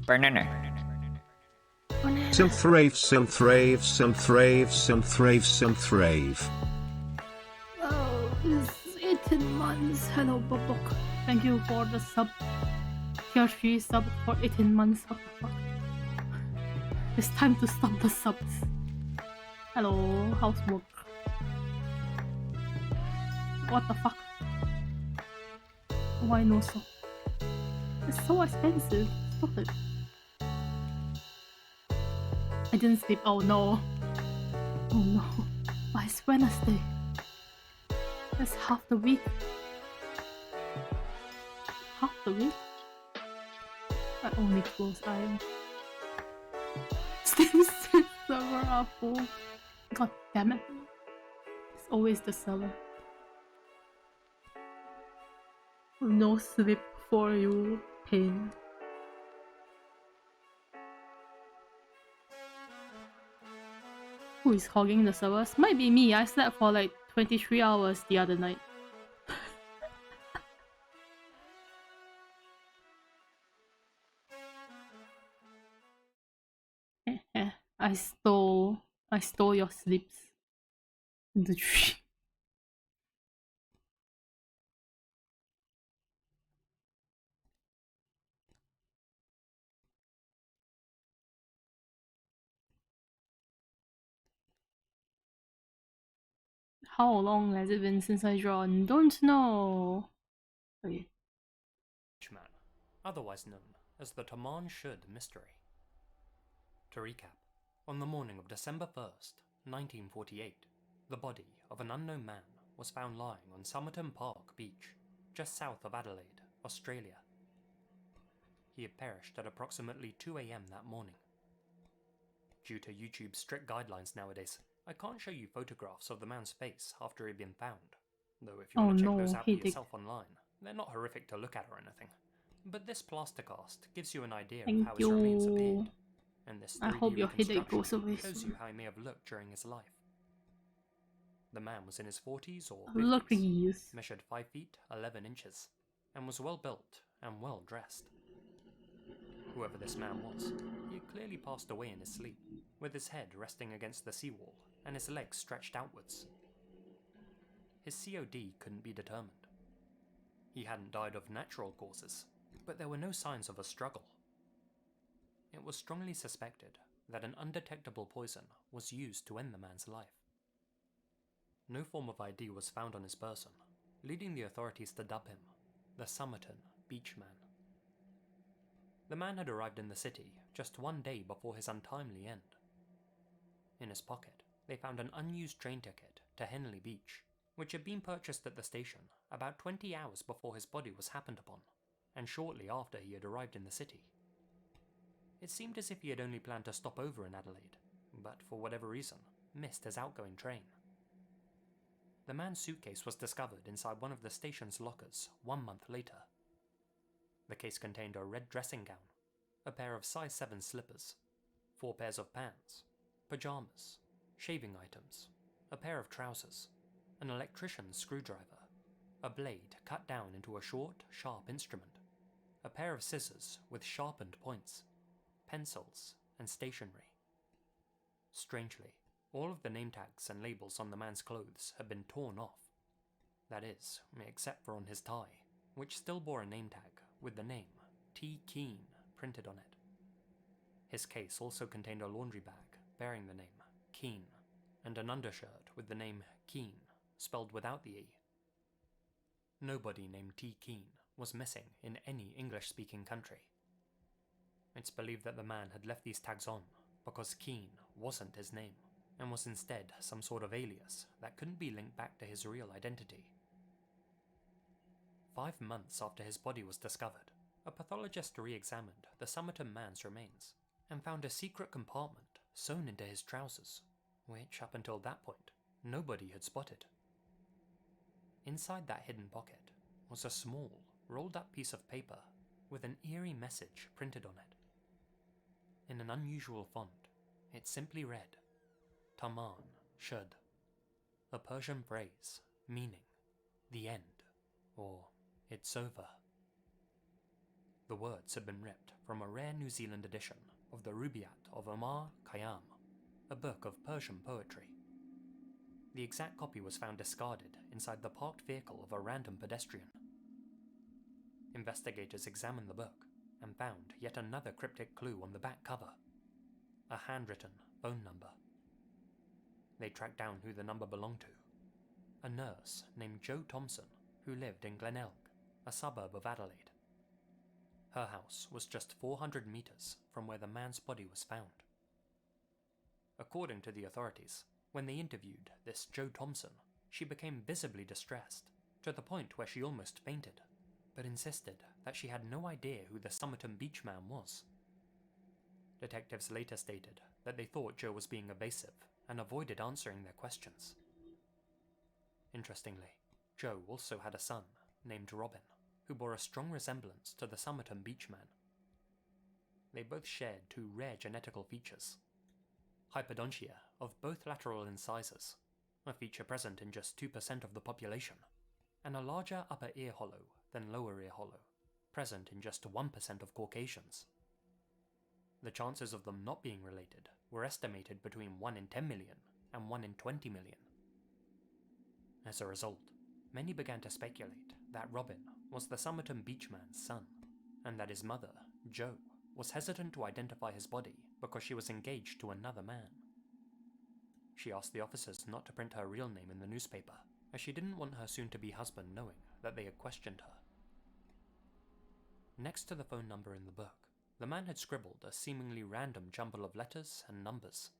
Banana. Synthrave, Synthrave, Synthrave, Synthrave, Synthrave. Oh, it's 18 months. Hello, Bobok. Thank you for the sub. Tier 3 sub for 18 months. What the fuck? It's time to stop the subs. Hello, housework. What the fuck? Why no so? It's so expensive. Stop it. I didn't sleep. Oh no. Oh no. Why it's Wednesday? That's half the week. Half the week? I only close eye. Steam server are full. God damn it. It's always the server. No sleep for you, pain. Who is hogging the servers? Might be me. I slept for like 23 hours the other night. I stole your sleeps. The tree. How long has it been since I drawn? Don't know. Okay. Man, otherwise known as the Taman Shud mystery. To recap, on the morning of December 1st, 1948, the body of an unknown man was found lying on Somerton Park Beach, just south of Adelaide, Australia. He had perished at approximately 2 AM that morning. Due to YouTube's strict guidelines nowadays, I can't show you photographs of the man's face after he'd been found, though if you want to check those out for yourself online, they're not horrific to look at or anything. But this plastercast gives you an idea of how his remains appeared, and this 3D reconstruction shows you how he may have looked during his life. The man was in his 40s or 50s, measured 5 feet 11 inches, and was well built and well dressed. Whoever this man was, he had clearly passed away in his sleep, with his head resting against the seawall and his legs stretched outwards. His COD couldn't be determined. He hadn't died of natural causes, but there were no signs of a struggle. It was strongly suspected that an undetectable poison was used to end the man's life. No form of ID was found on his person, leading the authorities to dub him the Somerton Beach Man. The man had arrived in the city just 1 day before his untimely end. In his pocket, they found an unused train ticket to Henley Beach, which had been purchased at the station about 20 hours before his body was happened upon, and shortly after he had arrived in the city. It seemed as if he had only planned to stop over in Adelaide, but for whatever reason, missed his outgoing train. The man's suitcase was discovered inside one of the station's lockers 1 month later. The case contained a red dressing gown, a pair of size 7 slippers, 4 pairs of pants, pajamas, shaving items, a pair of trousers, an electrician's screwdriver, a blade cut down into a short, sharp instrument, a pair of scissors with sharpened points, pencils, and stationery. Strangely, all of the name tags and labels on the man's clothes had been torn off. That is, except for on his tie, which still bore a name tag with the name T. Keen printed on it. His case also contained a laundry bag bearing the name Keen, and an undershirt with the name Keen spelled without the E. Nobody named T. Keen was missing in any English-speaking country. It's believed that the man had left these tags on because Keen wasn't his name, and was instead some sort of alias that couldn't be linked back to his real identity. 5 months after his body was discovered, a pathologist re-examined the Somerton man's remains and found a secret compartment sewn into his trousers, which up until that point, nobody had spotted. Inside that hidden pocket was a small, rolled-up piece of paper with an eerie message printed on it. In an unusual font, it simply read, Taman Shud, a Persian phrase meaning the end, or it's over. The words had been ripped from a rare New Zealand edition of the Rubaiyat of Omar Khayyam, a book of Persian poetry. The exact copy was found discarded inside the parked vehicle of a random pedestrian. Investigators examined the book and found yet another cryptic clue on the back cover: a handwritten phone number. They tracked down who the number belonged to: a nurse named Jo Thompson who lived in Glenelg, a suburb of Adelaide. Her house was just 400 metres from where the man's body was found. According to the authorities, when they interviewed this Jo Thompson, she became visibly distressed, to the point where she almost fainted, but insisted that she had no idea who the Somerton Beach man was. Detectives later stated that they thought Jo was being evasive and avoided answering their questions. Interestingly, Jo also had a son named Robin, who bore a strong resemblance to the Somerton Beach man. They both shared two rare genetical features: hypodontia of both lateral incisors, a feature present in just 2% of the population, and a larger upper ear hollow than lower ear hollow, present in just 1% of Caucasians. The chances of them not being related were estimated between 1 in 10 million and 1 in 20 million. As a result, many began to speculate that Robin was the Somerton Beach man's son, and that his mother, Jo, was hesitant to identify his body because she was engaged to another man. She asked the officers not to print her real name in the newspaper, as she didn't want her soon-to-be husband knowing that they had questioned her. Next to the phone number in the book, the man had scribbled a seemingly random jumble of letters and numbers.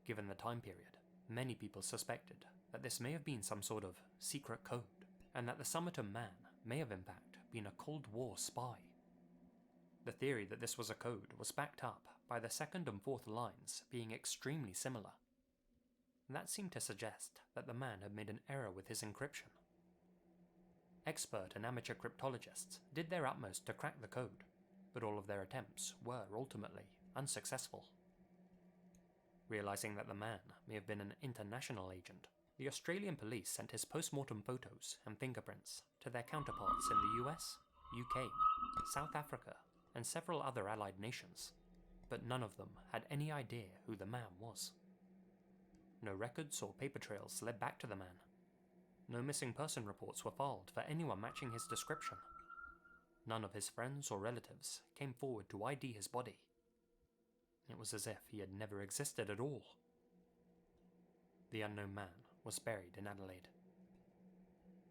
Given the time period, many people suspected that this may have been some sort of secret code, and that the Somerton man may have in fact been a Cold War spy. The theory that this was a code was backed up by the second and fourth lines being extremely similar. That seemed to suggest that the man had made an error with his encryption. Expert and amateur cryptologists did their utmost to crack the code, but all of their attempts were ultimately unsuccessful. Realizing that the man may have been an international agent, the Australian police sent his post-mortem photos and fingerprints to their counterparts in the US, UK, South Africa, and several other allied nations, but none of them had any idea who the man was. No records or paper trails led back to the man. No missing person reports were filed for anyone matching his description. None of his friends or relatives came forward to ID his body. It was as if he had never existed at all. The unknown man was buried in Adelaide.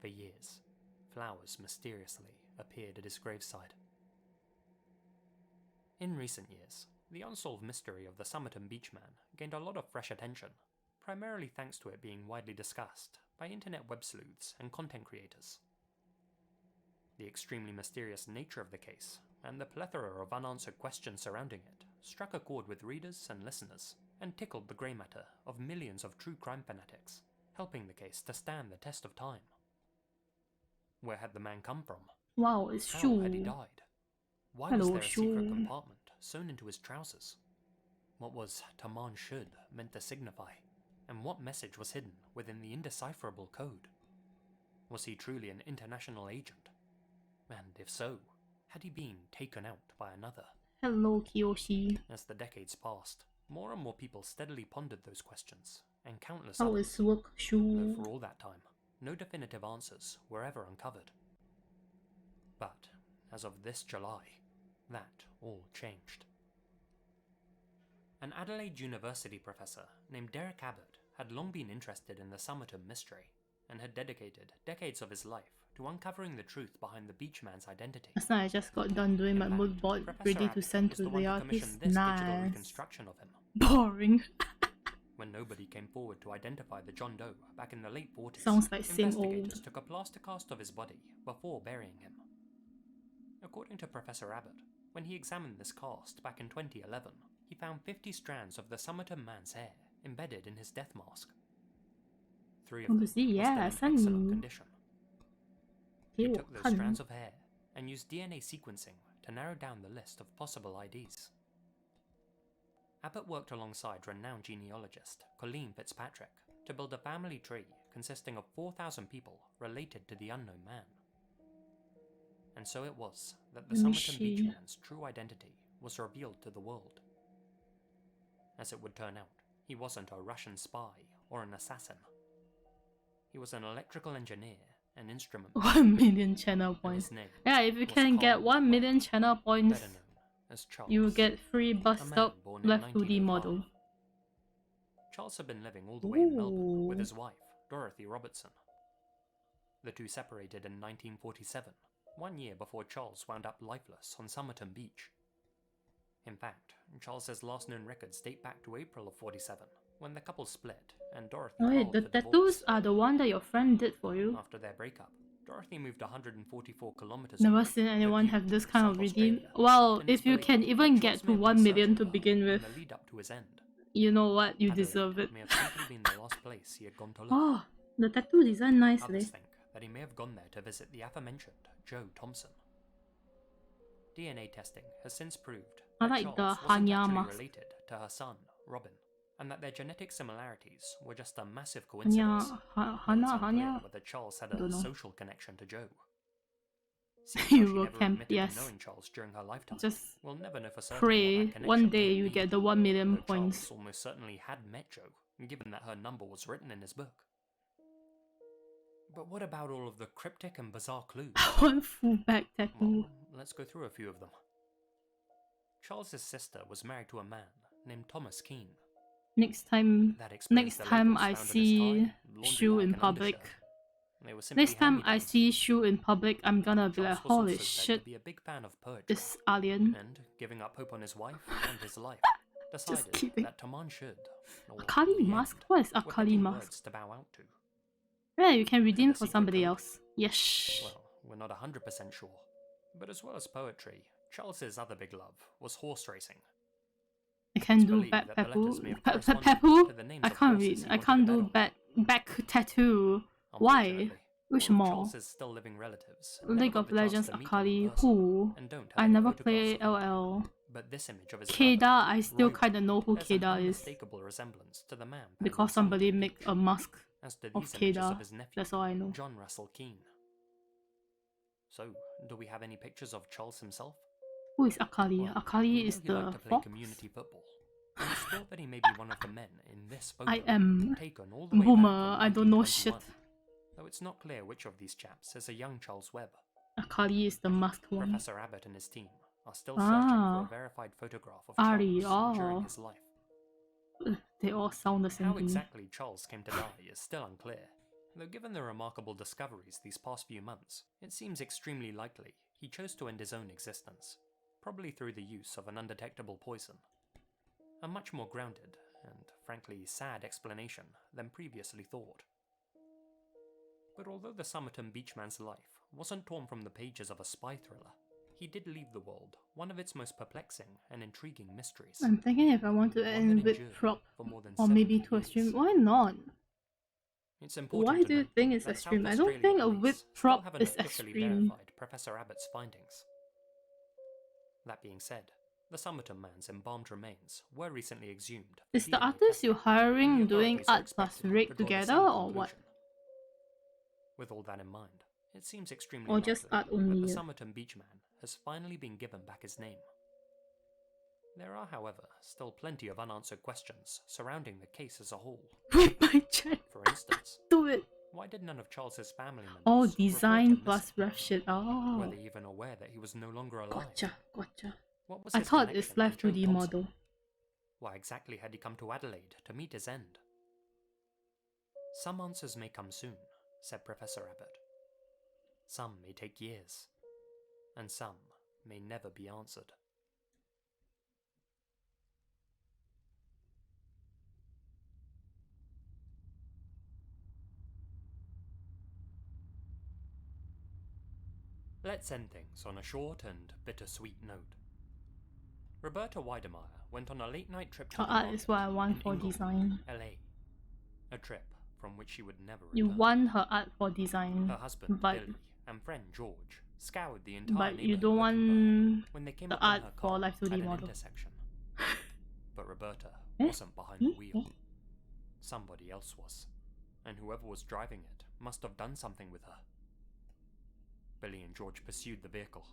For years, flowers mysteriously appeared at his graveside. In recent years, the unsolved mystery of the Somerton Beach man gained a lot of fresh attention, primarily thanks to it being widely discussed by internet web sleuths and content creators. The extremely mysterious nature of the case, and the plethora of unanswered questions surrounding it, struck a chord with readers and listeners, and tickled the grey matter of millions of true crime fanatics, helping the case to stand the test of time. Where had the man come from? Wow, it's How had he Shu. died? Why Hello, was there a secret Shu. compartment sewn into his trousers? What was Taman Shud meant to signify? And what message was hidden within the indecipherable code? Was he truly an international agent? And if so, had he been taken out by another? Hello, Kiyoshi. As the decades passed, more and more people steadily pondered those questions, and countless How others. is work, Though Shu? for all that time, no definitive answers were ever uncovered. But, as of this July, that all changed. An Adelaide University professor named Derek Abbott had long been interested in the Somerton mystery, and had dedicated decades of his life to uncovering the truth behind the beach man's identity. Last night I just got done doing my In fact, mood board Professor ready to Abbott send was to the one the to commission artist. this digital Nice. reconstruction of him. Boring. When nobody came forward to identify the John Doe back in the late 40s, Sounds like same investigators old. took a plaster cast of his body before burying him. According to Professor Abbott, when he examined this cast back in 2011, he found 50 strands of the Somerton man's hair embedded in his death mask. 3 of them were Obviously, still yeah, in send excellent me. condition. He Ew, took those hun. strands of hair and used DNA sequencing to narrow down the list of possible IDs. Abbott worked alongside renowned genealogist Colleen Fitzpatrick to build a family tree consisting of 4,000 people related to the unknown man. And so it was that the Let me Somerton Beach see. man's true identity was revealed to the world. As it would turn out, he wasn't a Russian spy or an assassin. He was an electrical engineer and instrument maker, 1 million channel and points. his name Yeah, if you was can get Carl 1 million channel points, better known as Charles, you will get free bus a man stop born in left 2D 1905. model. Charles had been living all the way in Melbourne with Ooh. his wife, Dorothy Robertson. The two separated in 1947, 1 year before Charles wound up lifeless on Somerton Beach. In fact, Charles's last known records date back to April of 47, when the couple split and Dorothy Wait, filed the for tattoos divorce. are the one that your friend did for you? After their breakup, Dorothy moved 144 kilometers Never away seen to anyone Butte, have this kind of South redeem. Australia, Well, and it's if you believed can that even Charles get to may have 1 been million searching to for begin her with, in the lead up to his end. you know what? You Adelaide deserve it. may have simply been the last place he had gone to look. Oh, the tattoo design nicely. Others think that he may have gone there to visit the aforementioned Joe Thompson. DNA testing has since proved I that like Charles the wasn't Hanya actually mask. related to her son, Robin, and that their genetic similarities were just a massive Hanya, coincidence. Though it's unclear Hanya. whether Charles had Don't a know. social connection to Joe. Seeing You how she will never camp, admitted yes. to knowing Charles during her lifetime, Just we'll never know for certain what pray that connection one may day have you been, get the 1 million though points. Charles almost certainly had met Joe, given that her number was written in his book. But what about all of the cryptic and bizarre clues? One full back tattoo. Well, let's go through a few of them. Charles's sister was married to a man named Thomas Keane. Next time That explains Next the time labels I found on his see tie, laundry Shu bag, in and public. undershirt. They were simply Next time I hand-me-downs. see Shu in public, I'm gonna be like, Charles was holy also said shit, to be a big fan of poetry, this alien. and giving up hope on his wife and his life, Just decided kidding. that Taman should, or Akali in the mask? end, What is were Akali picking mask? words to bow out to. Yeah, you can redeem the for secret somebody code? else. Yes. Well, we're not 100% sure. But as well as poetry, Charles's other big love was horse racing. I can It's do believed back that the letters may pepu. have corresponded Pepu? to the names I of can't horses read. he I wanted can't to do bet on. back tattoo. Why? Unfortunately, Which all of more? Charles's still living relatives never League got of the chance Legends to meet him in Akali. person, Who? and don't have I any never photographs play of him. LL. But this image of his Keda, brother, I still Roy, kinda know who bears an Keda is. unmistakable resemblance to the man Because found on somebody Somerton made Beach, a mask as do of these images Keda. of his nephew, That's all I know. John Russell Keane. So, do we have any pictures of Charles himself? Who is Akali? Well, Akali we is know he liked the to play fox? community football. And it's thought that he may be one of the men in this photo, I am taken all the way Boomer. back I in don't know shit. 1921, though it's not clear which of these chaps is a young Charles Webb. Akali is the masked one. Professor Abbott and his team are still searching for a verified photograph of Charles during his life. They all sound the same How to me. exactly Charles came to die is still unclear, though given the remarkable discoveries these past few months, it seems extremely likely he chose to end his own existence, probably through the use of an undetectable poison. A much more grounded and, frankly, sad explanation than previously thought. But although the Somerton Beach man's life wasn't torn from the pages of a spy thriller, he did leave the world one of its most perplexing and intriguing mysteries. I'm thinking if I want to One end that with endured prop for more than or maybe 70 to a years. stream. Why not? It's important Why to do you note think it's a that stream? South I don't Australia think a police whip still prop haven't is a officially stream. verified Professor Abbott's findings. That being said, the Somerton man's embalmed remains were recently exhumed. for Is the DNA artist testing, you hiring and the doing authorities are art plus expected rig to draw the together same or what? conclusion. With all that in mind, it seems extremely Or just likely art that only? the Somerton Beach man has finally been given back his name. There are, however, still plenty of unanswered questions surrounding the case as a whole. With my chat. For instance, Do it. why did none of Charles's family members Oh, report design him plus missing? rough shit. Were Oh. they even aware that he was no longer alive? Gotcha. What was I his thought connection it's live to Joe 2D Thompson? model. Why exactly had he come to Adelaide to meet his end? Some answers may come soon, said Professor Abbott. Some may take years, and some may never be answered. Let's end things on a short and bittersweet note. Roberta Weidemeyer went on a late-night trip to Her art Dubai is what I want in for Inglewood, design. LA. A trip from which she would never return. You want her art for design, Her husband, but Billy, and friend George scoured the entire but you neighborhood don't looking for her want when they came the upon art her for car live 2D at an model. intersection. But Roberta Eh? wasn't behind the wheel. Somebody else was, and whoever was driving it must have done something with her. Billy and George pursued the vehicle,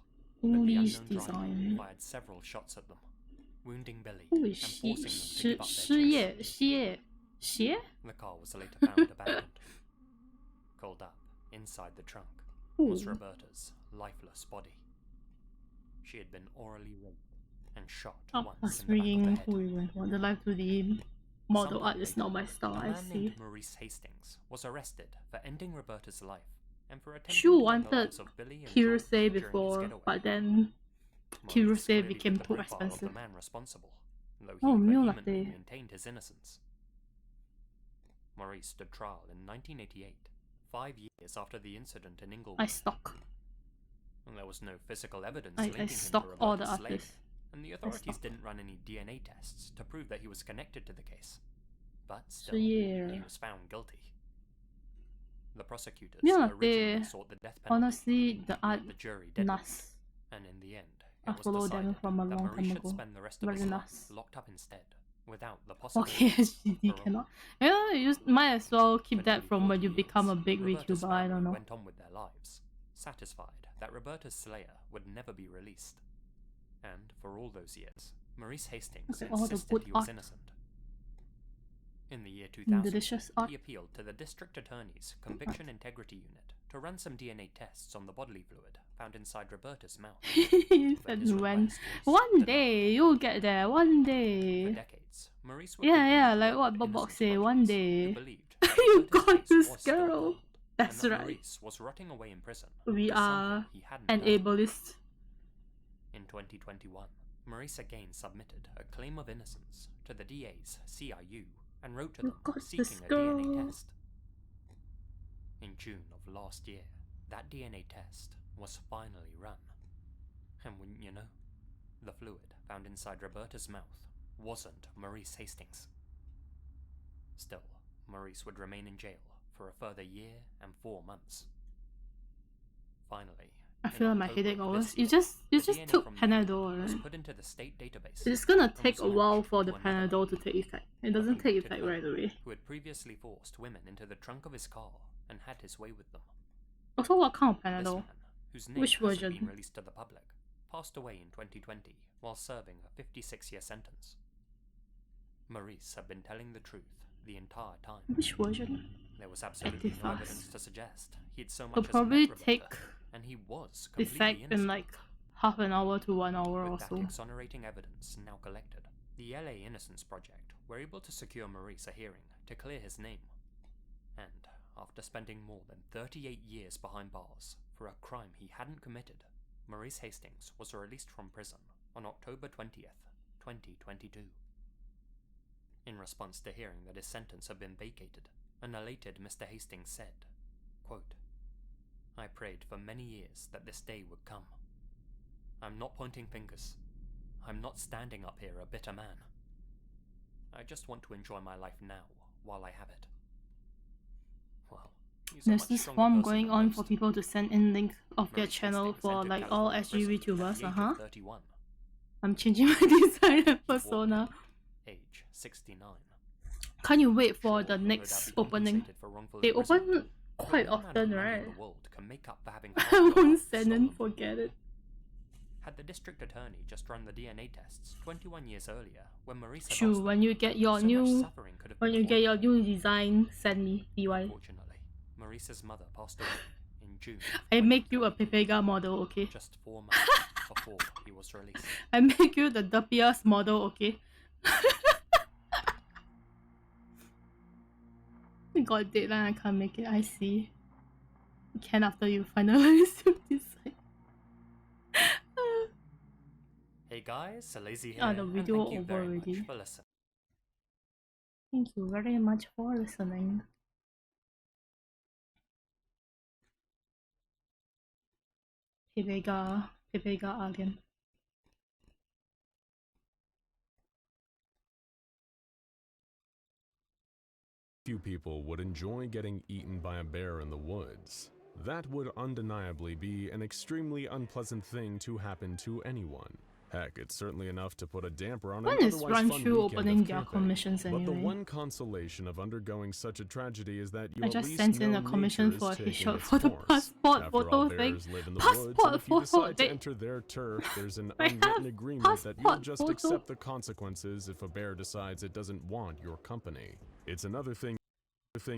but the English unknown driver design. fired several shots at them, wounding Billy Holy and shit. forcing them to give up their chase. 失业? The car was later found abandoned. Curled up inside the trunk was Roberta's lifeless body. She had been orally raped and shot once in the back of the head. The life to the model Sometime art is later, not my style, a I man see. named Maurice Hastings was arrested for ending Roberta's life and for attempting Shu to end the wanted lives of Billy and Kiruse George during his before, getaway. but then Maurice Kiruse clearly became fit the too profile of expensive. the man responsible, though he Oh, meal vehemently latte. maintained his innocence. Maurice stood trial in 1988, 5 years after the incident in Inglewood. I stalk. And there was no physical evidence I linking him to stalk all the Roberta's slave, artists. and the authorities didn't run any DNA tests to prove that he was connected to the case. But still, 失业. he was found guilty. The prosecutors Meal originally latte. sought the death penalty, Honestly, the art but the jury didn't, nice. and in the end, I it was followed them decided from a that long Maurice time should ago. spend the rest of Very his life nice. locked up instead, without the possibility Okay, HDD of parole. cannot. Yeah, you might as well keep For that nearly from when 40 you become a years, big Roberta's VTuber, I family don't know. went on with their lives, satisfied that Roberta's slayer would never be released. And for all those years, Maurice Hastings Okay, all the insisted good he was art. innocent. In the year 2000, Delicious art. he appealed to the district attorney's Conviction Integrity Unit to run some DNA tests on the bodily fluid found inside Roberta's mouth. You But said his when. request was One denied. day, you'll get there. One For day. decades, Maurice would Yeah, continue yeah, to like work what with Bob innocent say, one projects day. who believed that You Roberta's got case this was still girl. cold, That's and that right. Maurice was rotting away in prison We for are something he hadn't an done. ableist. In 2021, Maurice again submitted a claim of innocence to the DA's CIU and wrote to You them got this seeking a girl. DNA test. In June of last year, that DNA test was finally run. And wouldn't you know, the fluid found inside Roberta's mouth wasn't Maurice Hastings. Still, Maurice would remain in jail for a further year and 4 months. Finally, I in feel like my October headache of always. this You year, just the DNA took from the fluid Panadol, was right? put into the state database. It's gonna and take was a while matched for the to another Panadol man, to take effect. It a doesn't take convicted effect murderer right away. who had previously forced women into the trunk of his car and had his way with them. Also, what kind of This Panadol? man, whose name Which hasn't version? been released to the public, passed away in 2020 while serving a 56-year sentence. Maurice had been telling the truth the entire time. Which version? There was absolutely no Active evidence fast. to suggest he'd so much It'll as probably met Roberta, take and he was completely effect in innocent. like half an hour to 1 hour or With that so. exonerating evidence now collected, the LA Innocence Project were able to secure Maurice a hearing to clear his name. And after spending more than 38 years behind bars for a crime he hadn't committed, Maurice Hastings was released from prison on October 20th, 2022. In response to hearing that his sentence had been vacated, an elated Mr. Hastings said, quote, "I prayed for many years that this day would come. I'm not pointing fingers. I'm not standing up here a bitter man. I just want to enjoy my life now while I have it." Well, he's a There's much this stronger form person going than on most. for people to send in link of their Maurice channel Hastings for entered like all California SG prison at VTubers, the age of 31. I'm changing my designer He persona. walked, age 69. Can't you wait for Sure, the no doubt next be opening? compensated for wrongful They imprisonment, open but quite no amount of often, money right? in the world can make up for having I half your won't life send stolen. in, forget it. Had the district attorney just run the DNA tests 21 years earlier, when Maurice had True, asked when them, you get your so much new suffering could have when been you get your avoided. new design, send me DY. Unfortunately, Maurice's mother passed away in June. I make you a Pepega model, okay? Just 4 months before he was released. I make you the duppiest model, okay? We got a deadline, I can't make it, I see. You can after you finalize your design. Hey guys, Lazy here, Ah, the and video thank you over very already. much for listening. Thank you very much for listening. Pepega alien. Few people would enjoy getting eaten by a bear in the woods. That would undeniably be an extremely unpleasant thing to happen to anyone. Heck, it's certainly enough to put a damper on When an is otherwise fun Ranchu weekend opening of their camping. commissions But the anyway? one consolation of undergoing such a tragedy is that you I at just least sent in know a commission nature is for a taking shot its for the course. passport After all, photo thing. bears live in the woods, and Passport if you photo. decide to They enter their turf, there's an They unwritten have agreement that you'll passport just photo. accept the consequences if a bear decides it doesn't want your company. It's another thing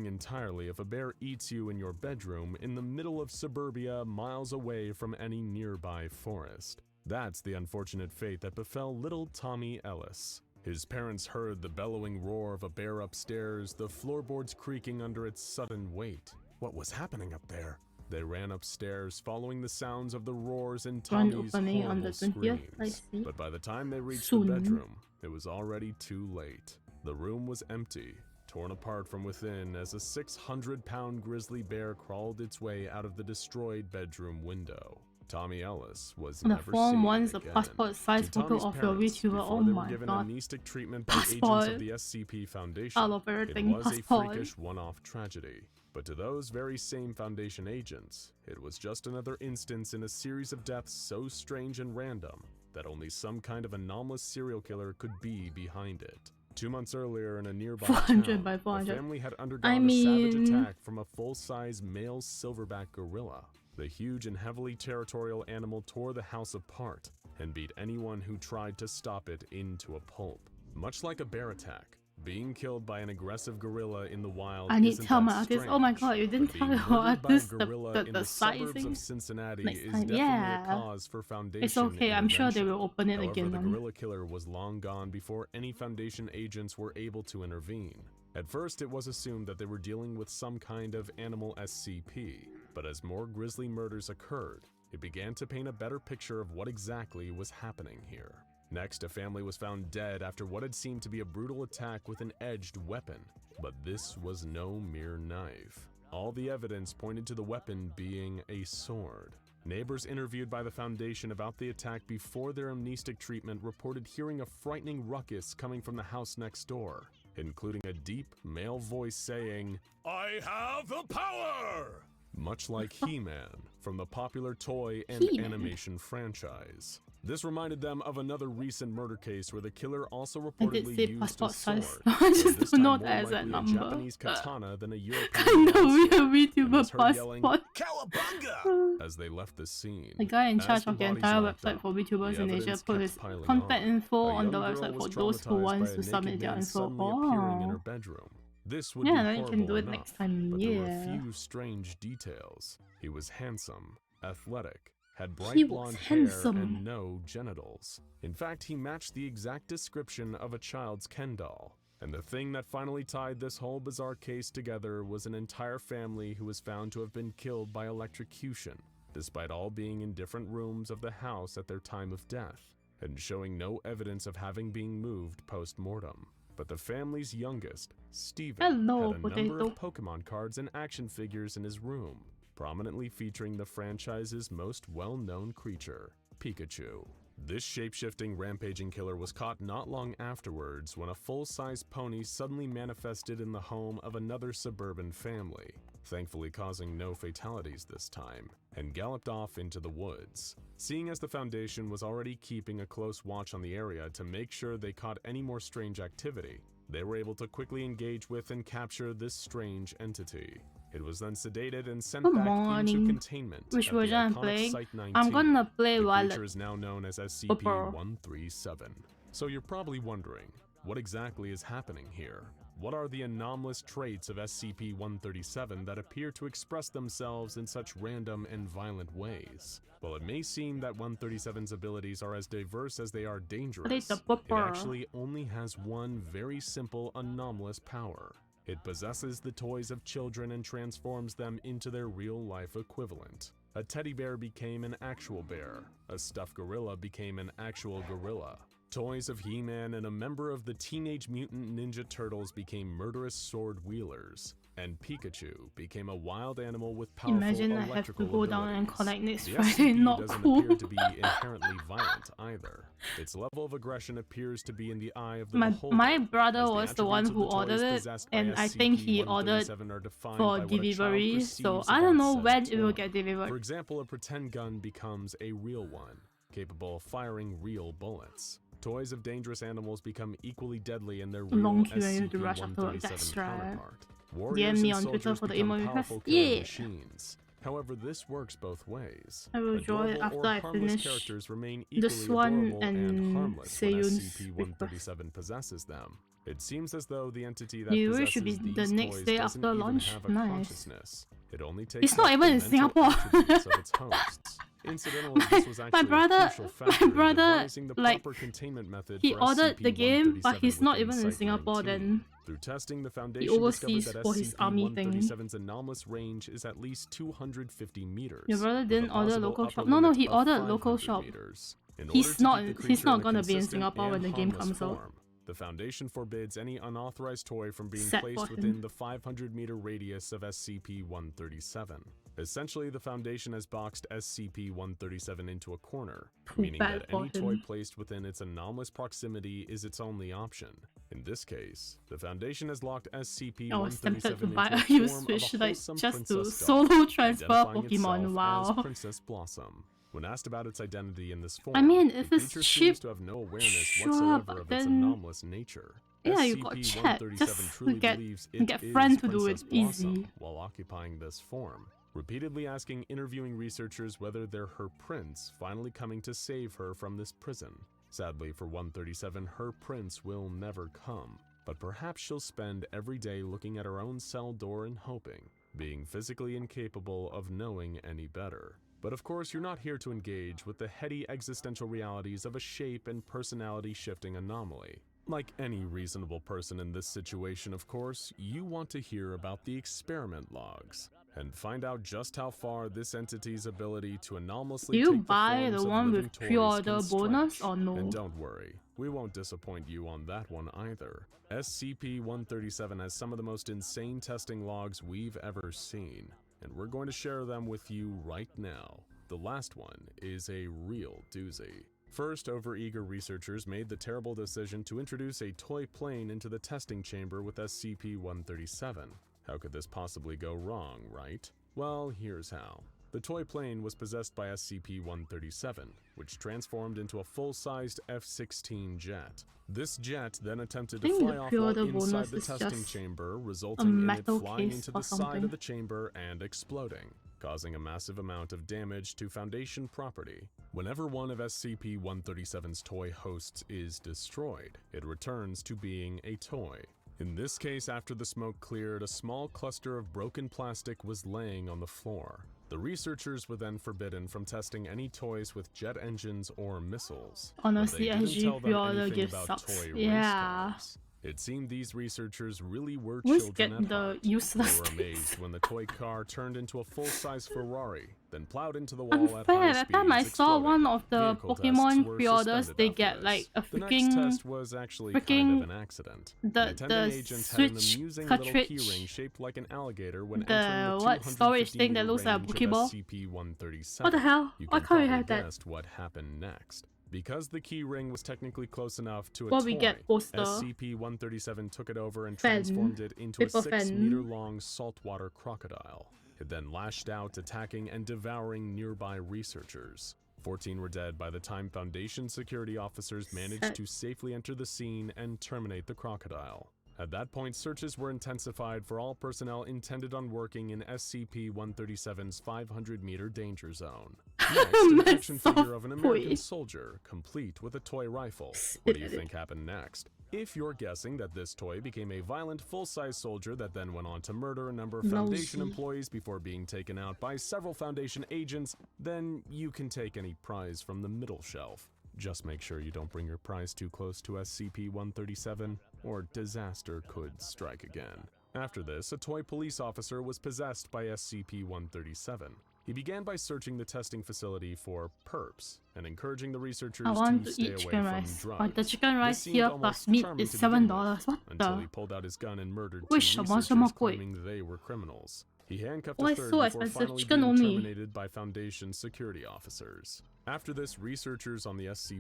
entirely if a bear eats you in your bedroom in the middle of suburbia miles away from any nearby forest. That's the unfortunate fate that befell little Tommy Ellis. His parents heard the bellowing roar of a bear upstairs, the floorboards creaking under its sudden weight. What was happening up there? They ran upstairs, following the sounds of the roars and Grand Tommy's opening on the horrible 20th, I screams. see. But by the time they reached Soon. the bedroom, it was already too late. The room was empty, torn apart from within as a 600-pound grizzly bear crawled its way out of the destroyed bedroom window. Tommy Ellis was On the never form seen one's a again. passport size To photo Tommy's of your parents, VTuber. before Oh they were my given god. amnestic treatment by agents Passport. of the SCP Foundation, All of it everything. was a Passport. freakish one-off tragedy. But to those very same Foundation agents, it was just another instance in a series of deaths so strange and random that only some kind of anomalous serial killer could be behind it. 2 months earlier in a nearby 400 town, by a 400. family had undergone I a savage mean- attack from a full-size male silverback gorilla. The huge and heavily territorial animal tore the house apart and beat anyone who tried to stop it into a pulp. Much like a bear attack, being killed by an aggressive gorilla in the wild I need isn't to tell that my artist. Oh my strange, god, you didn't but tell being your murdered by a artist gorilla in the the suburbs sizing. of Cincinnati Next is time, definitely yeah. a cause for Foundation It's okay, I'm sure they will open it However, again. the man. gorilla killer was long gone before any Foundation agents were able to intervene. At first, it was assumed that they were dealing with some kind of animal SCP, but as more grisly murders occurred, it began to paint a better picture of what exactly was happening here. Next, a family was found dead after what had seemed to be a brutal attack with an edged weapon, but this was no mere knife. All the evidence pointed to the weapon being a sword. Neighbors interviewed by the Foundation about the attack before their amnestic treatment reported hearing a frightening ruckus coming from the house next door, including a deep male voice saying, "I have the power!" Much like He-Man from the popular toy and He-Man. animation franchise. This reminded them of another recent murder case where the killer also I did reportedly say used a passport sword, size. though I just this don't know time that more as a likely number. Japanese katana than a European I know we broadsword, are and was VTuber heard yelling, passport. Cowabunga! as they left the scene. The guy in As charge the of the bodies entire wrapped website up, for VTubers the in Asia evidence put kept his piling contact on. info A on the young girl website was for those who traumatized wants by to a submit naked their man info. suddenly appearing in her Oh. bedroom. This would Yeah, be now you can horrible do it enough, next time. but there were Yeah. a few strange details. He was handsome, athletic, had He bright was blonde handsome. hair and no genitals. In fact, he matched the exact description of a child's Ken doll. And the thing that finally tied this whole bizarre case together was an entire family who was found to have been killed by electrocution, despite all being in different rooms of the house at their time of death, and showing no evidence of having been moved post-mortem. But the family's youngest, Steven, Hello, had a number potato. of Pokemon cards and action figures in his room, prominently featuring the franchise's most well-known creature, Pikachu. This shape-shifting, rampaging killer was caught not long afterwards when a full-size pony suddenly manifested in the home of another suburban family, thankfully causing no fatalities this time, and galloped off into the woods. Seeing as the Foundation was already keeping a close watch on the area to make sure they caught any more strange activity, they were able to quickly engage with and capture this strange entity. It was then sedated and sent Good back morning. into containment Which at the version I'm iconic playing? Site-19. I'm gonna play The while creature is now known as Purple. SCP-137. So you're probably wondering, what exactly is happening here? What are the anomalous traits of SCP-137 that appear to express themselves in such random and violent ways? Well, it may seem that 137's abilities are as diverse as they are dangerous. the It purple. actually only has one very simple anomalous power. It possesses the toys of children and transforms them into their real-life equivalent. A teddy bear became an actual bear. A stuffed gorilla became an actual gorilla. Toys of He-Man and a member of the Teenage Mutant Ninja Turtles became murderous sword wielders. And Pikachu became a wild animal with powerful Imagine I have to electrical go down and abilities. collect next The Friday. SCP Not doesn't cool. appear to be inherently violent either. Its level of aggression appears to be in the eye of the beholder, My brother as the was the one attributes of who the toys ordered it, possessed by and I think he ordered SCP-137 are defined for by what a child delivery. So perceives I don't about know said when it will toy. get For delivered. example, a pretend gun becomes a real one. capable of firing real bullets. Toys of dangerous animals become equally deadly in their real Long queue and you have to rush after work. SCP-137 That's right. counterpart. Warriors DM me and on Twitter soldiers for the become emo powerful request. killing Yeah. machines. However, this works both ways. I will draw it Adorable after or I harmless finish characters remain the equally Swan adorable and and harmless when Syun's SCP-137 possesses them. It seems as though the entity that New Year possesses should be these the next toys day doesn't after even launch. have a Nice. consciousness. It only takes It's not up even the in mental Singapore. attributes of its hosts. Incidentally, this was actually my a crucial factor in brother, devising the like, proper containment method he for ordered the game, but SCP-137 he's not within even in Site Singapore 19. then. Through testing, the Foundation overseas discovered that for his army thing. SCP-137's anomalous range is at least 250 meters. Your brother with a didn't order possible local upper shop. No, limit he of ordered local 500 shop. meters. In He's order to not- keep the he's creature not in a gonna be in consistent Singapore when and the game harmless comes out. form, the Foundation forbids any unauthorized toy from being Sad placed for him. within the 500-meter radius of SCP-137. Essentially, the Foundation has boxed SCP-137 into a corner, meaning Bad that for any toy him. placed within its anomalous proximity is its only option. In this case, the Foundation has locked SCP-137 I was tempted to into buy a a used form Switch of a like wholesome just to princess doll, solo transfer identifying Pokemon. itself Wow. as Princess Blossom. When asked about its identity in this form, I mean, the if it's creature cheap, seems to have no awareness sure, whatsoever but of its then- anomalous nature. Yeah, you got chat. SCP-137 Just truly get- believes it get is friends to do Princess it Blossom easy. while occupying this form, repeatedly asking interviewing researchers whether they're her prince finally coming to save her from this prison. Sadly for 137, her prince will never come, but perhaps she'll spend every day looking at her own cell door and hoping, being physically incapable of knowing any better. But of course, you're not here to engage with the heady existential realities of a shape and personality shifting anomaly. Like any reasonable person in this situation, of course, you want to hear about the experiment logs and find out just how far this entity's ability to anomalously Do you take buy the the forms one of with living toys pre-order can bonus stretch. or no? And don't worry, we won't disappoint you on that one either. SCP-137 has some of the most insane testing logs we've ever seen, and we're going to share them with you right now. The last one is a real doozy. First, overeager researchers made the terrible decision to introduce a toy plane into the testing chamber with SCP-137. How could this possibly go wrong, right? Well, here's how. The toy plane was possessed by SCP-137, which transformed into a full-sized F-16 jet. This jet then attempted to think fly the off while pre-order inside bonus the is testing just chamber, resulting in it metal flying case into or the side something. of the chamber and exploding, causing a massive amount of damage to Foundation property. Whenever one of SCP-137's toy hosts is destroyed, it returns to being a toy. In this case, after the smoke cleared, a small cluster of broken plastic was laying on the floor. The researchers were then forbidden from testing any toys with jet engines or missiles. but Honestly, they didn't SG tell them pre-order anything gift about sucks. toy race Yeah. cars. It seemed these researchers really were Always children get at the heart. useless They were things. amazed when the toy car turned into a full-size Ferrari, then plowed into the wall at Unfair. high That time I speeds, saw exploding. one of the Vehicle tests Pokemon were pre-orders. suspended They after get this. like a The next freaking test was actually kind of an accident. An the attending agent had an Switch amusing little cartridge, keyring shaped like an alligator when the entering the what storage thing that 250-meter looks like a range of Pokeball. SCP-137. What the hell? You Why can can't we probably have that? guessed what happened next. Because the key ring was technically close enough to a What toy, we get poster. SCP-137 took it over and Fan. transformed it into a Paper fan. 6-meter-long saltwater crocodile. It then lashed out, attacking and devouring nearby researchers. 14 were dead by the time Foundation security officers managed Sad. to safely enter the scene and terminate the crocodile. At that point, searches were intensified for all personnel intended on working in SCP-137's 500-meter danger zone. Next, an That's action so figure of an American funny. soldier, complete with a toy rifle. What do you think happened next? If you're guessing that this toy became a violent, full-size soldier that then went on to murder a number of Foundation Nosy. employees before being taken out by several Foundation agents, then you can take any prize from the middle shelf. Just make sure you don't bring your prize too close to SCP-137, or disaster could strike again. After this, a toy police officer was possessed by SCP-137. He began by searching the testing facility for perps and encouraging the researchers I want to to stay eat away chicken from rice. drugs. But the chicken rice seemed here almost plus meat charming is to begin with, $7. What until the? he pulled out his gun and murdered two 为什么 researchers, 这么贵？ claiming they were criminals. He handcuffed Why a third so before expensive? finally Chicken being only. terminated by Foundation security officers. After this, researchers on the It's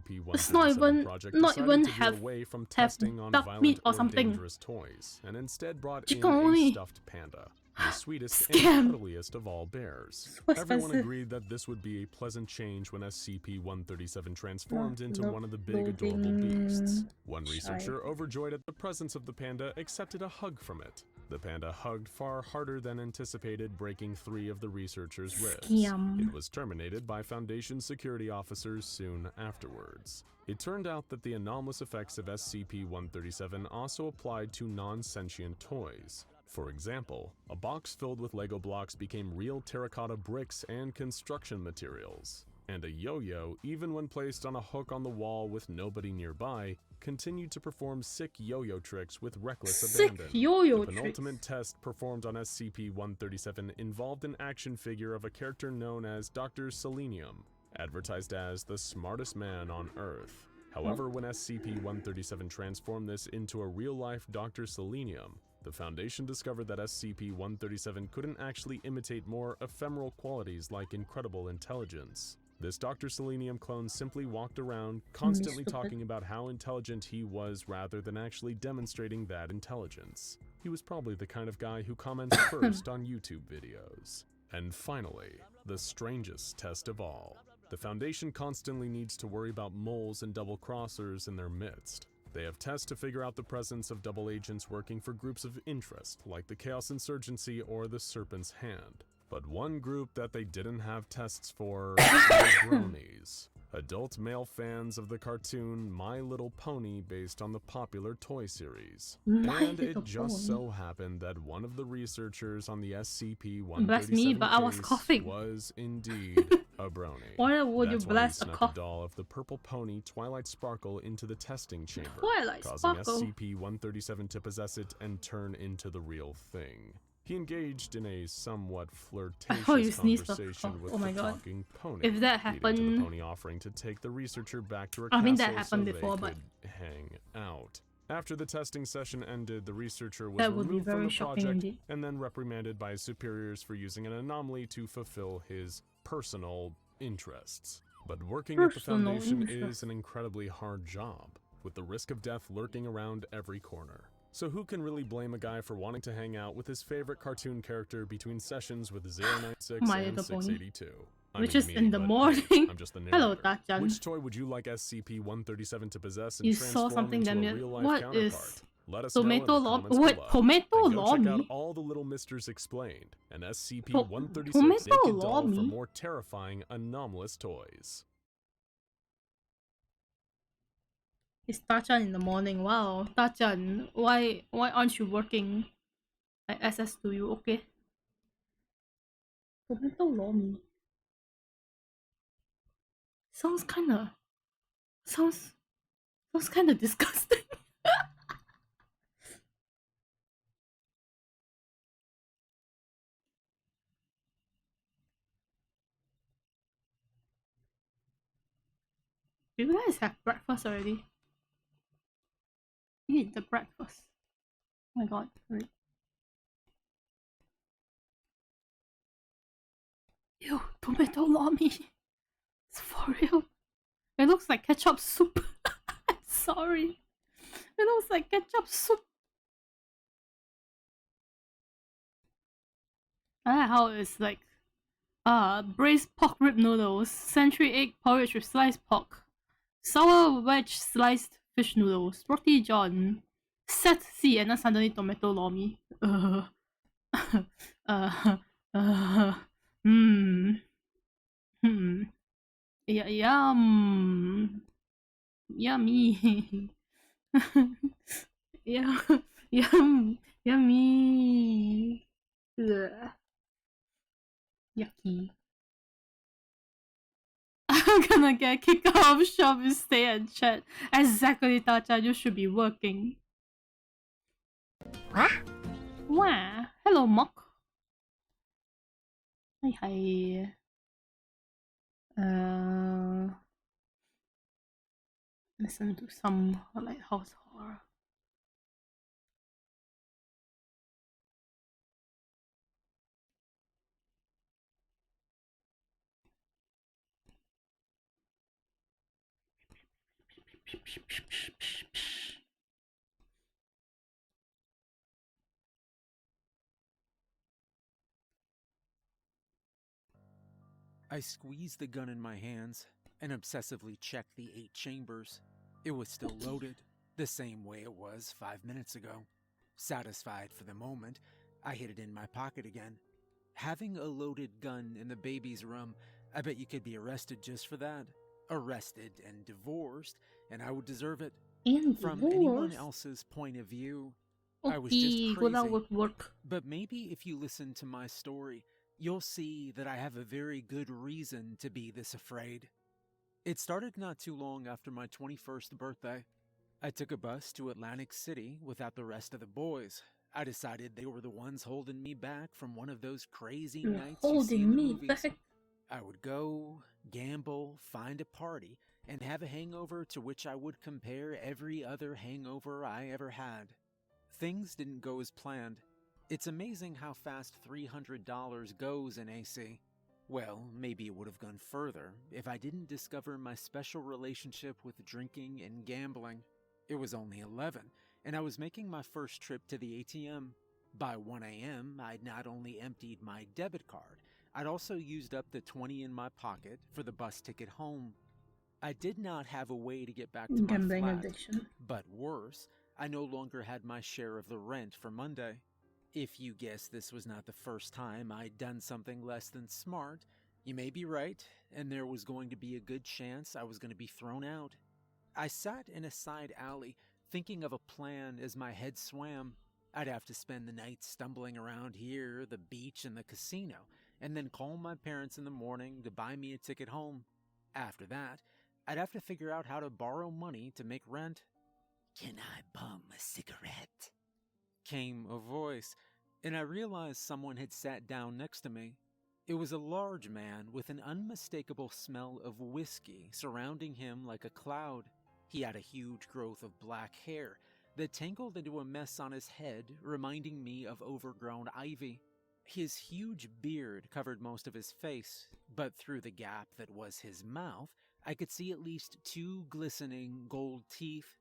not SCP-137 even project not decided even to veer away from have testing on duck violent meat or or something. dangerous toys, and instead brought Chicken in only. a stuffed panda, the sweetest and Scam. cuddliest of all bears. So Everyone expensive. agreed that this would be a pleasant change when SCP-137 transformed into No, one of the big adorable loading. beasts. One Shy. researcher, overjoyed at the presence of the panda, accepted a hug from it. The panda hugged far harder than anticipated, breaking 3 of the researchers' ribs. Scam. It was terminated by Foundation security officers soon afterwards. It turned out that the anomalous effects of SCP-137 also applied to non-sentient toys. For example, a box filled with Lego blocks became real terracotta bricks and construction materials. And a yo-yo, even when placed on a hook on the wall with nobody nearby, continued to perform sick yo-yo tricks with reckless Sick abandon. yo-yo The tricks. penultimate test performed on SCP-137 involved an action figure of a character known as Dr. Selenium, advertised as the smartest man on Earth. However, when SCP-137 transformed this into a real-life Dr. Selenium, the Foundation discovered that SCP-137 couldn't actually imitate more ephemeral qualities like incredible intelligence. This Dr. Selenium clone simply walked around, constantly Stupid. talking about how intelligent he was rather than actually demonstrating that intelligence. He was probably the kind of guy who comments first on YouTube videos. And finally, the strangest test of all. The Foundation constantly needs to worry about moles and double-crossers in their midst. They have tests to figure out the presence of double agents working for groups of interest, like the Chaos Insurgency or the Serpent's Hand. But one group that they didn't have tests for were bronies, adult male fans of the cartoon My Little Pony based on the popular toy series. My And Little it just Pony. so happened that one of the researchers on the SCP-137 Bless me, but I was case coughing. was indeed a brony. Why would you That's why he bless a snuck cough? a doll of the purple pony Twilight Sparkle into the testing chamber, Twilight causing Sparkle. SCP-137 to possess it and turn into the real thing. He engaged in a somewhat thought you flirtatious sneezed off the conversation cough. with Oh my the God. talking pony, If that leading to the happened- pony offering to take the researcher back to her I mean, that castle happened so before, they but- could hang out. After the testing session ended, the researcher was That would be removed from very the shocking project indeed. and then reprimanded by his superiors for using an anomaly to fulfill his personal interests. But working at the Personal Foundation interest. is an incredibly hard job, with the risk of death lurking around every corner. So who can really blame a guy for wanting to hang out with his favorite cartoon character between sessions with 096 My and Little Pony. 682? I Which mean is me, in the but morning. hey, I'm just the Hello, narrator. Tachan. Which toy would you like SCP-137 to possess and You saw transform something into that a meant- real-life what counterpart? is Let us tomato know in the lobby? comments Wait, below. tomato And go check out lobby? all the little misters explained, and SCP-136 tomato Naked Doll for lobby? more terrifying, anomalous toys. It's Tachan in the morning. Wow, Tachan, why aren't you working? I SS to you, okay? Tomato lomi. Sounds kinda disgusting. Do you guys have breakfast already? Eat the breakfast. Oh my god. Wait. Ew, tomato lomi. It's for real. It looks like ketchup soup. I'm sorry. It looks like ketchup soup. I like how it's like braised pork rib noodles, century egg porridge with sliced pork, sour wedge sliced fish noodles, roti john, set C, and then suddenly tomato lomi. Hmm. Yeah, yum. Yummy. Yeah, yum. Yummy. Ugh. Yucky. I'm gonna get kicked out of shop and stay and chat. Exactly, Tacha, you should be working. Wow. Hello, Mock. Hi. Listen to some like house horror. I squeezed the gun in my hands and obsessively checked the 8 chambers. It was still loaded, the same way it was 5 minutes ago. Satisfied for the moment, I hid it in my pocket again. Having a loaded gun in the baby's room, I bet you could be arrested just for that. Arrested and divorced, and I would deserve it. And From anyone divorce. else's point of view, I was just Okay, go that crazy. would work. But maybe if you listen to my story, you'll see that I have a very good reason to be this afraid. It started not too long after my 21st birthday. I took a bus to Atlantic City without the rest of the boys. I decided they were the ones holding me back from one of those crazy You're nights you see in holding the me movies. back. I would go, gamble, find a party, and have a hangover to which I would compare every other hangover I ever had. Things didn't go as planned. It's amazing how fast $300 goes in AC. Well, maybe it would have gone further if I didn't discover my special relationship with drinking and gambling. It was only 11, and I was making my first trip to the ATM. By 1 a.m., I'd not only emptied my debit card, I'd also used up the 20 in my pocket for the bus ticket home. I did not have a way to get back to my Gambling flat, addiction. but worse, I no longer had my share of the rent for Monday. If you guess this was not the first time I'd done something less than smart, you may be right, and there was going to be a good chance I was going to be thrown out. I sat in a side alley, thinking of a plan as my head swam. I'd have to spend the night stumbling around here, the beach, and the casino, and then call my parents in the morning to buy me a ticket home. After that, I'd have to figure out how to borrow money to make rent. "Can I bum a cigarette?" came a voice, and I realized someone had sat down next to me. It was a large man with an unmistakable smell of whiskey surrounding him like a cloud. He had a huge growth of black hair that tangled into a mess on his head, reminding me of overgrown ivy. His huge beard covered most of his face, but through the gap that was his mouth, I could see at least 2 glistening gold teeth.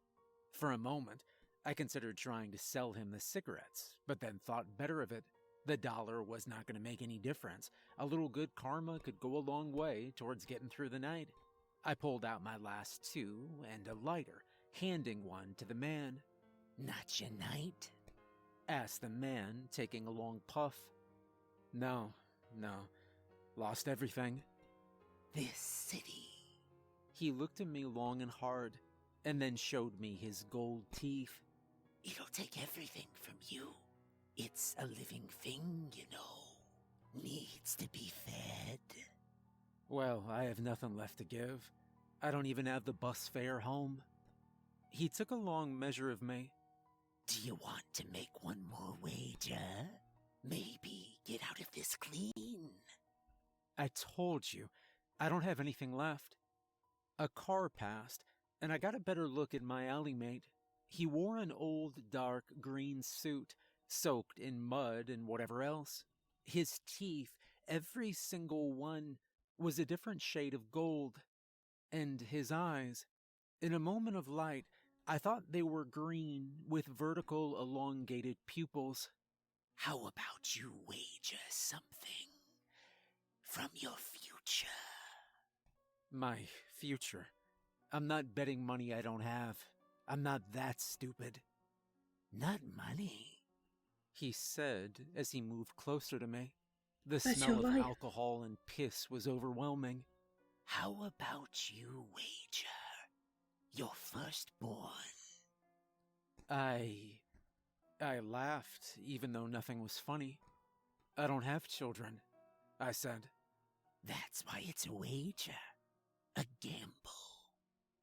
For a moment, I considered trying to sell him the cigarettes, but then thought better of it. The dollar was not going to make any difference. A little good karma could go a long way towards getting through the night. I pulled out my last 2 and a lighter, handing one to the man. "Not your night?" asked the man, taking a long puff. No. Lost everything." "This city." He looked at me long and hard, and then showed me his gold teeth. "It'll take everything from you. It's a living thing, you know. Needs to be fed." Well, I have nothing left to give. I don't even have the bus fare home. He took a long measure of me. "Do you want to make one more wager? Maybe get out of this clean." "I told you, I don't have anything left." A car passed, and I got a better look at my alley mate. He wore an old, dark green suit, soaked in mud and whatever else. His teeth, every single one, was a different shade of gold. And his eyes, in a moment of light, I thought they were green with vertical, elongated pupils. "How about you wager something from your future?" My future? I'm not betting money I don't have. I'm not that stupid. "Not money," he said as he moved closer to me. The That's smell your of life. alcohol and piss was overwhelming. "How about you wager your firstborn?" I laughed, even though nothing was funny. "I don't have children," I said. "That's why it's a wager. A gamble.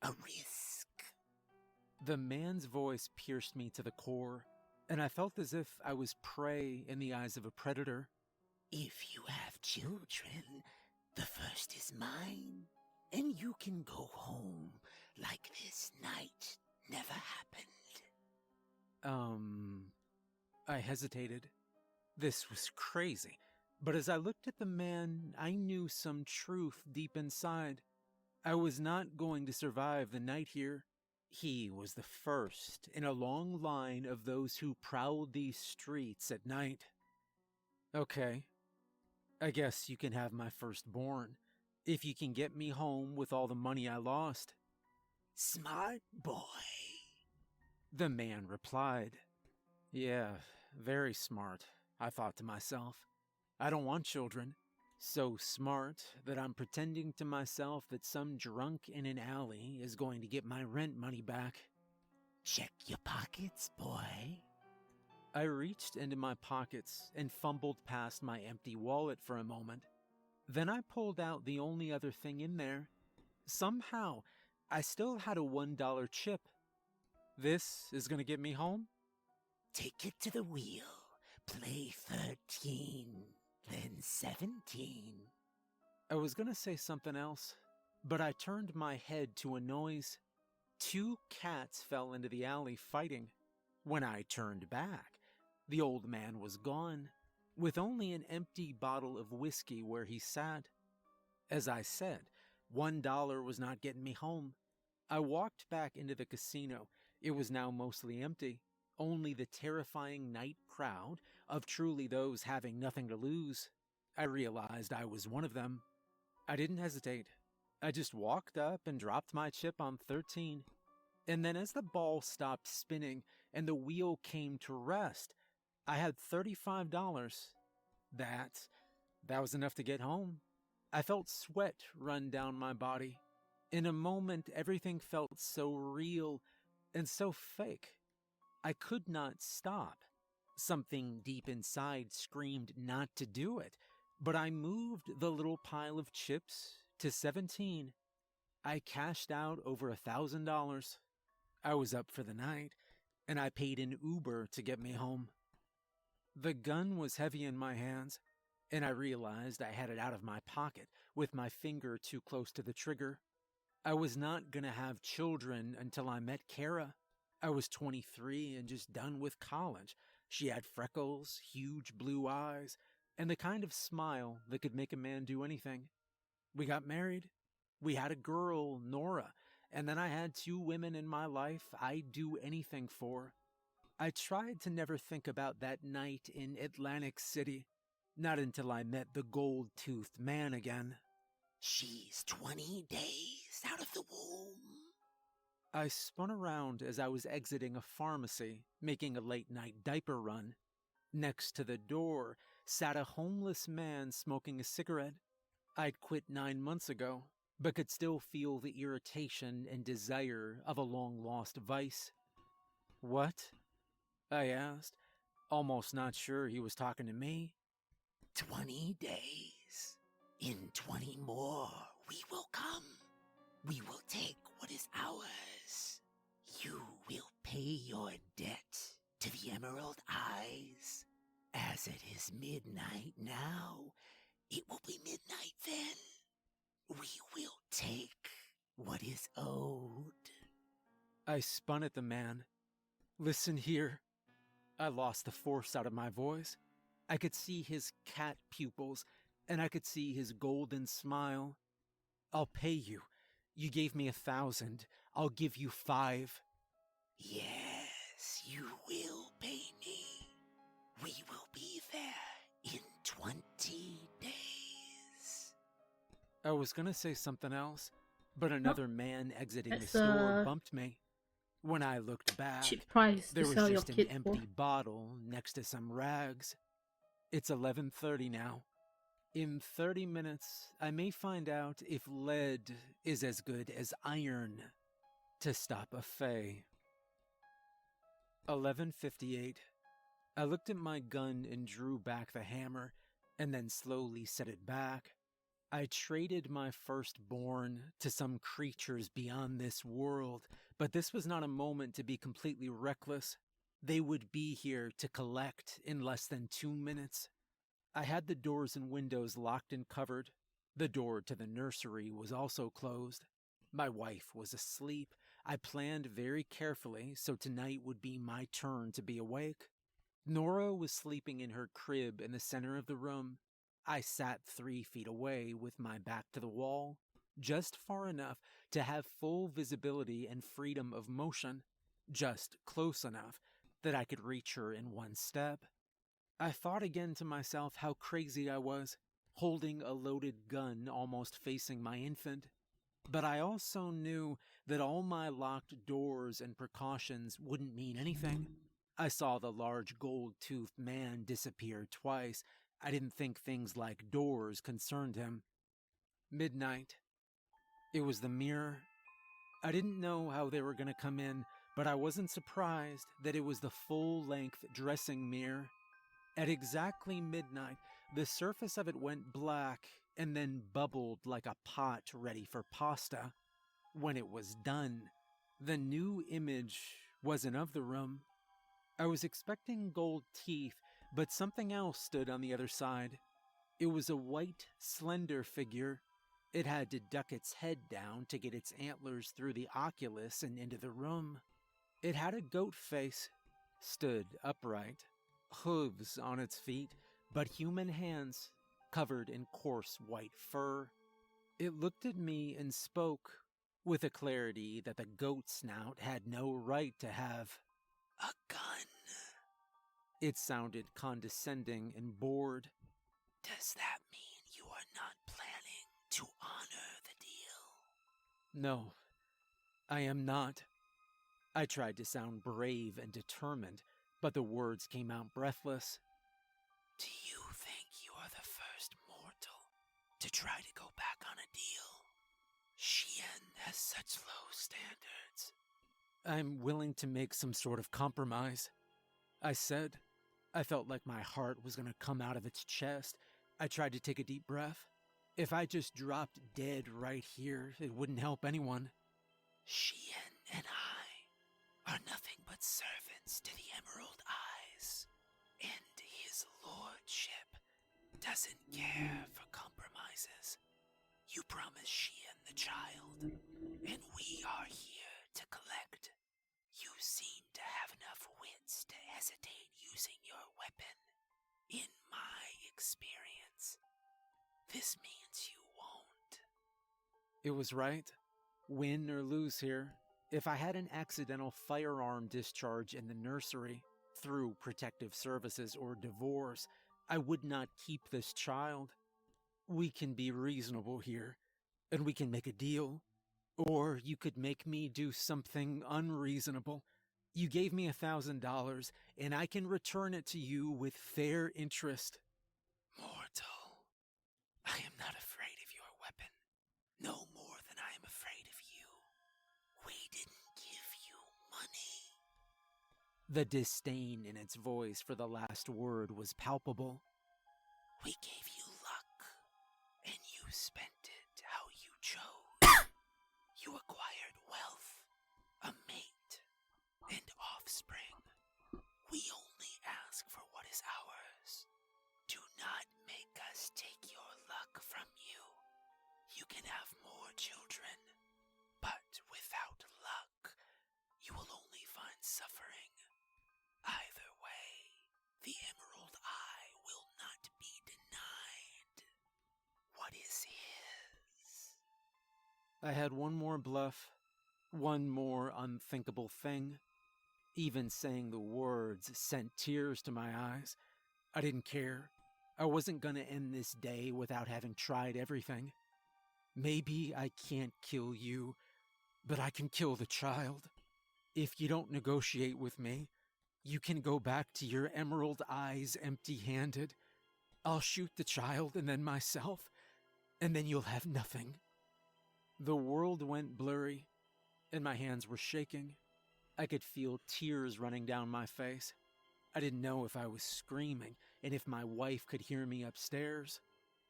A risk." The man's voice pierced me to the core, and I felt as if I was prey in the eyes of a predator. "If you have children, the first is mine, and you can go home like this night never happened." I hesitated. This was crazy, but as I looked at the man, I knew some truth deep inside. I was not going to survive the night here. He was the first in a long line of those who prowled these streets at night. Okay, I guess you can have my firstborn, if you can get me home with all the money I lost. Smart boy, the man replied. Yeah, very smart, I thought to myself. I don't want children. So smart that I'm pretending to myself that some drunk in an alley is going to get my rent money back. Check your pockets, boy. I reached into my pockets and fumbled past my empty wallet for a moment. Then I pulled out the only other thing in there. Somehow, I still had a $1 chip. This is gonna get me home? Take it to the wheel. Play 13, then 17. I was gonna say something else, but I turned my head to a noise. 2 cats fell into the alley fighting. When I turned back, the old man was gone, with only an empty bottle of whiskey where he sat. As I said, $1 was not getting me home. I walked back into the casino. It was now mostly empty. Only the terrifying night crowd of truly those having nothing to lose. I realized I was one of them. I didn't hesitate. I just walked up and dropped my chip on 13. And then as the ball stopped spinning and the wheel came to rest, I had $35. That was enough to get home. I felt sweat run down my body. In a moment, everything felt so real and so fake. I could not stop. Something deep inside screamed not to do it, but I moved the little pile of chips to 17. I cashed out over $1,000. I was up for the night, and I paid an Uber to get me home. The gun was heavy in my hands, and I realized I had it out of my pocket with my finger too close to the trigger. I was not gonna have children until I met Kara. I was 23 and just done with college. She had freckles, huge blue eyes, and the kind of smile that could make a man do anything. We got married. We had a girl, Nora, and then I had 2 women in my life I'd do anything for. I tried to never think about that night in Atlantic City, not until I met the gold-toothed man again. She's 20 days out of the womb. I spun around as I was exiting a pharmacy, making a late-night diaper run. Next to the door sat a homeless man smoking a cigarette. I'd quit 9 months ago, but could still feel the irritation and desire of a long-lost vice. What? I asked, almost not sure he was talking to me. 20 days. In 20 more, we will come. We will take what is ours. You will pay your debt to the Emerald Eyes. As it is midnight now, it will be midnight then. We will take what is owed. I spun at the man. Listen here. I lost the force out of my voice. I could see his cat pupils, and I could see his golden smile. I'll pay you. You gave me 1,000. I'll give you 5. Yes, you will pay me. We will be there in 20 days. I was gonna say something else, but another man exiting the store bumped me. When I looked back, cheap price there to was sell your just an kid empty for. bottle next to some rags. It's 11:30 now. In 30 minutes, I may find out if lead is as good as iron to stop a fae. 11:58. I looked at my gun and drew back the hammer, and then slowly set it back. I traded my firstborn to some creatures beyond this world, but this was not a moment to be completely reckless. They would be here to collect in less than 2 minutes. I had the doors and windows locked and covered. The door to the nursery was also closed. My wife was asleep. I planned very carefully, so tonight would be my turn to be awake. Nora was sleeping in her crib in the center of the room. I sat 3 feet away with my back to the wall. just far enough to have full visibility and freedom of motion, just close enough that I could reach her in one step. I thought again to myself how crazy I was, holding a loaded gun almost facing my infant. But I also knew that all my locked doors and precautions wouldn't mean anything. I saw the large gold-toothed man disappear twice. I didn't think things like doors concerned him. Midnight. It was the mirror. I didn't know how they were going to come in, but I wasn't surprised that it was the full-length dressing mirror. At exactly midnight, the surface of it went black and then bubbled like a pot ready for pasta. When it was done, the new image wasn't of the room. I was expecting gold teeth, but something else stood on the other side. It was a white, slender figure. It had to duck its head down to get its antlers through the oculus and into the room. It had a goat face, stood upright, hooves on its feet, but human hands covered in coarse white fur. It looked at me and spoke with a clarity that the goat snout had no right to have. A gun. It sounded condescending and bored. Does that mean you are not planning to honor the deal? No, I am not. I tried to sound brave and determined, but the words came out breathless. Do you think you are the first mortal to try to go back on a deal? Syun has such low standards. I'm willing to make some sort of compromise, I said. I felt like my heart was going to come out of its chest. I tried to take a deep breath. If I just dropped dead right here, it wouldn't help anyone. Syun and I are nothing but servants to the Emerald Eyes, and his lordship doesn't care for compromises. You promised Syun the child, and we are here to collect. You seem to have enough wits to hesitate using your weapon. In my experience, this means you won't. It was right. Win or lose here. If I had an accidental firearm discharge in the nursery, through protective services or divorce, I would not keep this child. We can be reasonable here, and we can make a deal. Or you could make me do something unreasonable. You gave me $1,000, and I can return it to you with fair interest. Mortal, I am not afraid of your weapon, no more than I am afraid of you. We didn't give you money. The disdain in its voice for the last word was palpable. We gave you luck, and you spent it how you chose. You acquired wealth, a mate, and offspring. We only ask for what is ours. Do not make us take your luck from you. You can have more children, but without luck, you will only find suffering. Either way, the Emerald Eye will not be denied. What is his? I had one more bluff, one more unthinkable thing. Even saying the words sent tears to my eyes. I didn't care. I wasn't gonna end this day without having tried everything. Maybe I can't kill you, but I can kill the child. If you don't negotiate with me, you can go back to your Emerald Eyes empty-handed. I'll shoot the child and then myself, and then you'll have nothing. The world went blurry, and my hands were shaking. I could feel tears running down my face. I didn't know if I was screaming and if my wife could hear me upstairs.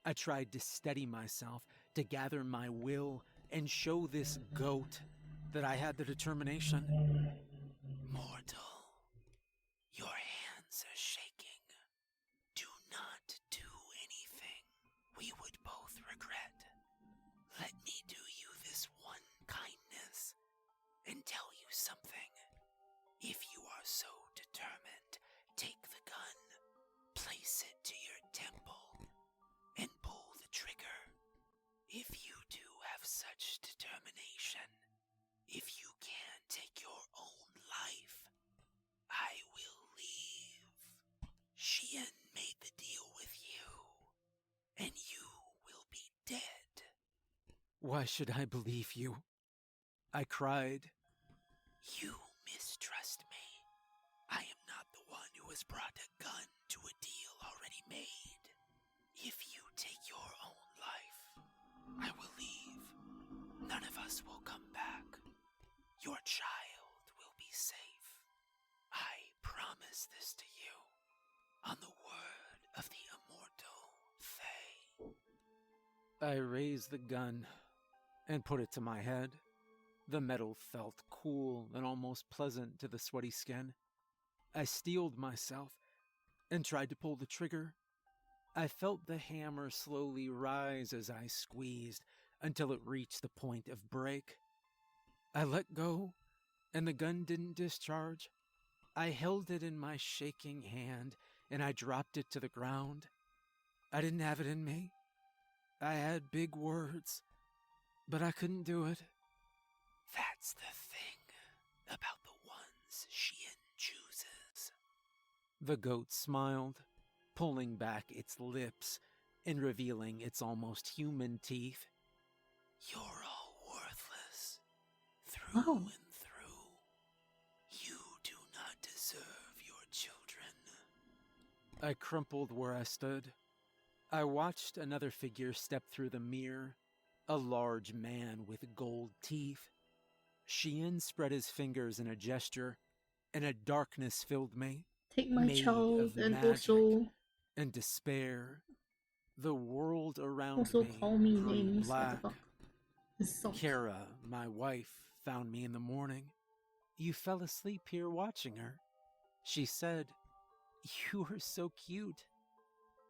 I tried to steady myself, to gather my will, and show this goat that I had the determination. Mortal, your hands are shaking. Do not do anything we would both regret. Let me do you this one kindness and tell you something. If you are so determined, take the gun, place it to your temple, and pull the trigger. If you do have such Why should I believe you? I cried. You mistrust me. I am not the one who has brought a gun to a deal already made. If you take your own life, I will leave. None of us will come back. Your child will be safe. I promise this to you, on the word of the immortal Fae. I raised the gun and put it to my head. The metal felt cool and almost pleasant to the sweaty skin. I steeled myself and tried to pull the trigger. I felt the hammer slowly rise as I squeezed until it reached the point of break. I let go, and the gun didn't discharge. I held it in my shaking hand, and I dropped it to the ground. I didn't have it in me. I had big words, but I couldn't do it. That's the thing about the ones Syun chooses. The goat smiled, pulling back its lips and revealing its almost human teeth. You're all worthless, through and through. You do not deserve your children. I crumpled where I stood. I watched another figure step through the mirror, a large man with gold teeth. Syun spread his fingers in a gesture, and a darkness filled me. Take my made child of and magic also and despair. The world around also me call me grew names. What black. the fuck? Insult. Kara, my wife, found me in the morning. You fell asleep here watching her. She said, "You were so cute."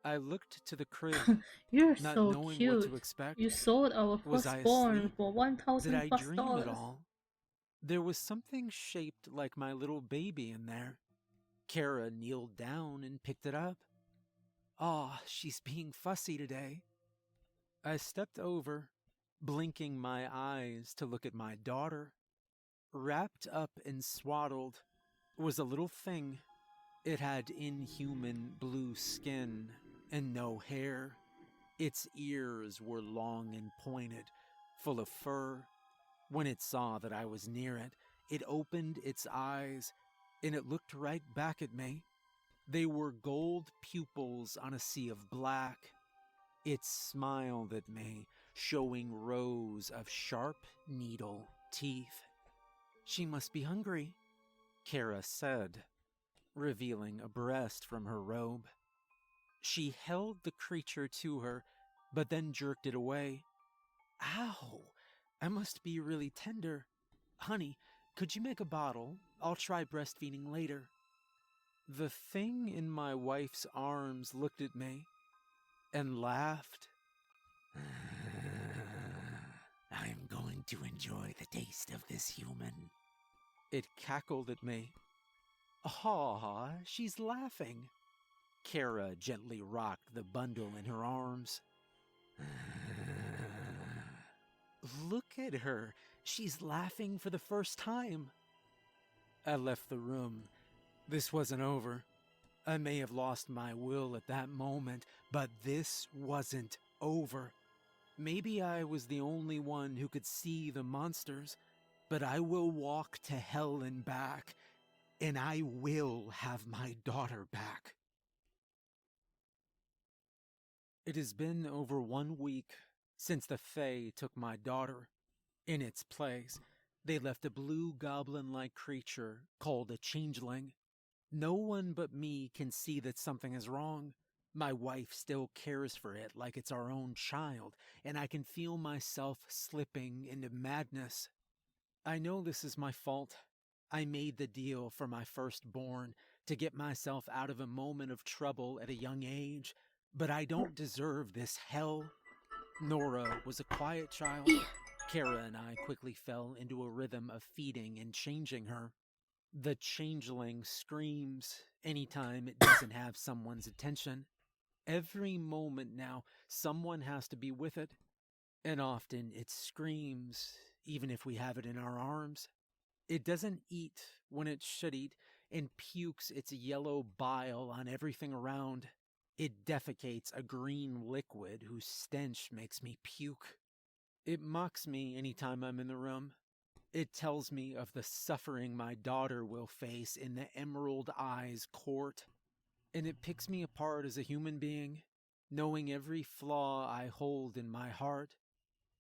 I looked to the crib, You're not so knowing cute. what to expect. You sold our Was I firstborn asleep? for Did I $1,000+. dream at all? There was something shaped like my little baby in there. Kara kneeled down and picked it up. Ah, she's being fussy today. I stepped over, blinking my eyes to look at my daughter. Wrapped up and swaddled was a little thing. It had inhuman blue skin and no hair. Its ears were long and pointed, full of fur. When it saw that I was near it, it opened its eyes, and it looked right back at me. They were gold pupils on a sea of black. It smiled at me, showing rows of sharp needle teeth. She must be hungry, Kara said, revealing a breast from her robe. She held the creature to her, but then jerked it away. Ow! I must be really tender. Honey, could you make a bottle? I'll try breastfeeding later. The thing in my wife's arms looked at me and laughed. I'm going to enjoy the taste of this human. It cackled at me. Aw, she's laughing. Kara gently rocked the bundle in her arms. Look at her. She's laughing for the first time. I left the room. This wasn't over. I may have lost my will at that moment, but this wasn't over. Maybe I was the only one who could see the monsters, but I will walk to hell and back, and I will have my daughter back. It has been over 1 week since the Fae took my daughter. In its place, they left a blue goblin-like creature called a changeling. No one but me can see that something is wrong. My wife still cares for it like it's our own child, and I can feel myself slipping into madness. I know this is my fault. I made the deal for my firstborn to get myself out of a moment of trouble at a young age, but I don't deserve this hell. Nora was a quiet child. Kara and I quickly fell into a rhythm of feeding and changing her. The changeling screams anytime it doesn't have someone's attention. Every moment now, someone has to be with it. And often it screams, even if we have it in our arms. It doesn't eat when it should eat and pukes its yellow bile on everything around. It defecates a green liquid whose stench makes me puke. It mocks me anytime I'm in the room. It tells me of the suffering my daughter will face in the Emerald Eyes court. And it picks me apart as a human being, knowing every flaw I hold in my heart.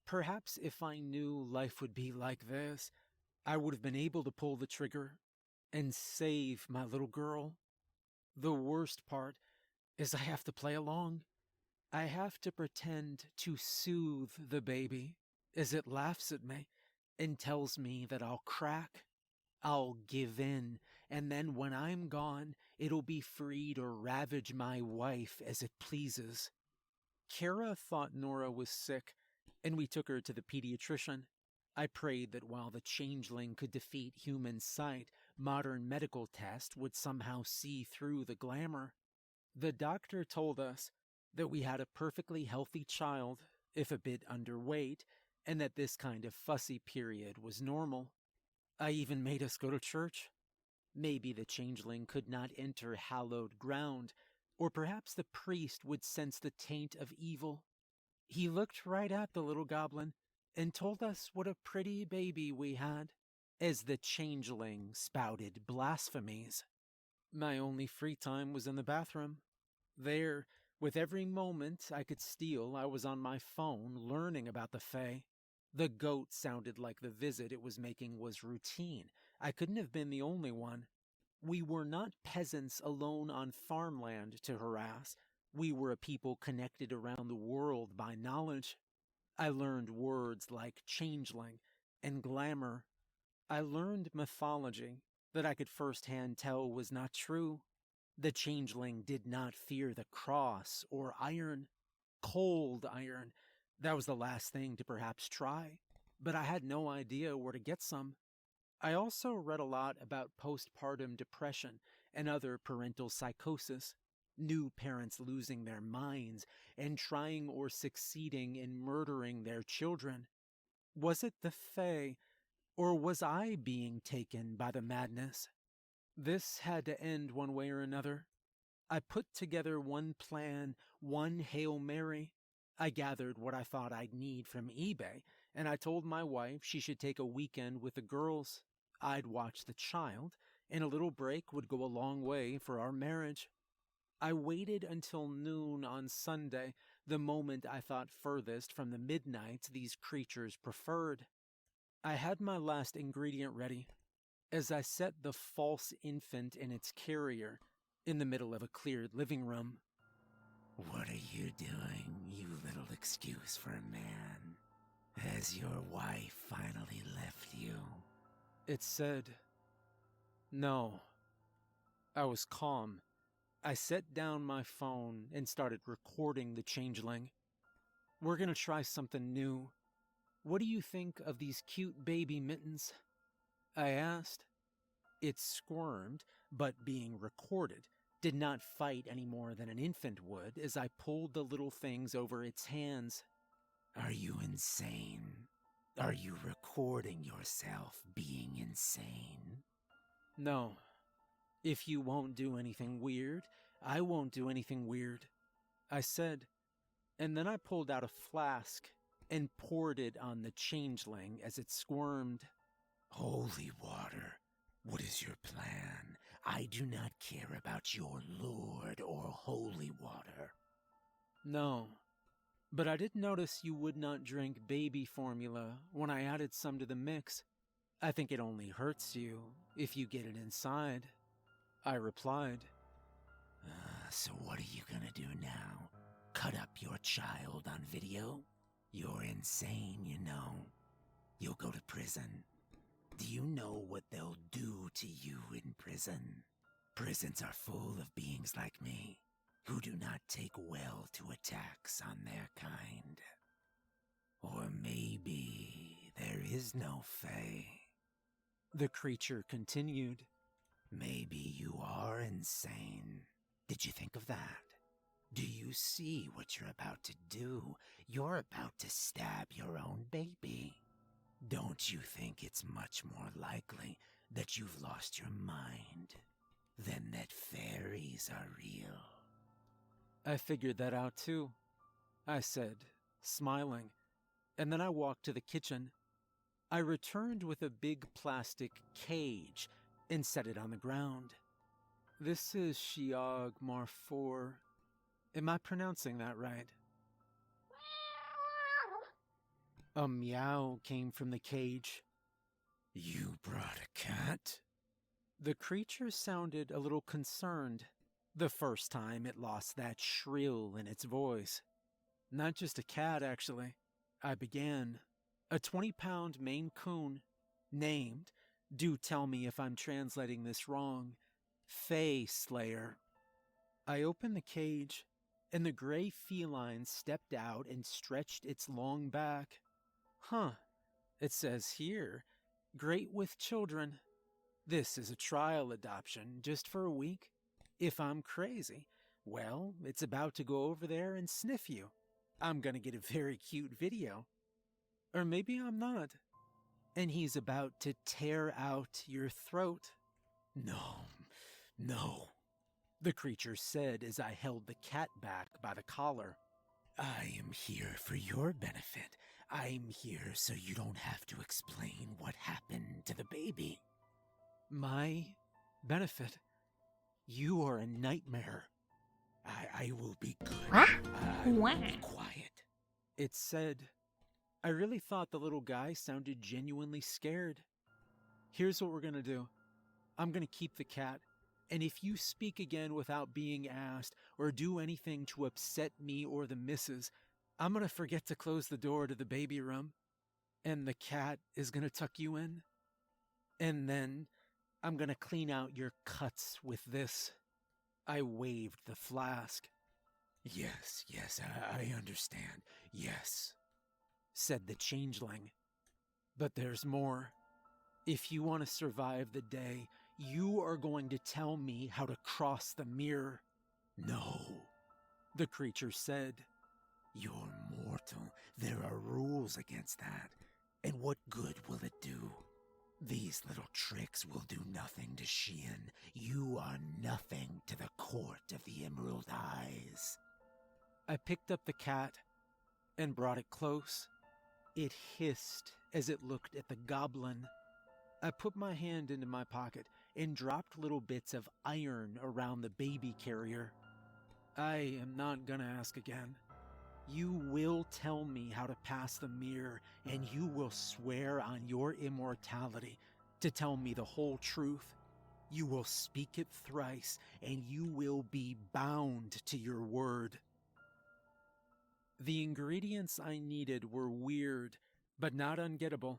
Perhaps if I knew life would be like this, I would have been able to pull the trigger and save my little girl. The worst part is I have to play along. I have to pretend to soothe the baby as it laughs at me and tells me that I'll crack, I'll give in, and then when I'm gone, it'll be free to ravage my wife as it pleases. Kara thought Nora was sick, and we took her to the pediatrician. I prayed that while the changeling could defeat human sight, modern medical tests would somehow see through the glamour. The doctor told us that we had a perfectly healthy child, if a bit underweight, and that this kind of fussy period was normal. I even made us go to church. Maybe the changeling could not enter hallowed ground, or perhaps the priest would sense the taint of evil. He looked right at the little goblin and told us what a pretty baby we had, as the changeling spouted blasphemies. My only free time was in the bathroom. There, with every moment I could steal, I was on my phone learning about the Fae. The goat sounded like the visit it was making was routine. I couldn't have been the only one. We were not peasants alone on farmland to harass. We were a people connected around the world by knowledge. I learned words like changeling and glamour. I learned mythology that I could firsthand tell was not true. The changeling did not fear the cross or iron. Cold iron. That was the last thing to perhaps try, but I had no idea where to get some. I also read a lot about postpartum depression and other parental psychosis, new parents losing their minds and trying or succeeding in murdering their children. Was it the Fae, or was I being taken by the madness? This had to end one way or another. I put together one plan, one Hail Mary. I gathered what I thought I'd need from eBay, and I told my wife she should take a weekend with the girls. I'd watch the child, and a little break would go a long way for our marriage. I waited until noon on Sunday, the moment I thought furthest from the midnight these creatures preferred. I had my last ingredient ready. As I set the false infant in its carrier in the middle of a cleared living room. What are you doing, you little excuse for a man? Has your wife finally left you? It said, no. I was calm. I set down my phone and started recording the changeling. We're gonna try something new. What do you think of these cute baby mittens? I asked. It squirmed, but being recorded, did not fight any more than an infant would as I pulled the little things over its hands. Are you insane? Are you recording yourself being insane? No. If you won't do anything weird, I won't do anything weird, I said, and then I pulled out a flask and poured it on the changeling as it squirmed. Holy water, what is your plan? I do not care about your lord or holy water. No, but I did notice you would not drink baby formula when I added some to the mix. I think it only hurts you if you get it inside, I replied. So what are you gonna do now? Cut up your child on video? You're insane, you know. You'll go to prison. Do you know what they'll do to you in prison? Prisons are full of beings like me, who do not take well to attacks on their kind. Or maybe there is no Fae. The creature continued. Maybe you are insane. Did you think of that? Do you see what you're about to do? You're about to stab your own baby. Don't you think it's much more likely that you've lost your mind than that fairies are real? I figured that out too, I said, smiling, and then I walked to the kitchen. I returned with a big plastic cage and set it on the ground. This is Shiog Mar4. Am I pronouncing that right? A meow came from the cage. You brought a cat? The creature sounded a little concerned. The first time it lost that shrill in its voice. Not just a cat, actually. I began. A 20-pound Maine Coon, named, do tell me if I'm translating this wrong, Fey Slayer. I opened the cage, and the gray feline stepped out and stretched its long back. Huh, it says here, great with children. This is a trial adoption, just for a week. If I'm crazy, well, it's about to go over there and sniff you. I'm gonna get a very cute video. Or maybe I'm not. And he's about to tear out your throat. No, The creature said as I held the cat back by the collar. I am here for your benefit. I'm here so you don't have to explain what happened to the baby. My benefit? You are a nightmare. I will be good. Huh? I will be quiet. It said. I really thought the little guy sounded genuinely scared. Here's what we're gonna do. I'm gonna keep the cat, and if you speak again without being asked or do anything to upset me or the missus, I'm gonna forget to close the door to the baby room, and the cat is gonna tuck you in. And then I'm gonna clean out your cuts with this. I waved the flask. Yes, I understand. Yes, said the changeling. But there's more. If you want to survive the day, you are going to tell me how to cross the mirror. No, The creature said. you're mortal. There are rules against that. And what good will it do? These little tricks will do nothing to Syun. You are nothing to the court of the Emerald Eyes. I picked up the cat and brought it close. It hissed as it looked at the goblin. I put my hand into my pocket and dropped little bits of iron around the baby carrier. I am not gonna ask again. You will tell me how to pass the mirror, and you will swear on your immortality to tell me the whole truth. You will speak it thrice, and you will be bound to your word. The ingredients I needed were weird, but not ungettable.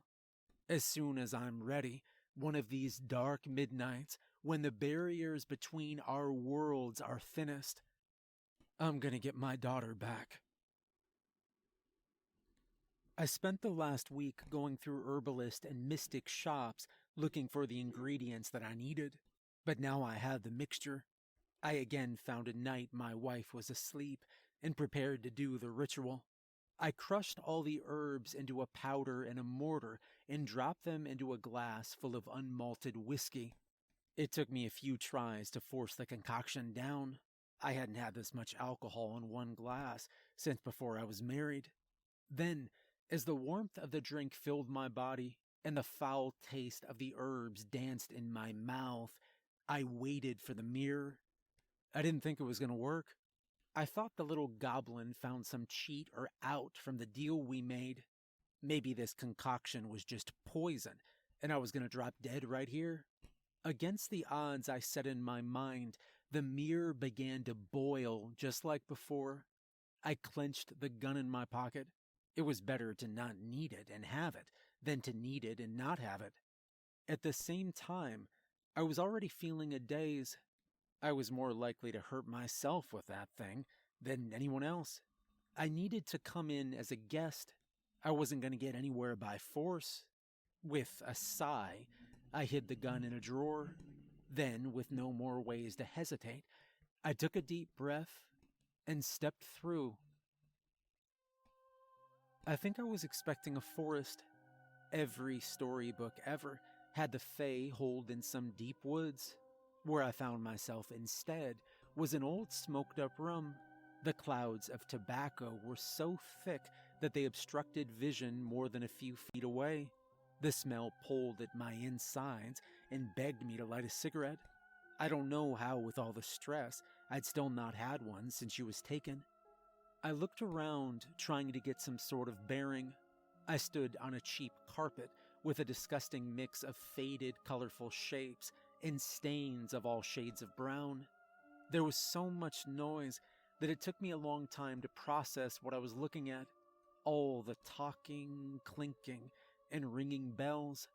As soon as I'm ready, one of these dark midnights, when the barriers between our worlds are thinnest, I'm gonna get my daughter back. I spent the last week going through herbalist and mystic shops looking for the ingredients that I needed, but now I had the mixture. I again found a night my wife was asleep and prepared to do the ritual. I crushed all the herbs into a powder and a mortar and dropped them into a glass full of unmalted whiskey. It took me a few tries to force the concoction down. I hadn't had this much alcohol in one glass since before I was married. Then, as the warmth of the drink filled my body and the foul taste of the herbs danced in my mouth, I waited for the mirror. I didn't think it was going to work. I thought the little goblin found some cheat or out from the deal we made. Maybe this concoction was just poison, and I was going to drop dead right here. Against the odds I set in my mind, the mirror began to boil just like before. I clenched the gun in my pocket. It was better to not need it and have it than to need it and not have it. At the same time, I was already feeling a daze. I was more likely to hurt myself with that thing than anyone else. I needed to come in as a guest. I wasn't going to get anywhere by force. With a sigh, I hid the gun in a drawer. Then, with no more ways to hesitate, I took a deep breath and stepped through. I think I was expecting a forest. Every storybook ever had the Fae holed in some deep woods. Where I found myself instead was an old smoked-up room. The clouds of tobacco were so thick that they obstructed vision more than a few feet away. The smell pulled at my insides and begged me to light a cigarette. I don't know how, with all the stress, I'd still not had one since she was taken. I looked around, trying to get some sort of bearing. I stood on a cheap carpet with a disgusting mix of faded, colorful shapes and stains of all shades of brown. There was so much noise that it took me a long time to process what I was looking at. All the talking, clinking, and ringing bells.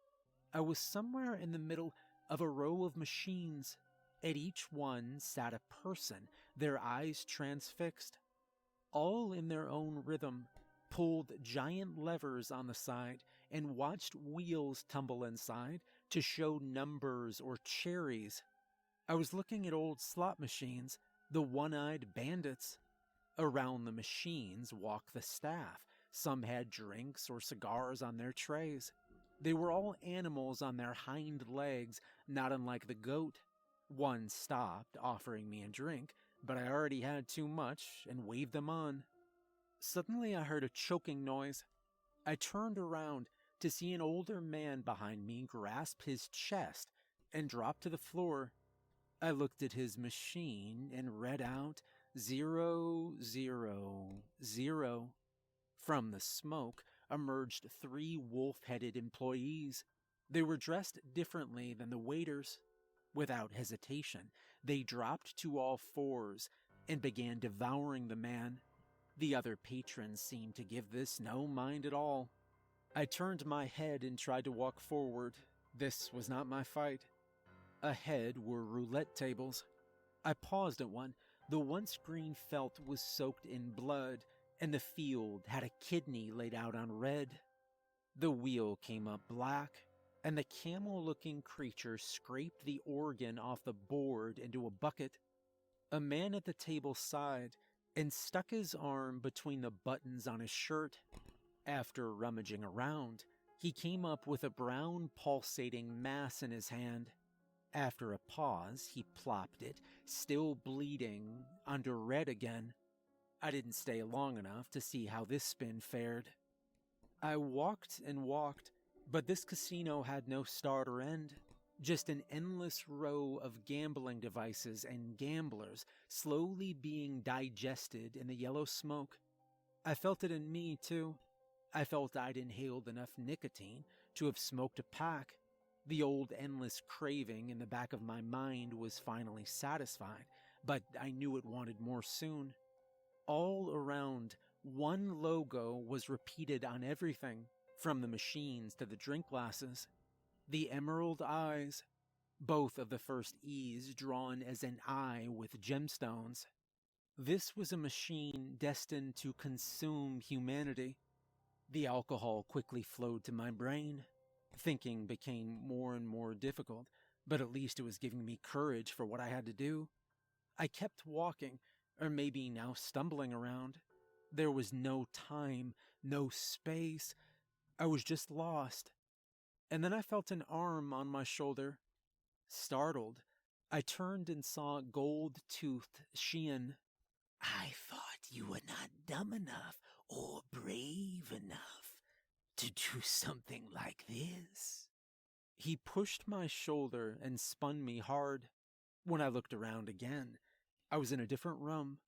I was somewhere in the middle of a row of machines. At each one sat a person, their eyes transfixed. All in their own rhythm, pulled giant levers on the side and watched wheels tumble inside to show numbers or cherries. I was looking at old slot machines, the one-eyed bandits. Around the machines walked the staff. Some had drinks or cigars on their trays. They were all animals on their hind legs, not unlike the goat. One stopped, offering me a drink, but I already had too much and waved them on. Suddenly I heard a choking noise. I turned around to see an older man behind me grasp his chest and drop to the floor. I looked at his machine and read out 000. From the smoke emerged 3 wolf-headed employees. They were dressed differently than the waiters. Without hesitation, they dropped to all fours and began devouring the man. The other patrons seemed to give this no mind at all. I turned my head and tried to walk forward. This was not my fight. Ahead were roulette tables. I paused at one. The once green felt was soaked in blood, and the field had a kidney laid out on red. The wheel came up black, and the camel-looking creature scraped the organ off the board into a bucket. A man at the table sighed and stuck his arm between the buttons on his shirt. After rummaging around, he came up with a brown pulsating mass in his hand. After a pause, he plopped it, still bleeding, under red again. I didn't stay long enough to see how this spin fared. I walked and walked, but this casino had no start or end. Just an endless row of gambling devices and gamblers slowly being digested in the yellow smoke. I felt it in me, too. I felt I'd inhaled enough nicotine to have smoked a pack. The old endless craving in the back of my mind was finally satisfied, but I knew it wanted more soon. All around, one logo was repeated on everything, from the machines to the drink glasses. The emerald eyes, both of the first E's drawn as an eye with gemstones. This was a machine destined to consume humanity. The alcohol quickly flowed to my brain. Thinking became more and more difficult, but at least it was giving me courage for what I had to do. I kept walking, or maybe now stumbling around. There was no time, no space. I was just lost. And then I felt an arm on my shoulder. Startled, I turned and saw gold-toothed Syun. I thought you were not dumb enough or brave enough to do something like this. He pushed my shoulder and spun me hard. When I looked around again, I was in a different room.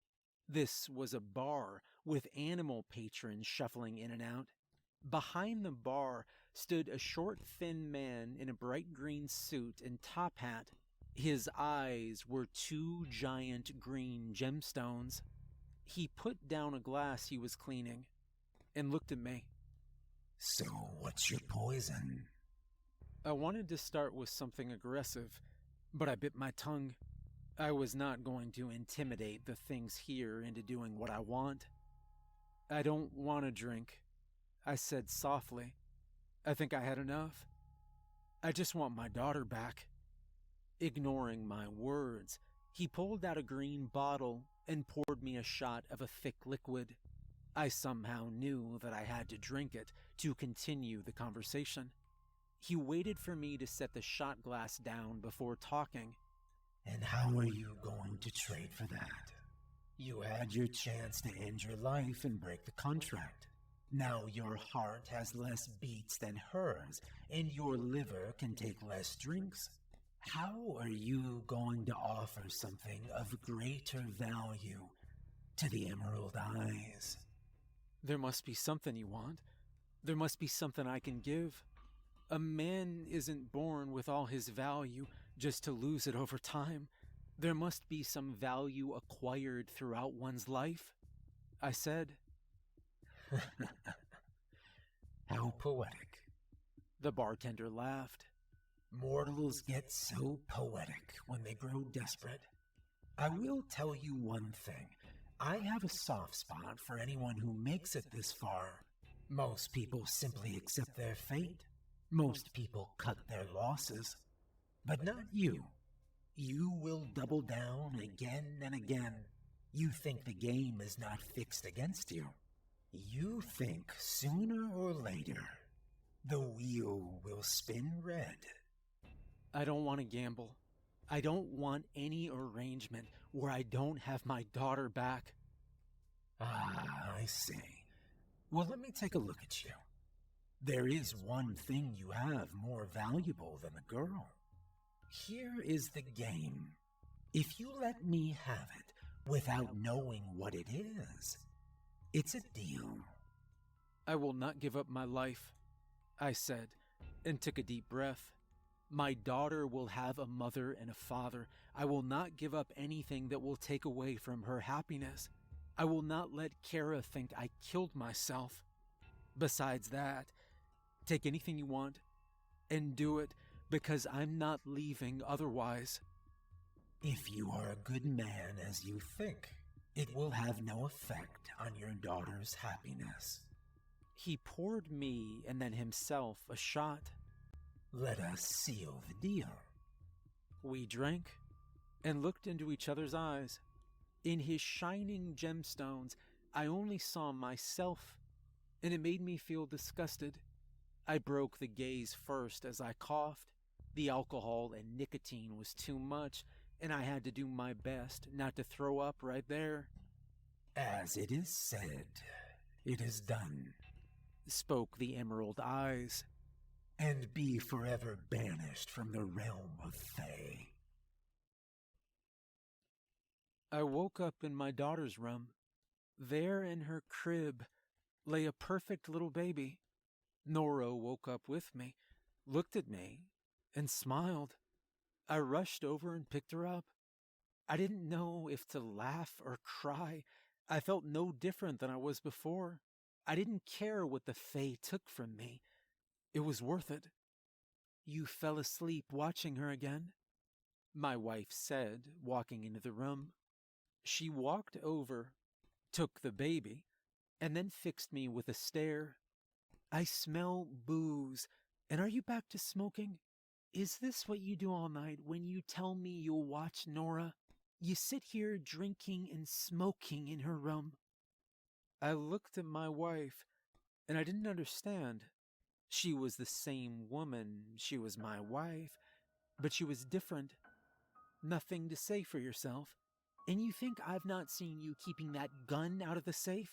This was a bar with animal patrons shuffling in and out. Behind the bar stood a short, thin man in a bright green suit and top hat. His eyes were 2 giant green gemstones. He put down a glass he was cleaning and looked at me. So what's your poison? I wanted to start with something aggressive, but I bit my tongue. I was not going to intimidate the things here into doing what I want. I don't want to drink, I said softly. I think I had enough. I just want my daughter back. Ignoring my words, he pulled out a green bottle and poured me a shot of a thick liquid. I somehow knew that I had to drink it to continue the conversation. He waited for me to set the shot glass down before talking. And how are you going to trade for that? You had your chance to end your life and break the contract. Now your heart has less beats than hers, and your liver can take less drinks. How are you going to offer something of greater value to the Emerald Eyes? There must be something you want. There must be something I can give. A man isn't born with all his value just to lose it over time. There must be some value acquired throughout one's life, I said. How poetic. The bartender laughed. Mortals get so poetic when they grow desperate. I will tell you one thing. I have a soft spot for anyone who makes it this far. Most people simply accept their fate. Most people cut their losses. But not you. You will double down again and again. You think the game is not fixed against you. You think sooner or later, the wheel will spin red. I don't want to gamble. I don't want any arrangement where I don't have my daughter back. Ah, I see. Well, let me take a look at you. There is one thing you have more valuable than a girl. Here is the game. If you let me have it without knowing what it is, it's a deal. I will not give up my life, I said, and took a deep breath. My daughter will have a mother and a father. I will not give up anything that will take away from her happiness. I will not let Kara think I killed myself. Besides that, take anything you want and do it because I'm not leaving otherwise. If you are a good man as you think, it will have no effect on your daughter's happiness. He poured me and then himself a shot. Let us seal the deal. We drank and looked into each other's eyes. In his shining gemstones, I only saw myself, and it made me feel disgusted. I broke the gaze first as I coughed. The alcohol and nicotine was too much, and I had to do my best not to throw up right there. As it is said, it is done, spoke the Emerald Eyes. And be forever banished from the realm of Fae. I woke up in my daughter's room. There in her crib lay a perfect little baby. Nora woke up with me, looked at me, and smiled. I rushed over and picked her up. I didn't know if to laugh or cry. I felt no different than I was before. I didn't care what the Fae took from me. It was worth it. You fell asleep watching her again, my wife said, walking into the room. She walked over, took the baby, and then fixed me with a stare. I smell booze, and are you back to smoking? Is this what you do all night when you tell me you'll watch Nora? You sit here drinking and smoking in her room. I looked at my wife, and I didn't understand. She was the same woman, she was my wife, but she was different. Nothing to say for yourself. And you think I've not seen you keeping that gun out of the safe?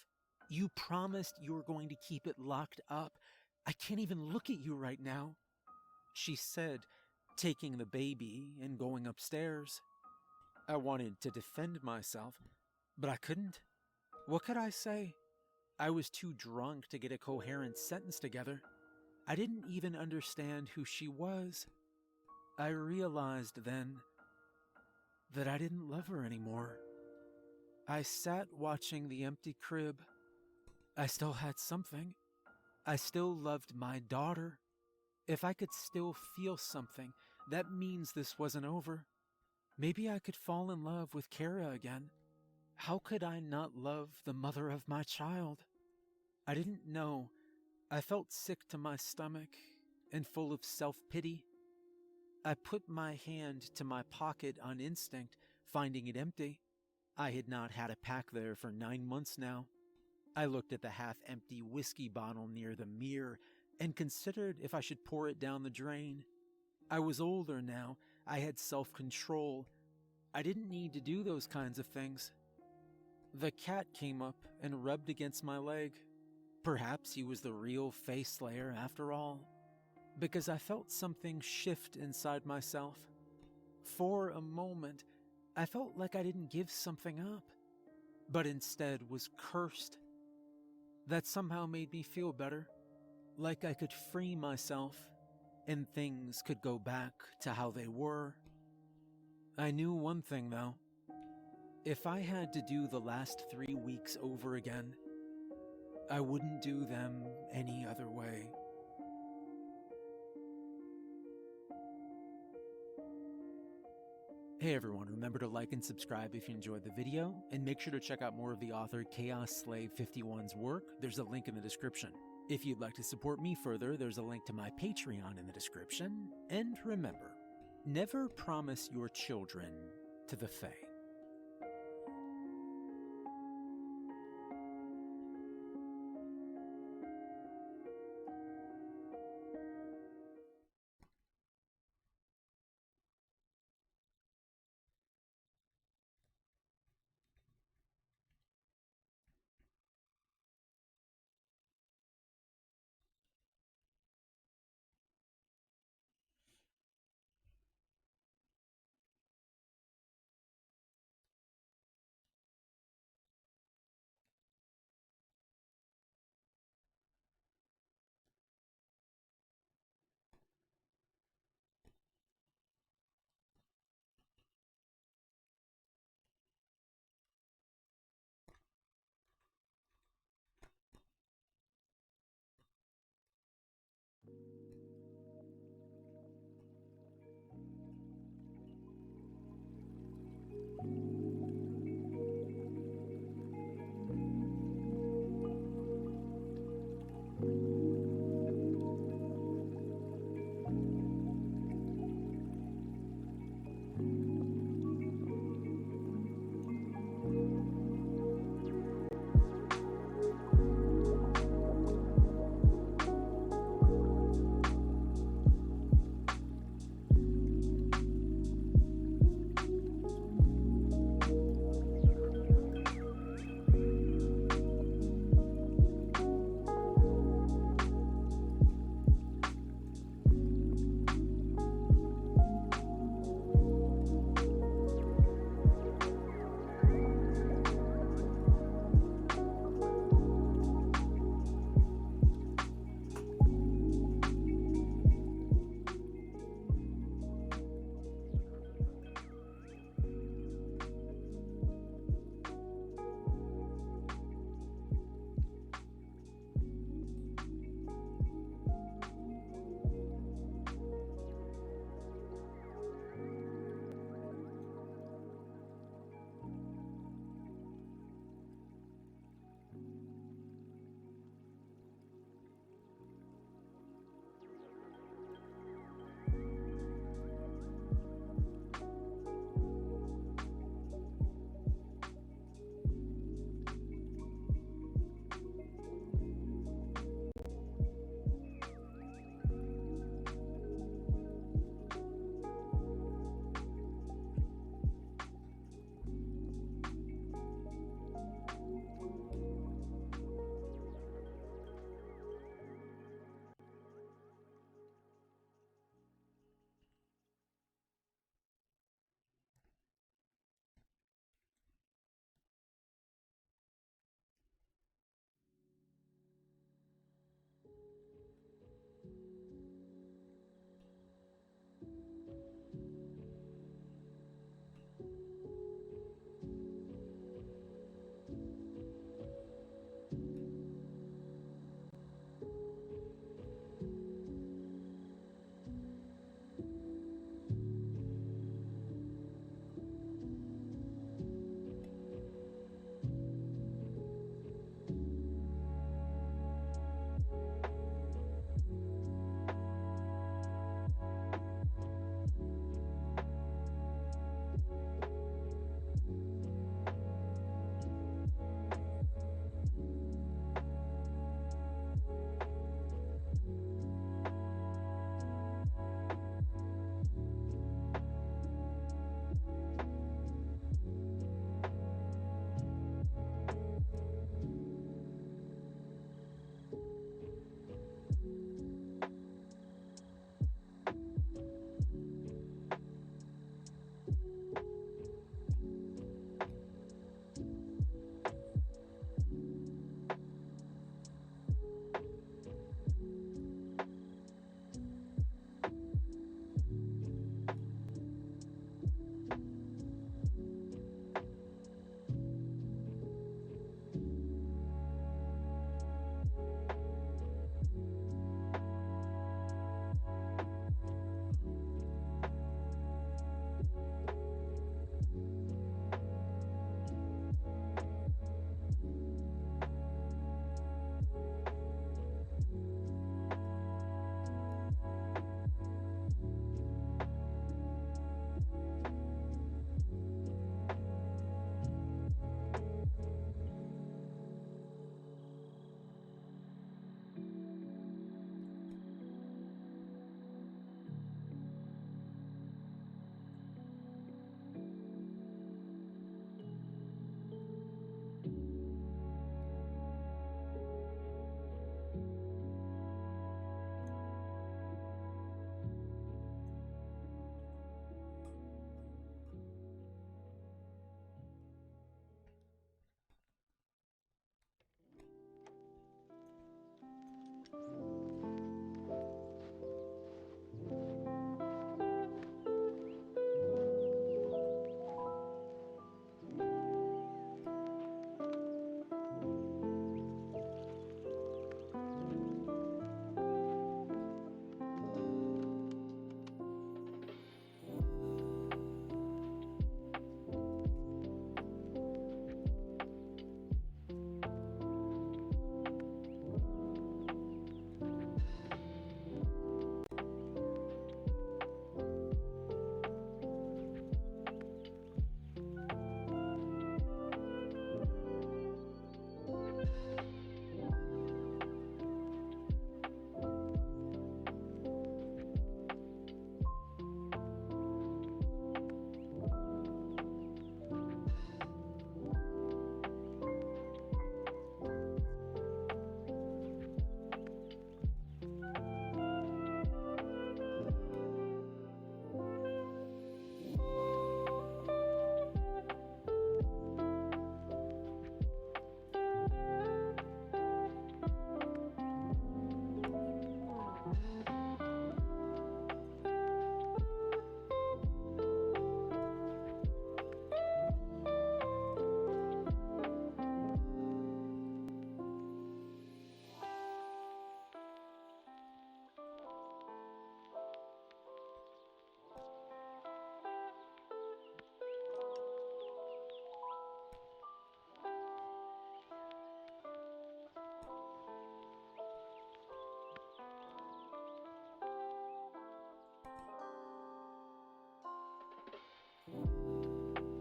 You promised you were going to keep it locked up. I can't even look at you right now, she said, taking the baby and going upstairs. I wanted to defend myself, but I couldn't. What could I say? I was too drunk to get a coherent sentence together. I didn't even understand who she was. I realized then that I didn't love her anymore. I sat watching the empty crib. I still had something. I still loved my daughter. If I could still feel something, that means this wasn't over. Maybe I could fall in love with Kara again. How could I not love the mother of my child? I didn't know. I felt sick to my stomach and full of self-pity. I put my hand to my pocket on instinct, finding it empty. I had not had a pack there for 9 months now. I looked at the half-empty whiskey bottle near the mirror and considered if I should pour it down the drain. I was older now. I had self-control. I didn't need to do those kinds of things. The cat came up and rubbed against my leg. Perhaps he was the real Face Slayer after all, because I felt something shift inside myself. For a moment, I felt like I didn't give something up, but instead was cursed. That somehow made me feel better, like I could free myself, and things could go back to how they were. I knew one thing though. If I had to do the last 3 weeks over again, I wouldn't do them any other way. Hey everyone, remember to like and subscribe if you enjoyed the video, and make sure to check out more of the author Chaos Slave 51's work. There's a link in the description. If you'd like to support me further, there's a link to my Patreon in the description. And remember, never promise your children to the Fae.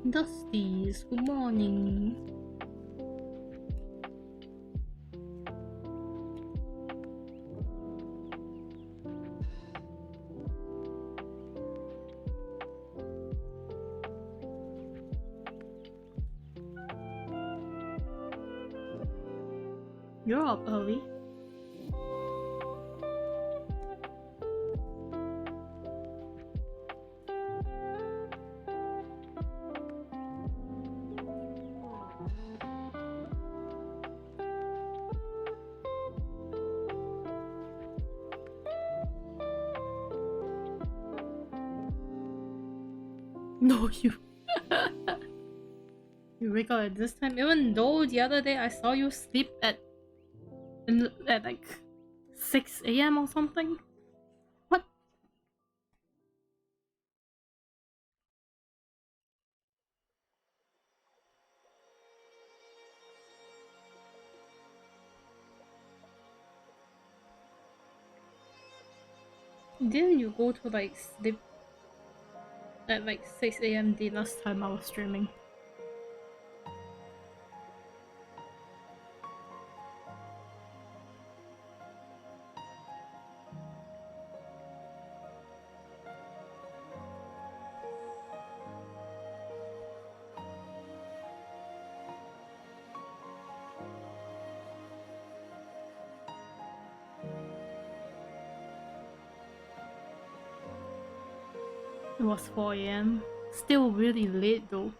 Dusties, good morning. You're up early. No, you. You wake up at this time, even though the other day I saw you sleep at like 6 a.m. or something. What? Didn't you go to like sleep at like 6 a.m. the last time I was streaming? It was 4 a.m. Still really late though.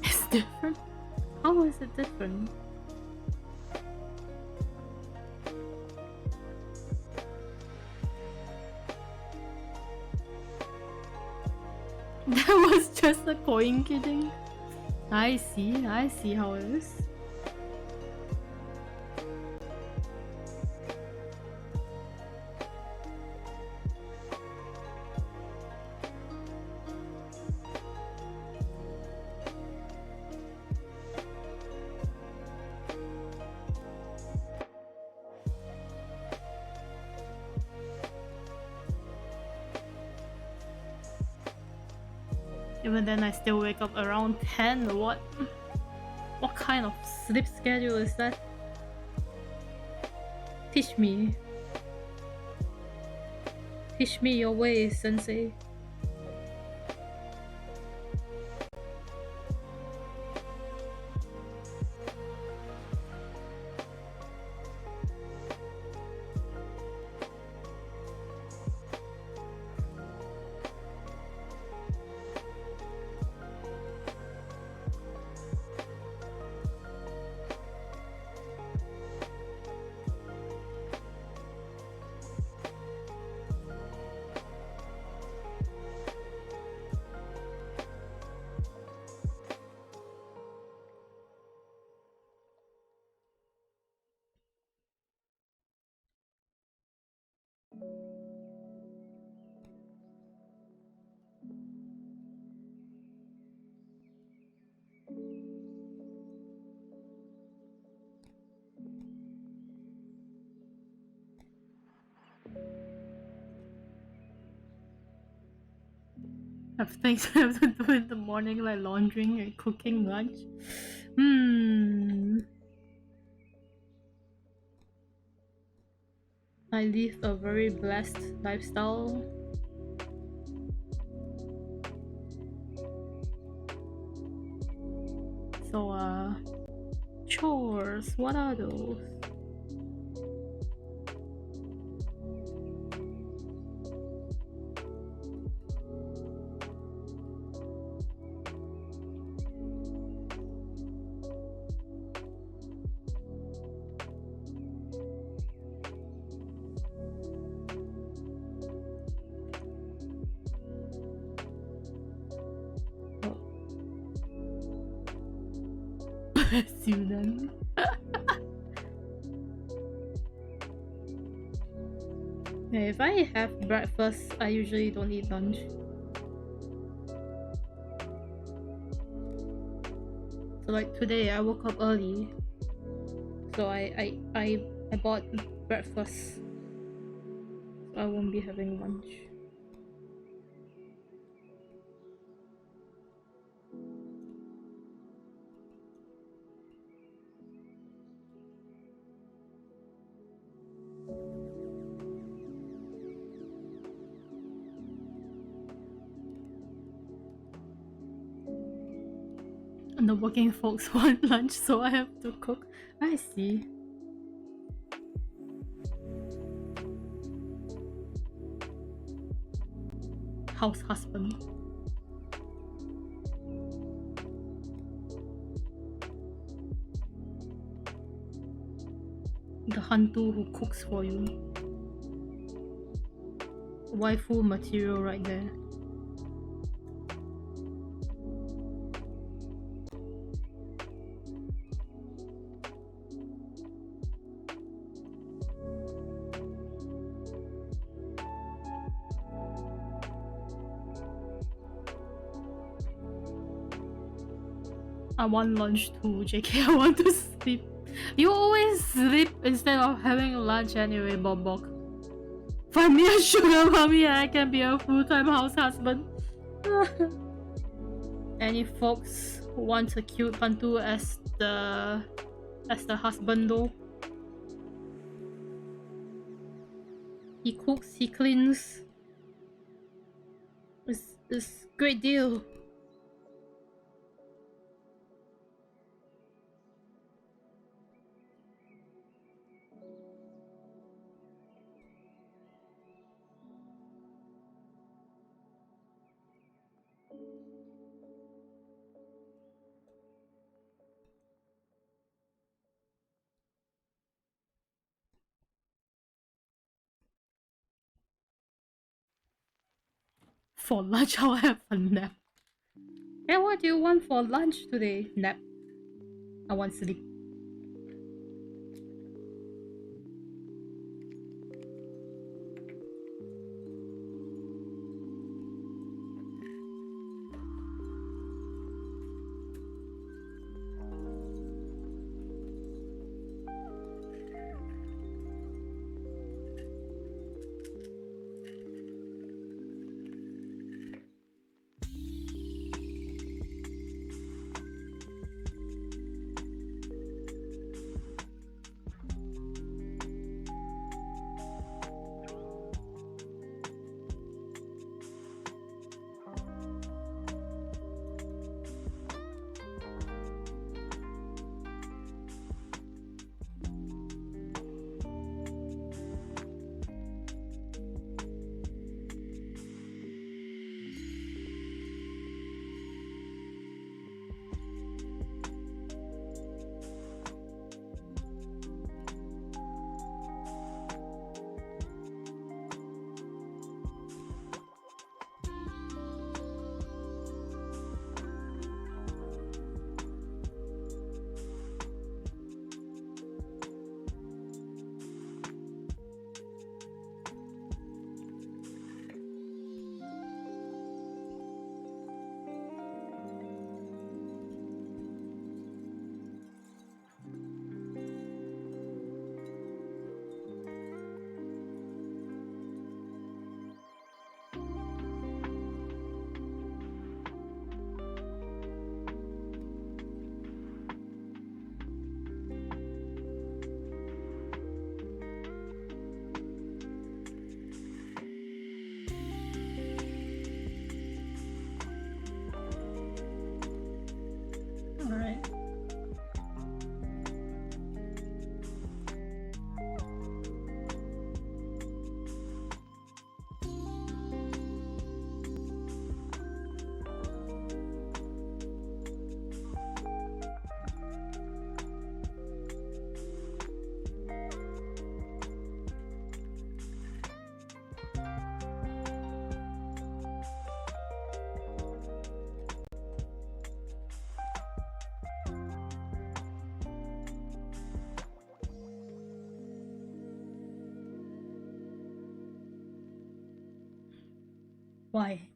It's different? How is it different? That was just a coin kidding. I see how it is. Even then I still wake up around 10. What kind of sleep schedule is that? Teach me your ways, sensei. I have things I have to do in the morning, like laundering and cooking lunch. I live a very blessed lifestyle. So, chores, what are those? Yeah, if I have breakfast, I usually don't eat lunch. So like today, I woke up early, so I bought breakfast. So I won't be having lunch. And the working folks want lunch, so I have to cook. I see. House husband. The hantu who cooks for you. Waifu material right there. I want lunch too, JK. I want to sleep. You always sleep instead of having lunch anyway, Bombok. Find me a sugar mommy and I can be a full-time house husband. Any folks who want a cute hantu as the husband though? He cooks, he cleans. It's great deal. For lunch, I'll have a nap. Hey, what do you want for lunch today? Nap. I want sleep. Why?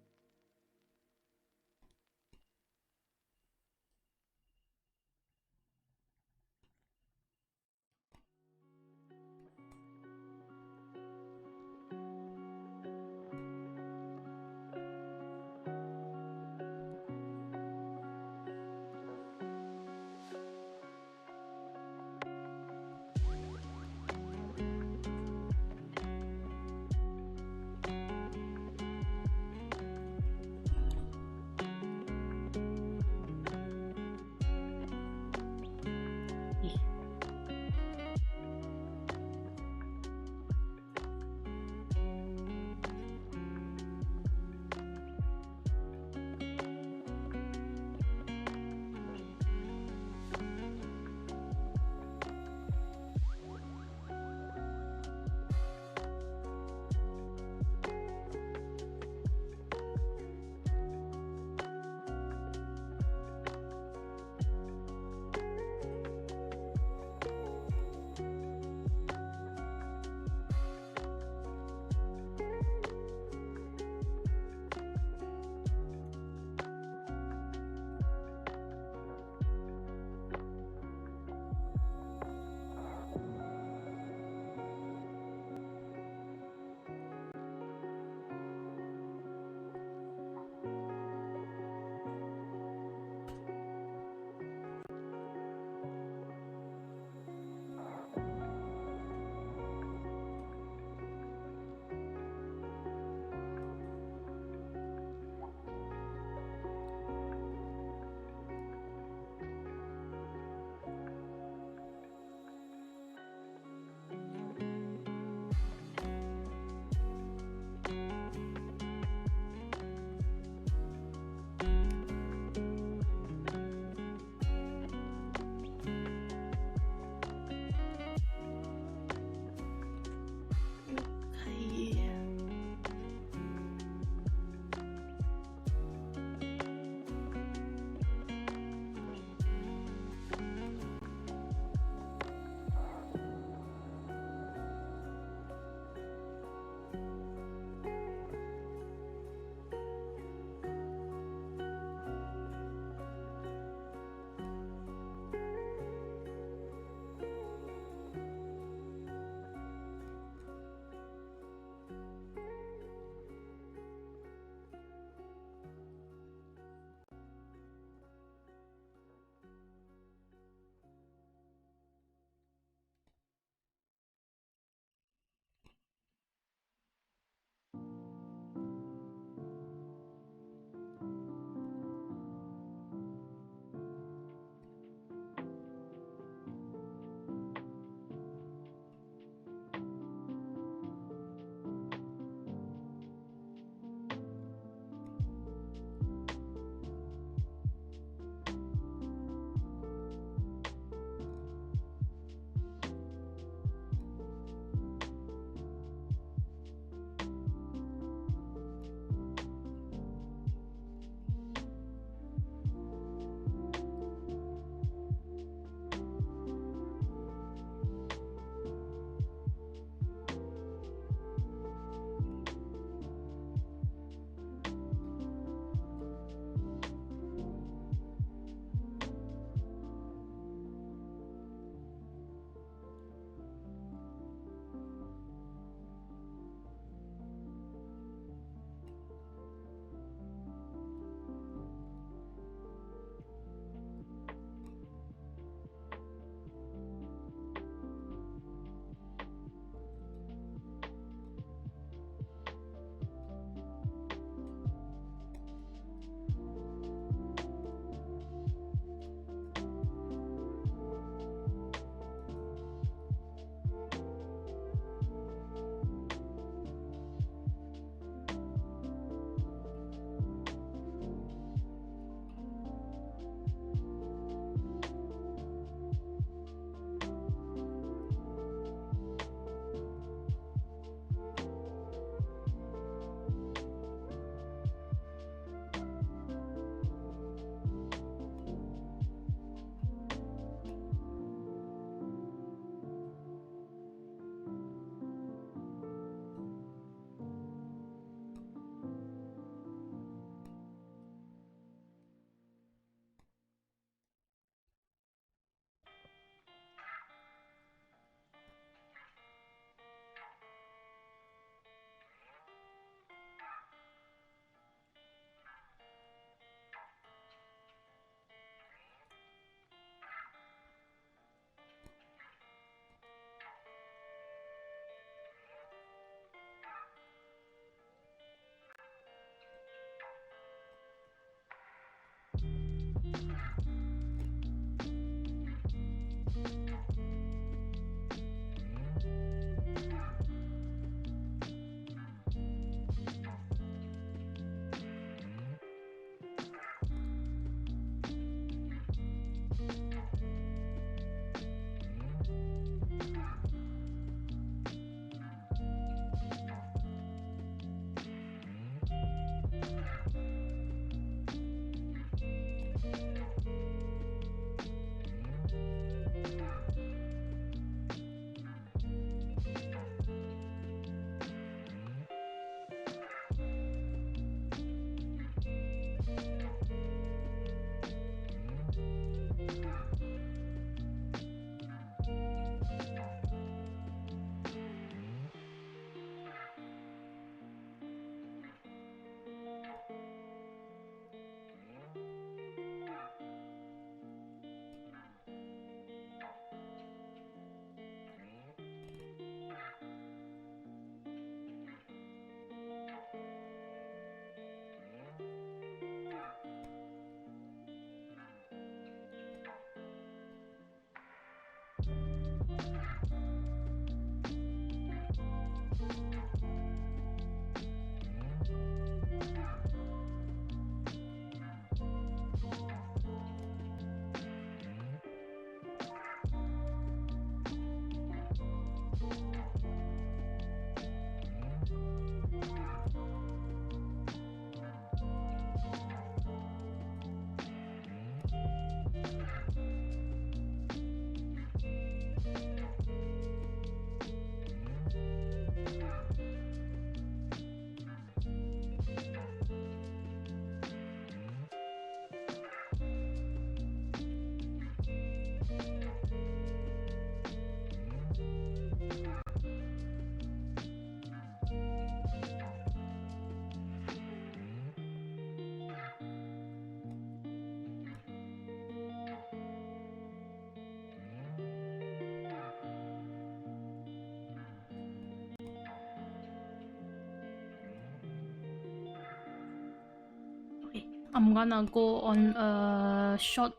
Okay, I'm gonna go on a short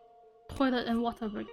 toilet and water break.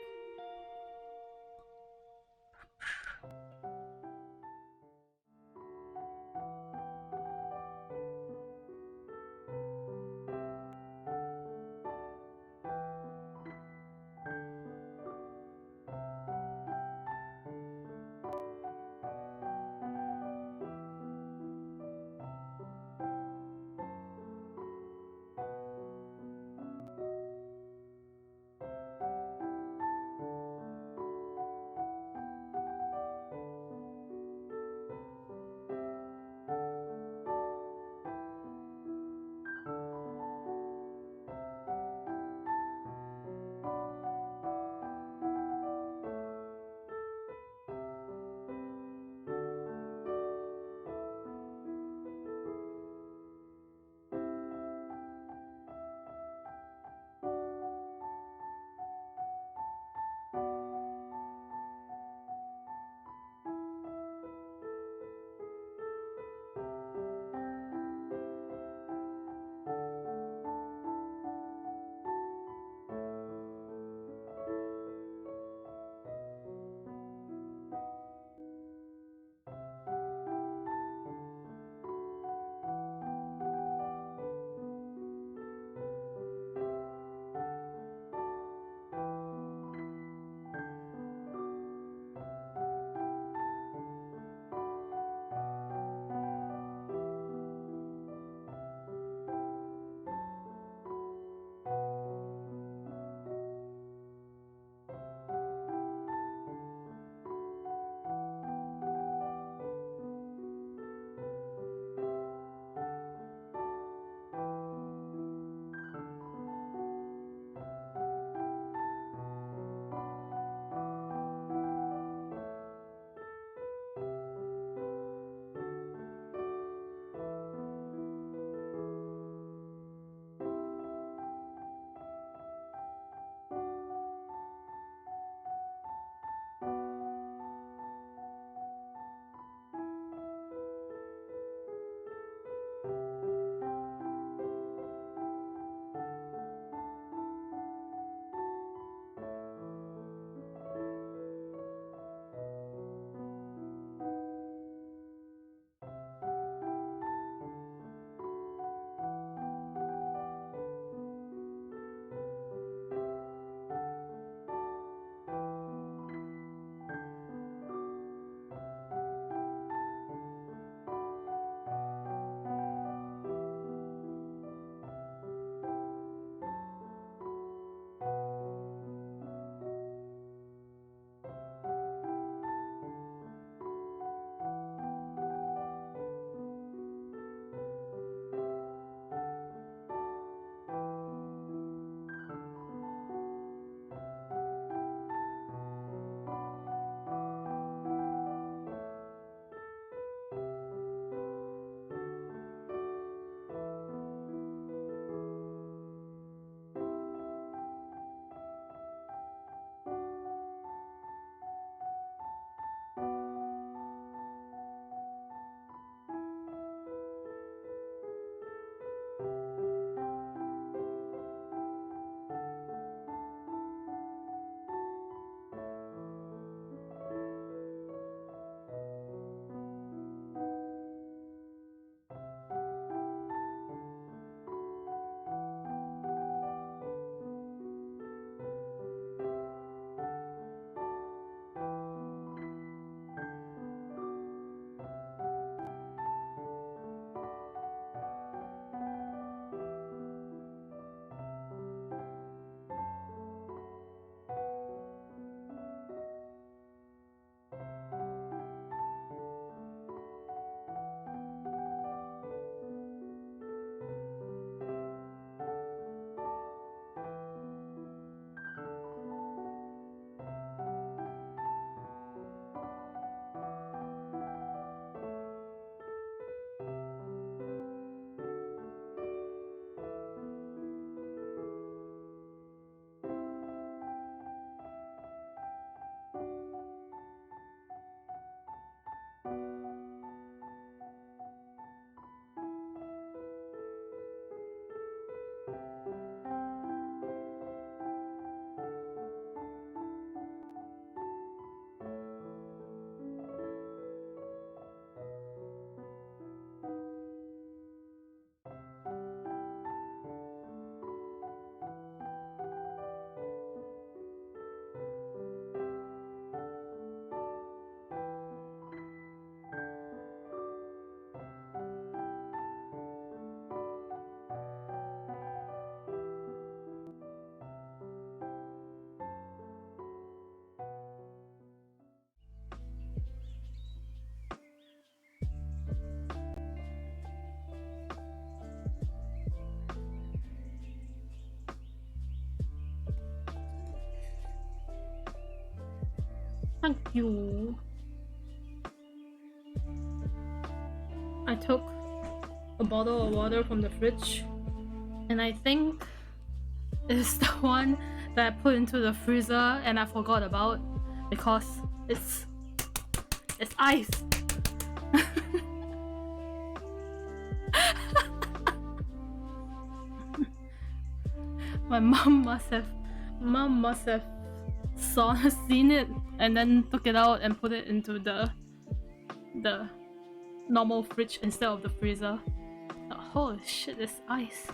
Thank you. I took a bottle of water from the fridge, and I think it's the one that I put into the freezer and I forgot about because it's ice. My mom must have seen it and then took it out and put it into the normal fridge instead of the freezer. Oh, holy shit, it's ice.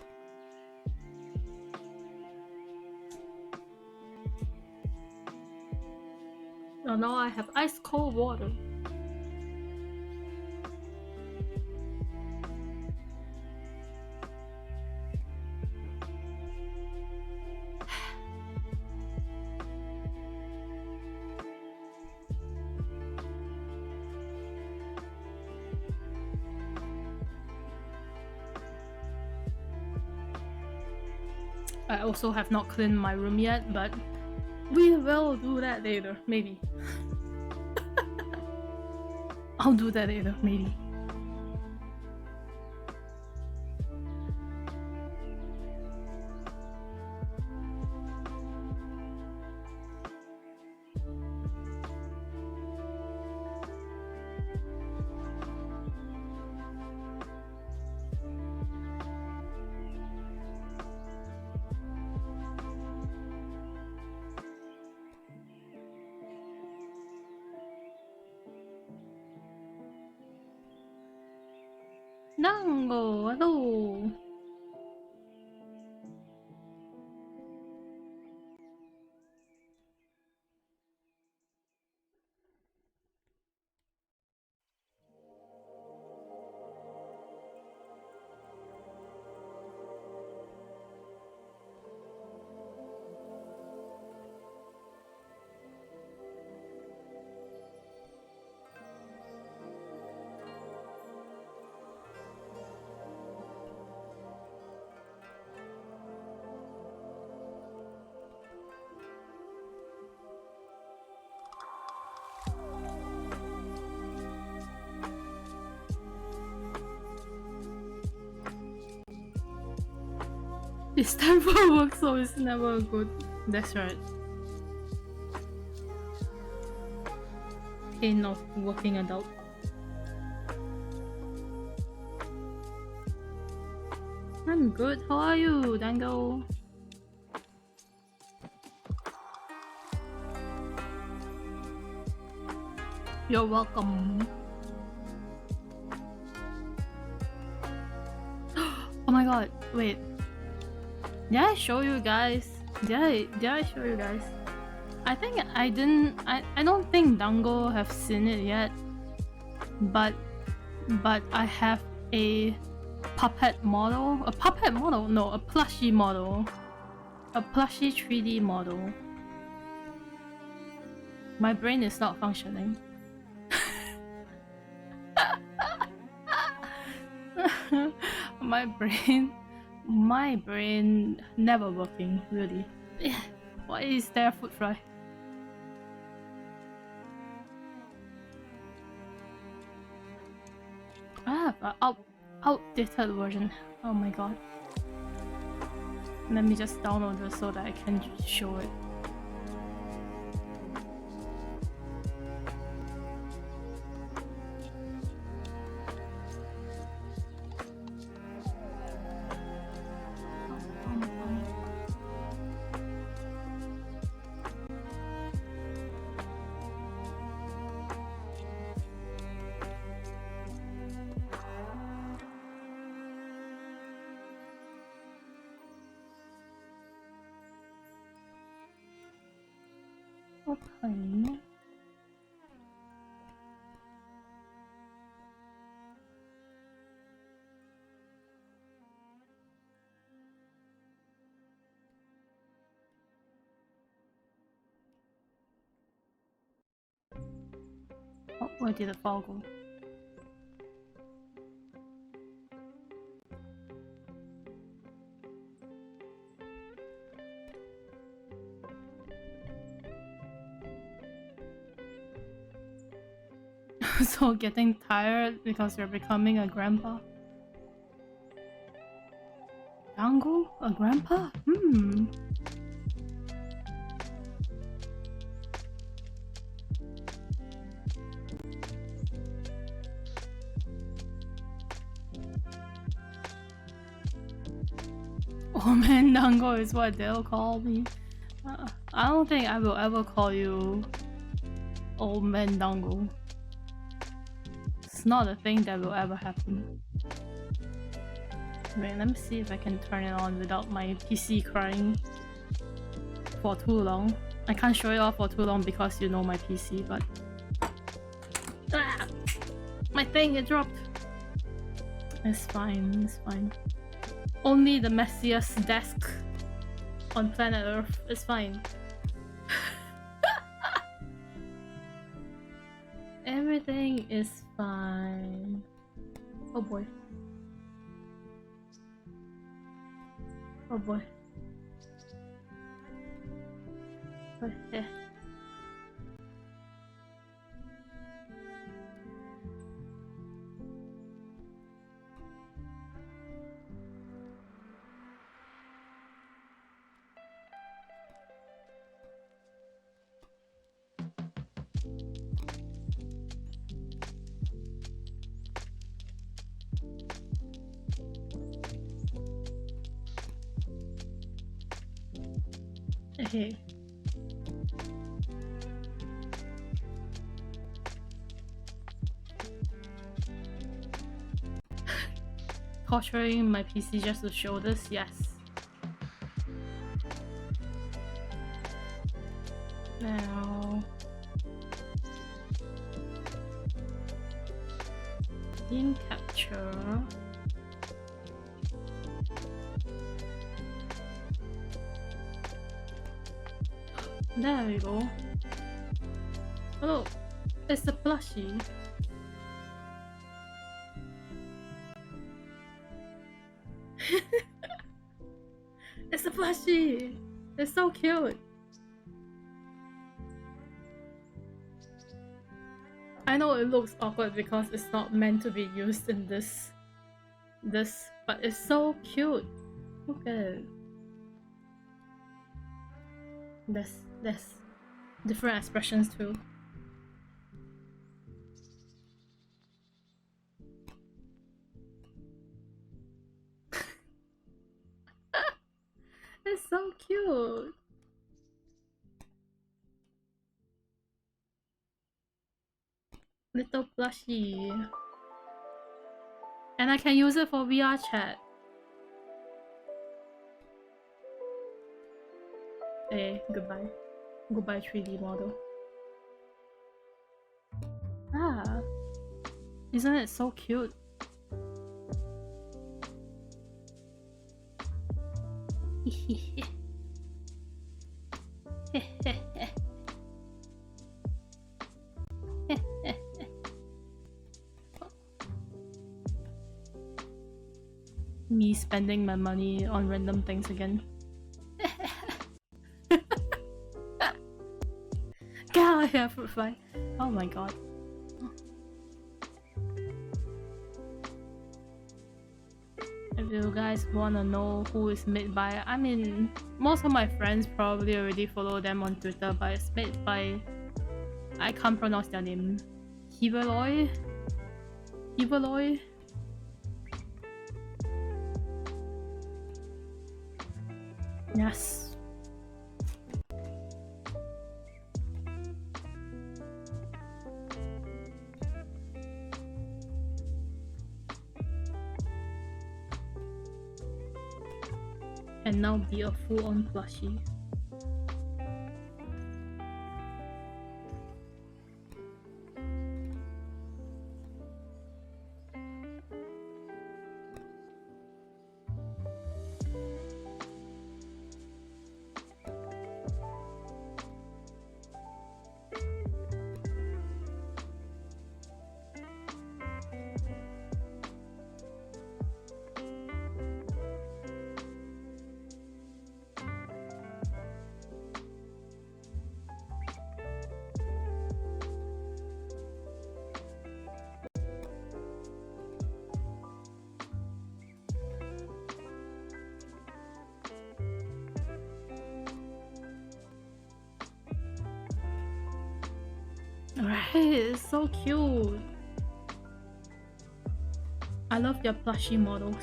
So now I have ice cold water. I also have not cleaned my room yet, but we will do that later, maybe. I'll do that later, maybe. Nango, hello. It's time for work, so it's never good. That's right. Pain of working adult. I'm good. How are you, Dango? You're welcome. Oh my god, wait. Did I show you guys? Did I show you guys? I think I didn't. I don't think Dango have seen it yet. But I have a puppet model. A puppet model? No, a plushie model. A plushie 3D model. My brain is not functioning. My brain never working, really. Why is there a food fry? I have an outdated version. Oh my god. Let me just download it so that I can show it. Okay. Oh, where did the file go? also getting tired because you're becoming a grandpa. Dango? A grandpa? Hmm. Oh man, Dango is what they'll call me. I don't think I will ever call you Old Man Dango. It's not a thing that will ever happen. Wait, let me see if I can turn it on without my PC crying for too long. I can't show it off for too long because you know my PC, but... Ah! My thing, it dropped! It's fine, it's fine. Only the messiest desk on planet Earth is fine. Everything is fine. Oh boy. Oh boy. Okay. Hey. Torturing my PC just to show this? Yes. Now... Scene capture... There we go. Oh, it's a plushie. It's a plushie. It's so cute. I know it looks awkward because it's not meant to be used in this, but it's so cute. Look at it. There's different expressions too. It's so cute. Little plushie. And I can use it for VR chat. Hey, goodbye. Goodbye 3D model. Ah. Isn't it so cute? Me spending my money on random things again. Get out of here, fruit fly. Oh my god. If you guys wanna know who is made by, I mean, most of my friends probably already follow them on Twitter, but it's made by, I can't pronounce their name. Hiberoi? Hiberoi? Yes. And now be a full-on plushie. Right, it's so cute. I love their plushie models.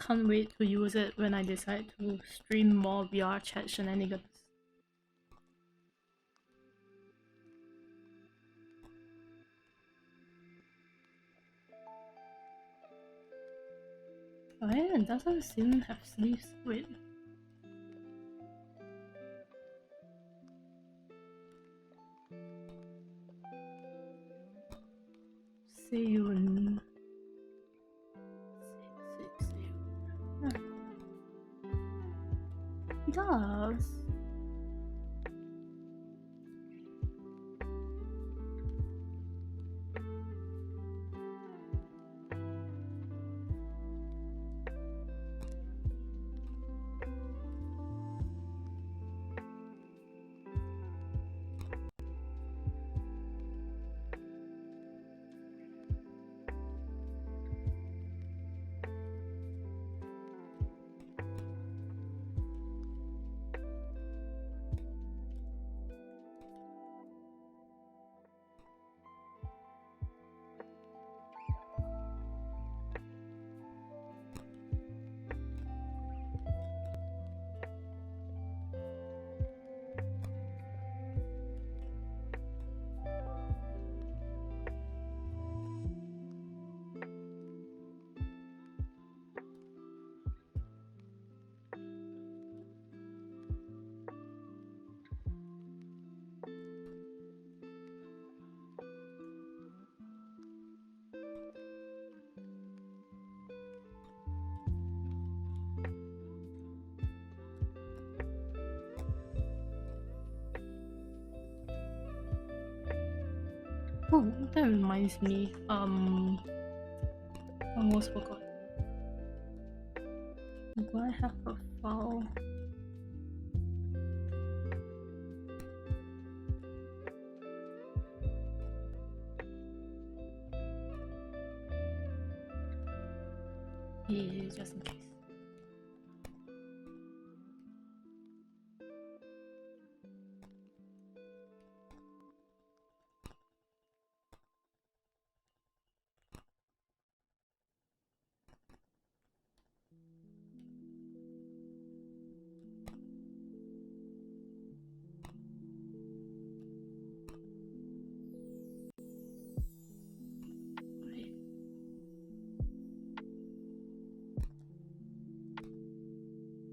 Can't wait to use it when I decide to stream more VR chat shenanigans. Oh yeah, it doesn't seem to have sleeves. Wait. Syun. It does. Oh, that reminds me. I almost forgot. Do I have a file? Yeah, just in case.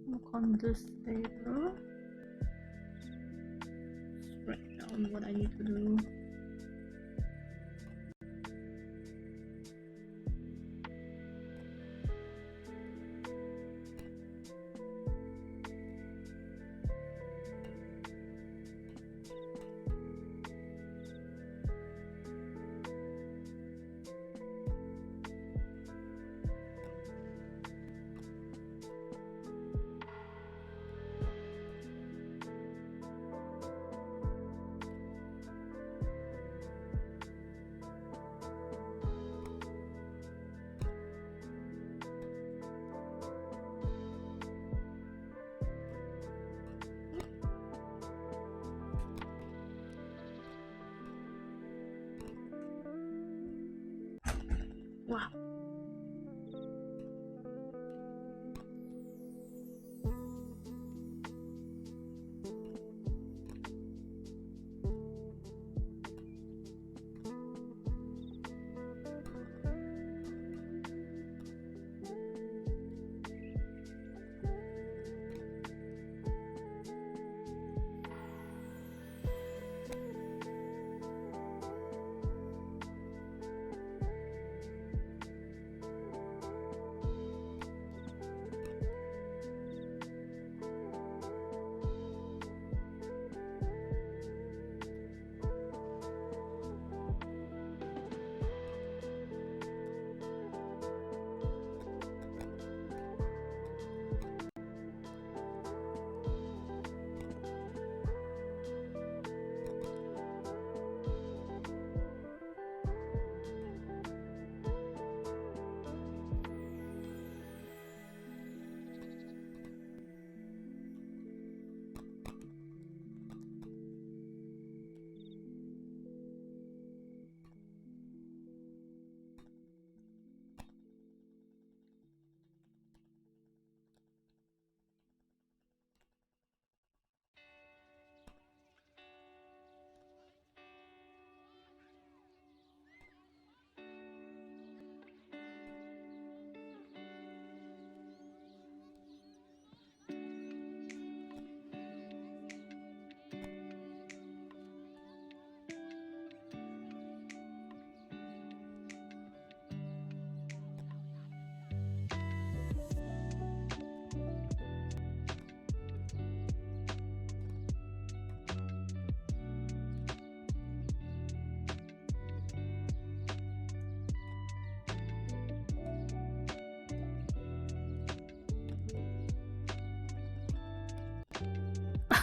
Look on this later. Just write down what I need to do. Wow.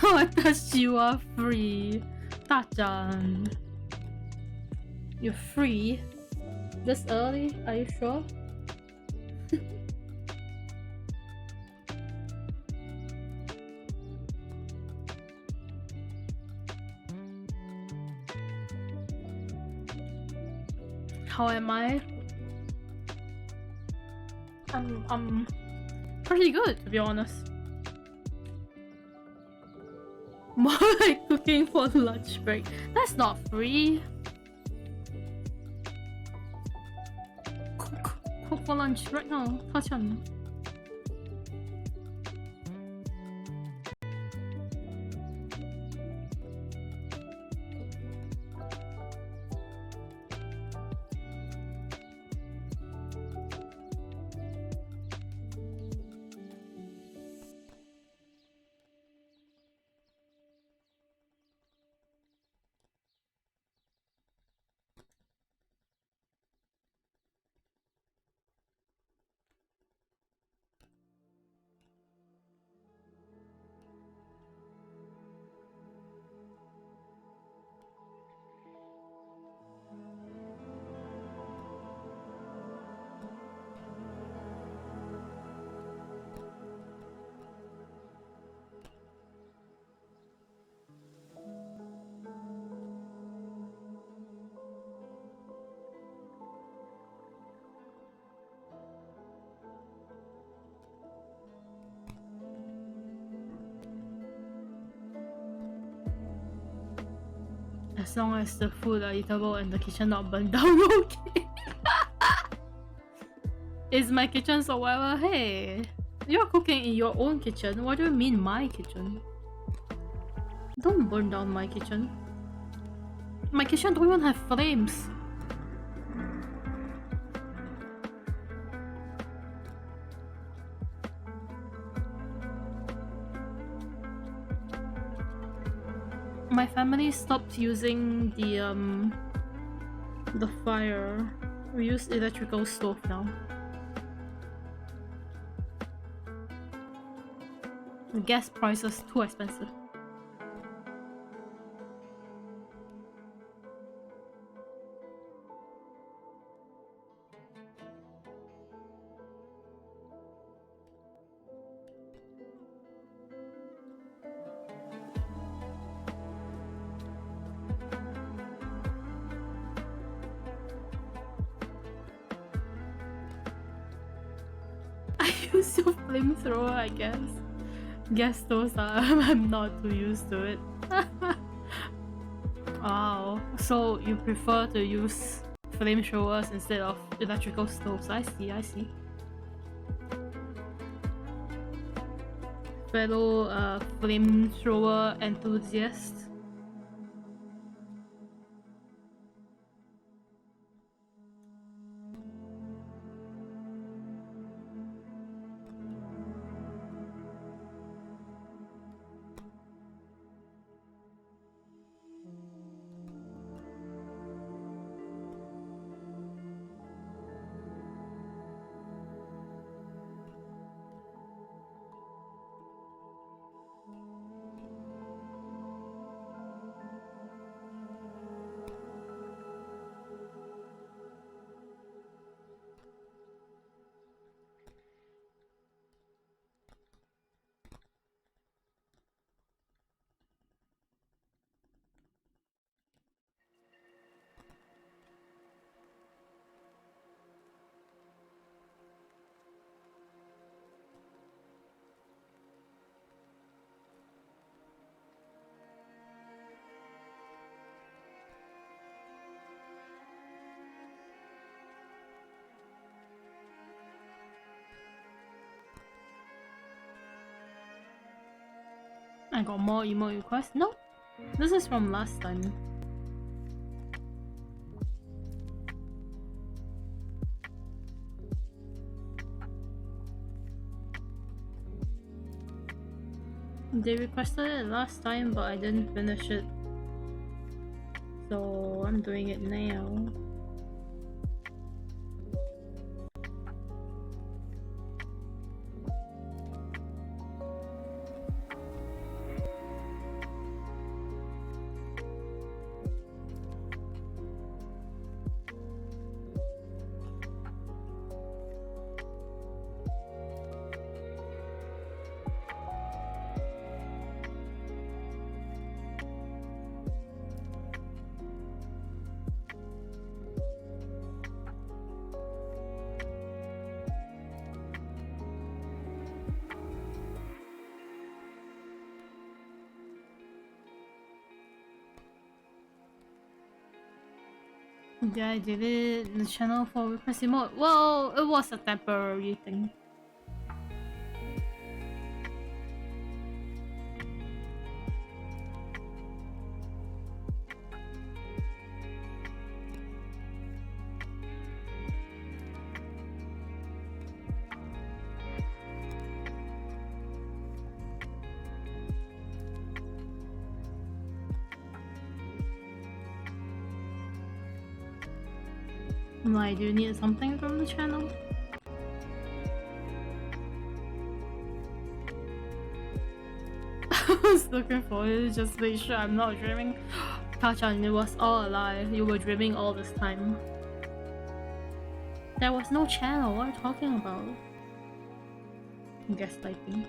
Watashi wa free. Ta-chan. You're free? This early? Are you sure? How am I? I'm pretty good, to be honest. More like cooking for lunch break. That's not free. Cook for lunch right now. Ta-chan. As long as the food are eatable and the kitchen not burned down, okay. Is my kitchen survival? Hey, you're cooking in your own kitchen. What do you mean my kitchen? Don't burn down my kitchen. My kitchen don't even have flames. My family stopped using the fire. We use electrical stove now. Gas prices too expensive. I use your flamethrower, I guess. Guess those are I'm not too used to it. Wow. So you prefer to use flamethrowers instead of electrical stoves. I see. Fellow flamethrower enthusiast. I got more emote requests? No, this is from last time. They requested it last time, but I didn't finish it. So I'm doing it now. Yeah, I deleted the channel for requesting more. Well, it was a temporary thing. Why, do you need something from the channel? I was looking for it, just to make sure I'm not dreaming. Tachan, it was all a lie. You were dreaming all this time. There was no channel, what are you talking about? Gaslighting.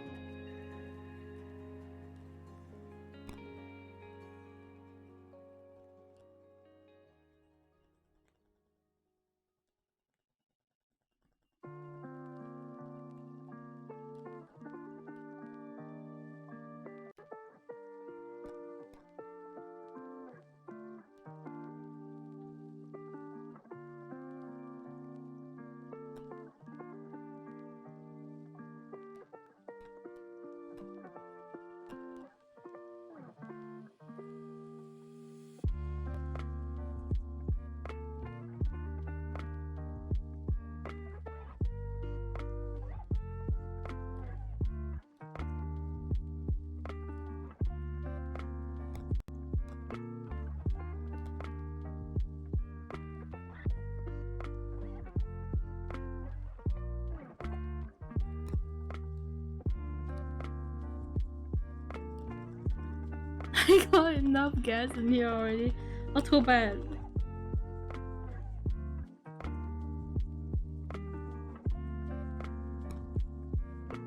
I got enough gas in here already. Not too bad.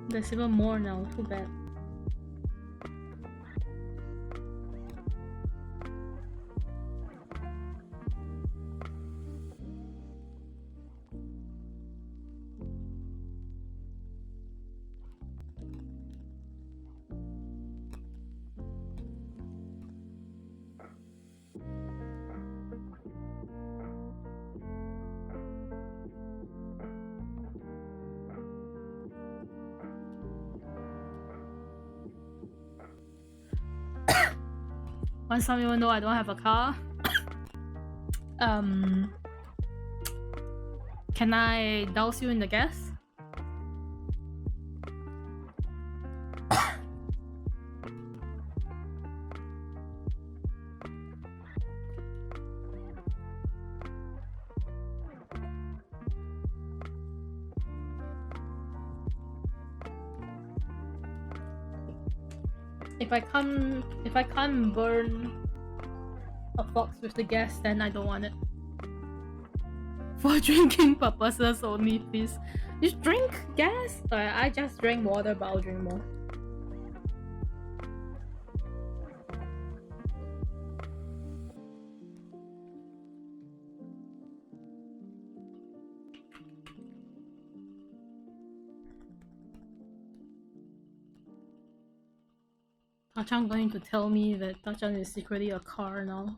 There's even more now, too bad. Want some even though I don't have a car? Can I douse you in the gas? If I can't burn a box with the gas, then I don't want it. For drinking purposes only, please. You drink gas? I just drink water, but I'll drink more. Tachan going to tell me that Tachan is secretly a car now.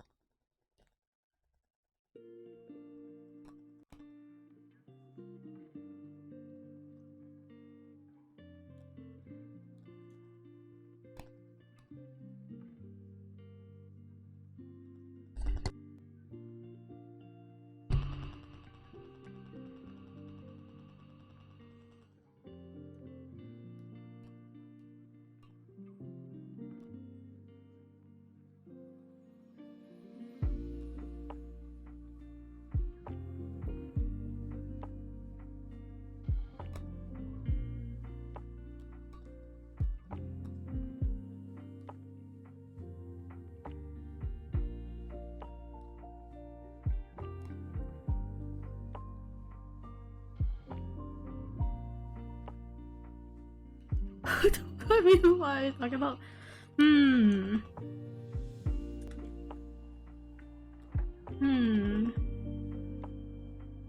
I mean, what are you talking about?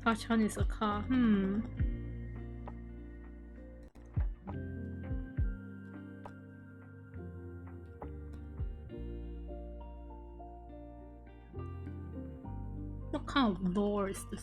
Tachan is a car. What kind of door is this?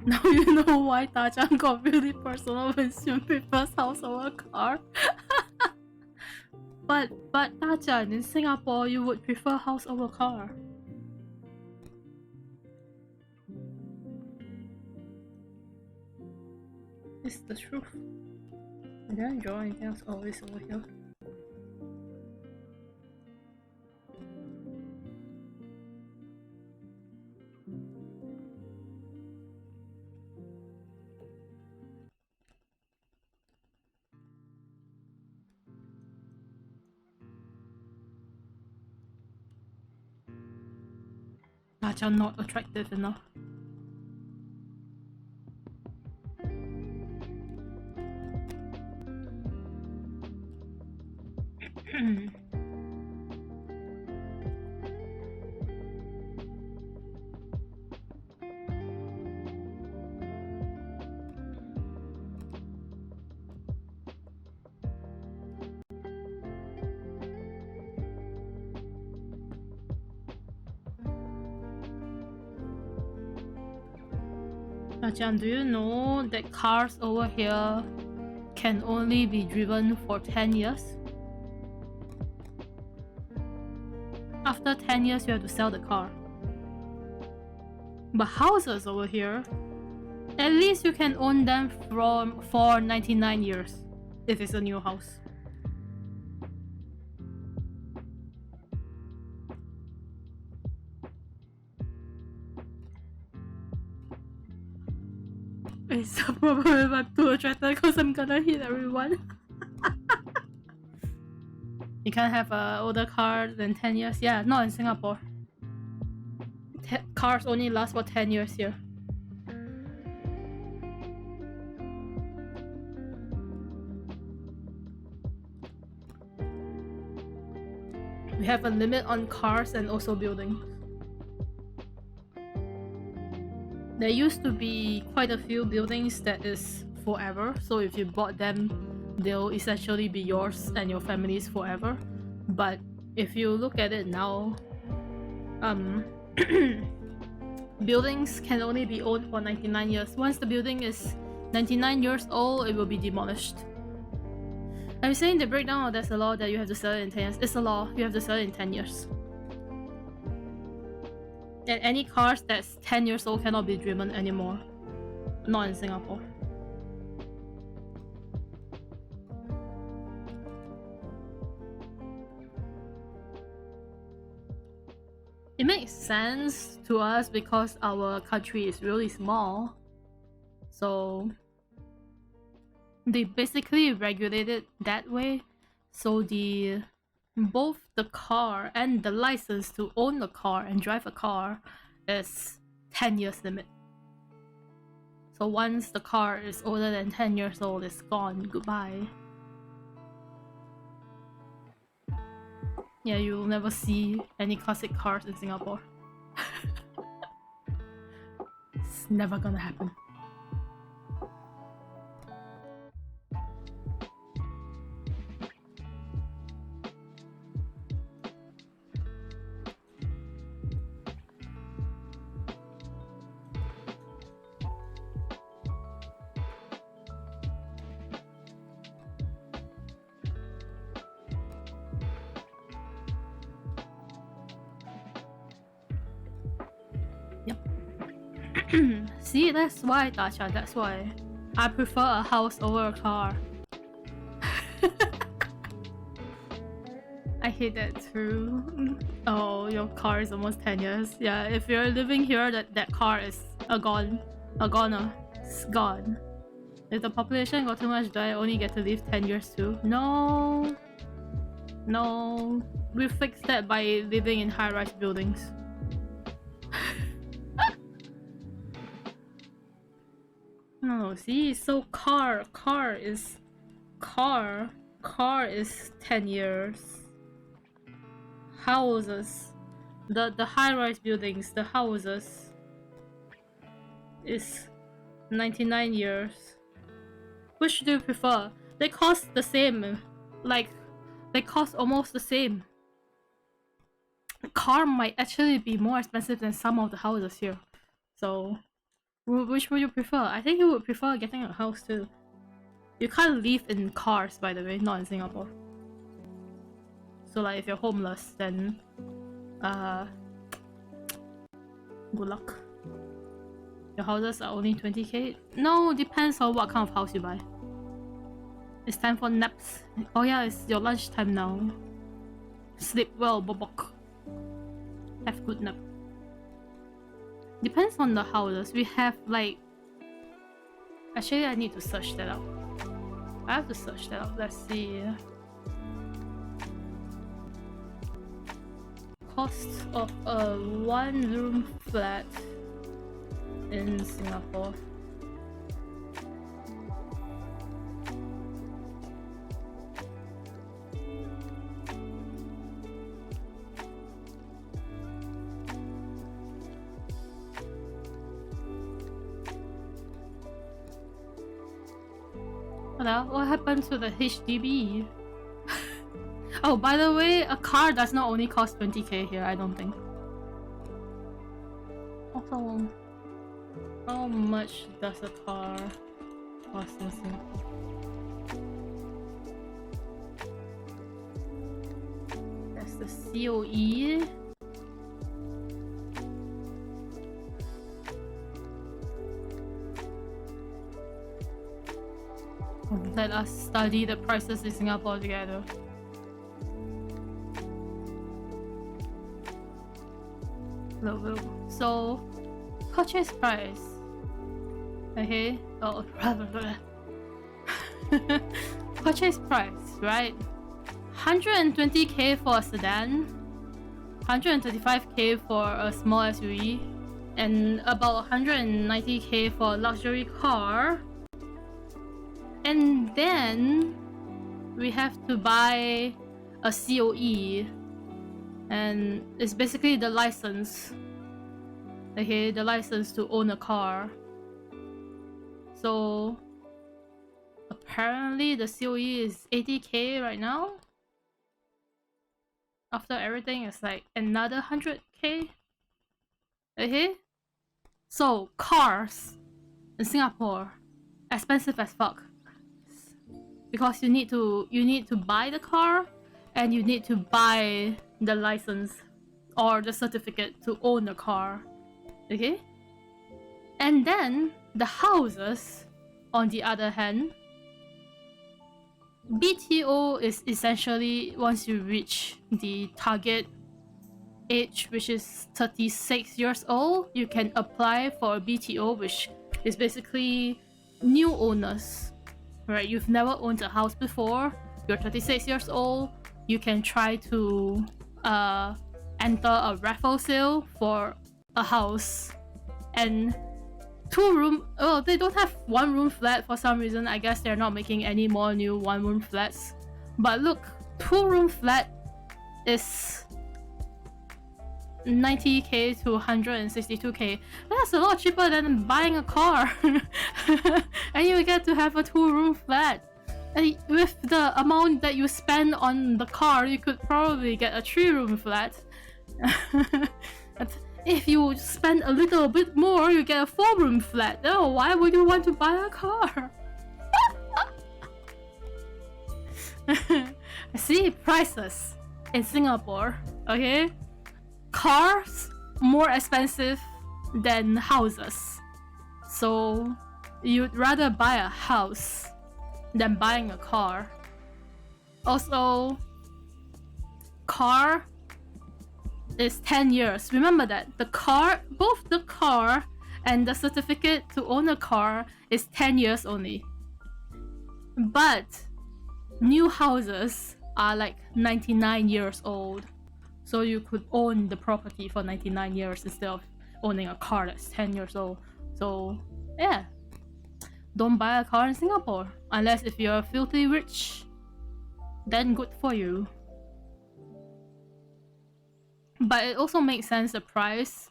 Now you know why Tachan got really personal when Syun prefers house over car. but Tachan, in Singapore you would prefer house over car. It's the truth. I didn't draw anything else. Oh, it's over here. Tachan not attractive enough. Tachan, do you know that cars over here can only be driven for 10 years? After 10 years, you have to sell the car. But houses over here, at least you can own them for 99 years if it's a new house. It's a problem if I'm too attracted because I'm gonna hit everyone. You can't have an older car than 10 years. Yeah, not in Singapore. Cars only last for 10 years here. We have a limit on cars and also buildings. There used to be quite a few buildings that is forever, so if you bought them, they'll essentially be yours and your family's forever. But if you look at it now, buildings can only be owned for 99 years. Once the building is 99 years old, it will be demolished. Are you saying the breakdown or there's a law that you have to sell it in 10 years? It's a law, you have to sell it in 10 years. And any cars that's 10 years old cannot be driven anymore. Not in Singapore. It makes sense to us because our country is really small. So they basically regulate it that way. So both the car and the license to own a car and drive a car is 10 years limit. So once the car is older than 10 years old, it's gone. Goodbye. Yeah, you'll never see any classic cars in Singapore. It's never gonna happen. See, that's why, Tasha, that's why. I prefer a house over a car. I hate that too. Oh, your car is almost 10 years. Yeah, if you're living here, that car is a goner. It's gone. If the population got too much, do I only get to live 10 years too? No. No. We fixed that by living in high-rise buildings. No, see, so car is 10 years. Houses, the high-rise buildings, the houses is 99 years. Which do you prefer? They cost the same. Like, they cost almost the same. A car might actually be more expensive than some of the houses here. So, which would you prefer? I think you would prefer getting a house too. You can't live in cars, by the way, not in Singapore. So like if you're homeless, then good luck. Your houses are only 20k? No, depends on what kind of house you buy. It's time for naps. Oh yeah, it's your lunchtime now. Sleep well, bobok. Have good nap. Depends on the houses. We have like... Actually, I need to search that out. I have to search that out. Let's see. Cost of a one-room flat in Singapore. What happened to the HDB? Oh, by the way, a car does not only cost 20k here, I don't think. Also, how much does a car cost in Singapore? That's the COE. Let us study the prices in Singapore together. So, purchase price. Okay. Oh, purchase price, right? 120k for a sedan, 135k for a small SUV, and about 190k for a luxury car. And then we have to buy a COE, and it's basically the license. Okay, the license to own a car. So apparently the COE is 80k right now. After everything, it's like another 100k. Okay, so cars in Singapore expensive as fuck. Because you need to buy the car, and you need to buy the license or the certificate to own the car. Okay? And then the houses, on the other hand, BTO is essentially once you reach the target age, which is 36 years old, you can apply for a BTO, which is basically new owners. Right, you've never owned a house before, you're 36 years old, you can try to enter a raffle sale for a house. And they don't have one-room flat for some reason. I guess they're not making any more new one-room flats. But look, two-room flat is 90k to 162k. That's a lot cheaper than buying a car. And you get to have a two-room flat. And with the amount that you spend on the car, you could probably get a three-room flat. If you spend a little bit more, you get a four-room flat. Oh, why would you want to buy a car? See, prices in Singapore, okay? Cars more expensive than houses. So you'd rather buy a house than buying a car. Also, car is 10 years. Remember that. Both the car and the certificate to own a car is 10 years only. But new houses are like 99 years old. So you could own the property for 99 years instead of owning a car that's 10 years old. So, yeah. don't buy a car in Singapore. Unless if you're filthy rich, then good for you. But it also makes sense, the price,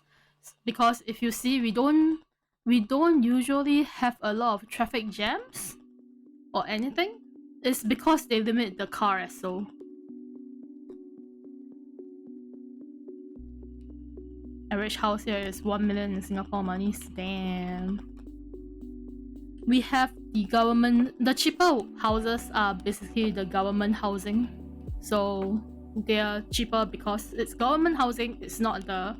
because if you see, we don't usually have a lot of traffic jams or anything. It's because they limit the car as so. Average house here is 1 million in Singapore money. Damn. We have the government. The cheaper houses are basically the government housing, so they are cheaper because it's government housing. It's not the,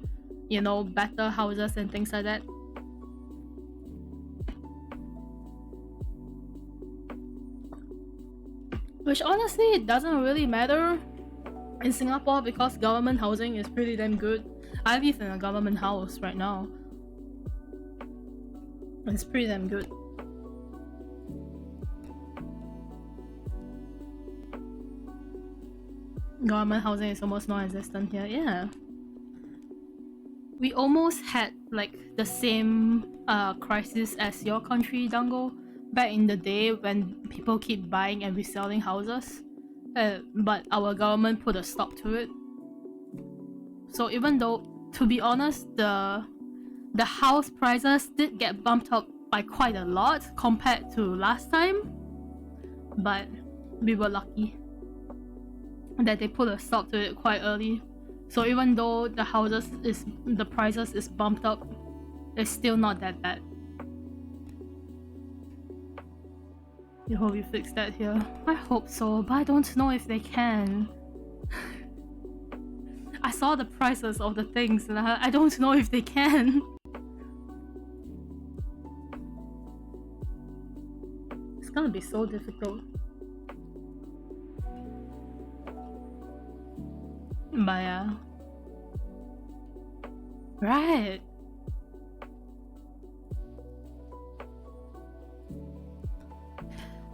you know, better houses and things like that. Which honestly, it doesn't really matter in Singapore because government housing is pretty damn good. I live in a government house right now. It's pretty damn good. Government housing is almost non-existent here. Yeah. We almost had like the same crisis as your country, Dango, back in the day when people keep buying and reselling houses. But our government put a stop to it. So even though, to be honest, the house prices did get bumped up by quite a lot compared to last time, but we were lucky that they put a stop to it quite early. So even though the prices is bumped up, it's still not that bad. I hope you fix that here. I hope so, but I don't know if they can. I saw the prices of the things and I don't know if they can. It's gonna be so difficult. But yeah. Right.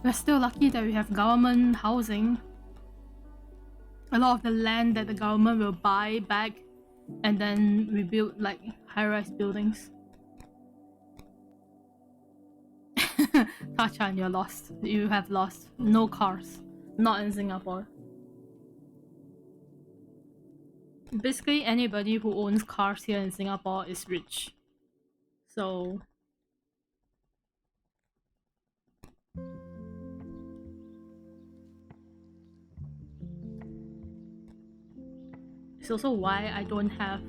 We're still lucky that we have government housing. A lot of the land that the government will buy back and then rebuild like high-rise buildings. Tachan, you're lost. You have lost. No cars. Not in Singapore. Basically, anybody who owns cars here in Singapore is rich. So... it's also why I don't have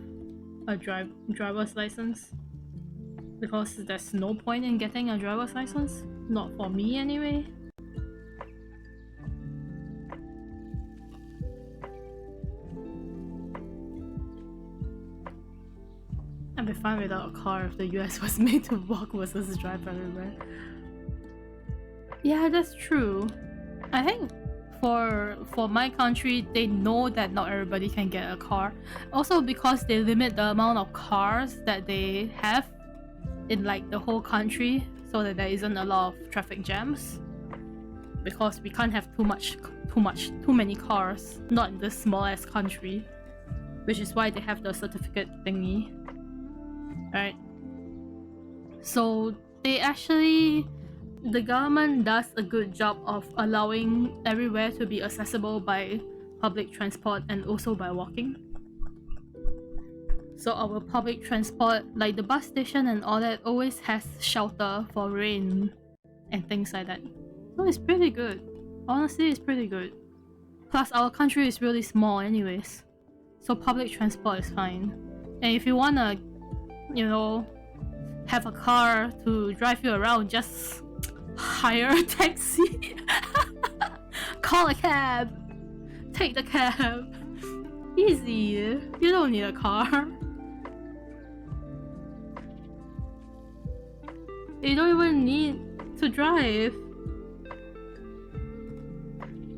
a driver's license. Because there's no point in getting a driver's license. Not for me anyway. I'd be fine without a car if the US was made to walk versus drive everywhere. Yeah, that's true. I think for my country, they know that not everybody can get a car. Also because they limit the amount of cars that they have in like the whole country, so that there isn't a lot of traffic jams. Because we can't have too many cars, not in this small ass country. Which is why they have the certificate thingy. Right? So the government does a good job of allowing everywhere to be accessible by public transport and also by walking. So our public transport, like the bus station and all that, always has shelter for rain and things like that. So it's pretty good. Honestly, it's pretty good. Plus our country is really small anyways. So public transport is fine. And if you wanna, you know, have a car to drive you around, just hire a taxi. Call a cab. Take the cab. Easy. You don't need a car. You don't even need to drive.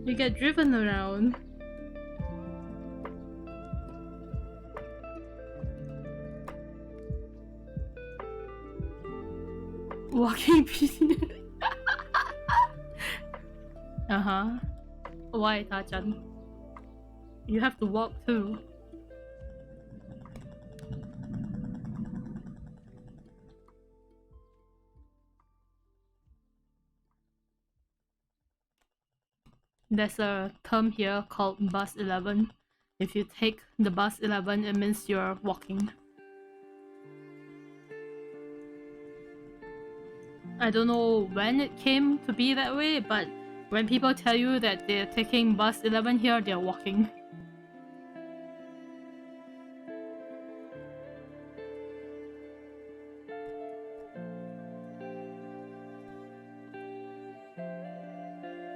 You get driven around. Walking PD. Uh-huh. Why, Tachan? You have to walk too. there's a term here called bus 11. If you take the bus 11, it means you're walking. I don't know when it came to be that way, but when people tell you that they're taking bus 11 here, they're walking.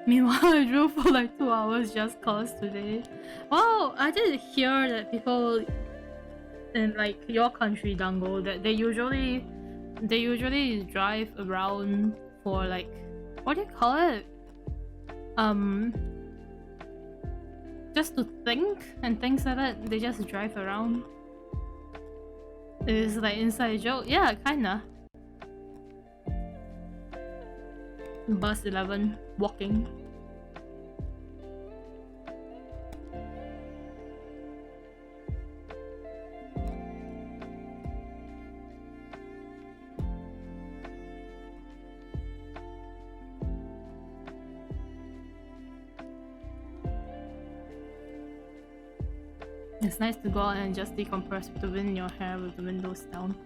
Meanwhile, I drove for like 2 hours just cause today. Wow, I did hear that people in like your country, Dango, that they usually drive around for like, what do you call it? Just to think and things like that. They just drive around. It's like inside joke. Yeah, kinda. Bus 11, walking. It's nice to go out and just decompress with the wind in your hair with the windows down.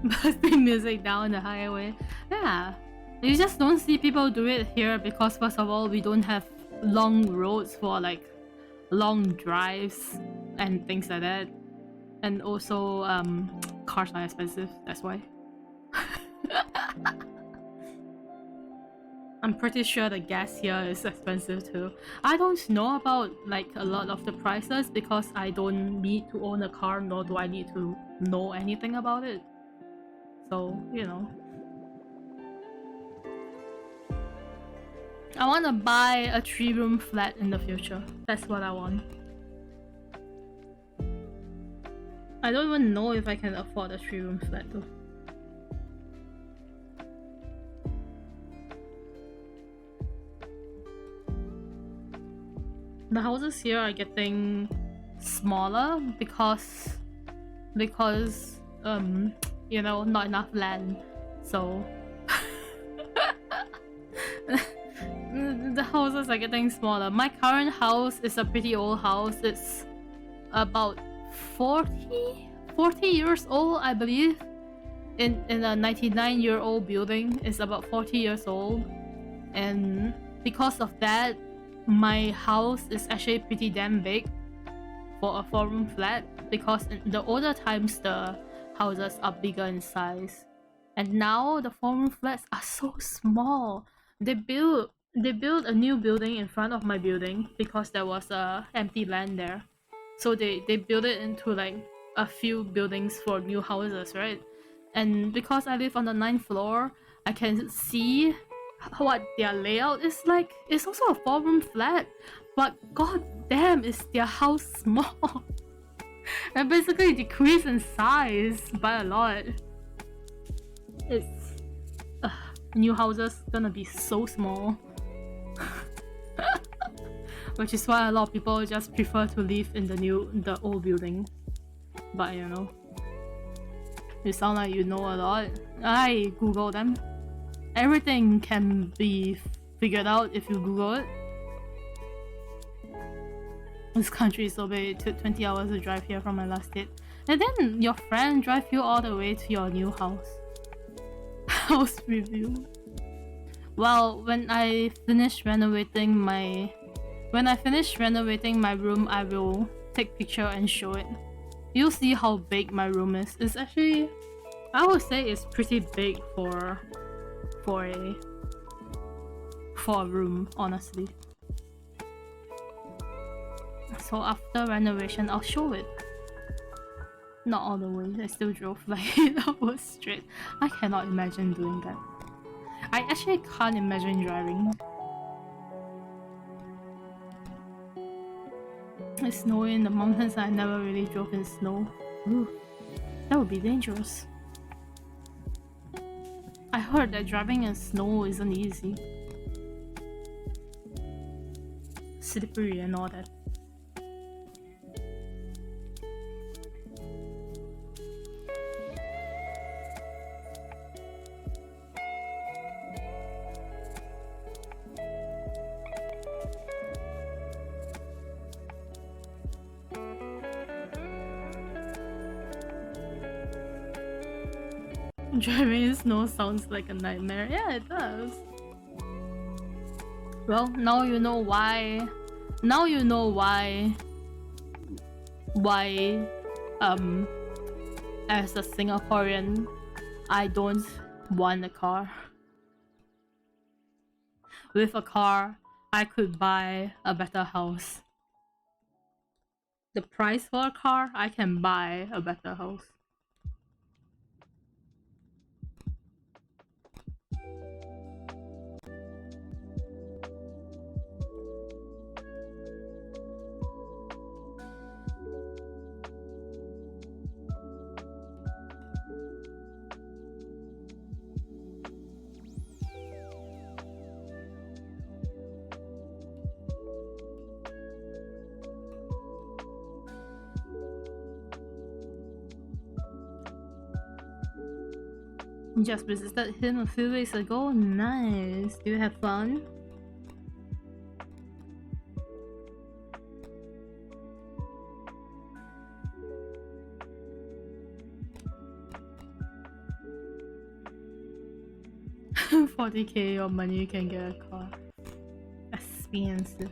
Blasting music down the highway. Yeah. You just don't see people do it here because first of all, we don't have long roads for like long drives and things like that. And also, cars are expensive, that's why. I'm pretty sure the gas here is expensive too. I don't know about like a lot of the prices because I don't need to own a car, nor do I need to know anything about it. So, you know. I want to buy a 3-room flat in the future. That's what I want. I don't even know if I can afford a 3-room flat though. The houses here are getting smaller because you know, not enough land. So the houses are getting smaller. My current house is a pretty old house. It's about 40 years old, I believe. In a 99-year-old building, it's about 40 years old, and because of that, my house is actually pretty damn big for a 4-room flat, because in the older times the houses are bigger in size, and now the 4-room flats are so small. They built a new building in front of my building because there was empty land there, so they built it into like a few buildings for new houses, right? And because I live on the 9th floor, I can see what their layout is like. It's also a 4-room flat, but god damn, is their house small. And basically decreased in size by a lot. It's new houses gonna be so small. Which is why a lot of people just prefer to live in the old building. But you know, you sound like you know a lot. I Google them. Everything can be figured out if you Google it. This country is so big. It took 20 hours to drive here from my last date. And then your friend drive you all the way to your new house. House review. Well, when I finish renovating my room, I will take picture and show it. You'll see how big my room is. It's actually, I would say it's pretty big for a room, honestly. So after renovation, I'll show it. Not all the way. I still drove like 8 hours straight. I cannot imagine doing that. I actually can't imagine driving. It's snowy in the mountains. I never really drove in snow. Ooh, that would be dangerous. I heard that driving in snow isn't easy. Slippery and all that. Driving in snow sounds like a nightmare. Yeah, it does. Well, now you know why. Now you know why. As a Singaporean, I don't want a car. With a car, I could buy a better house. The price for a car, I can buy a better house. Just visited him a few weeks ago. Nice. Do you have fun? $40K your money, you can get a car. Expensive.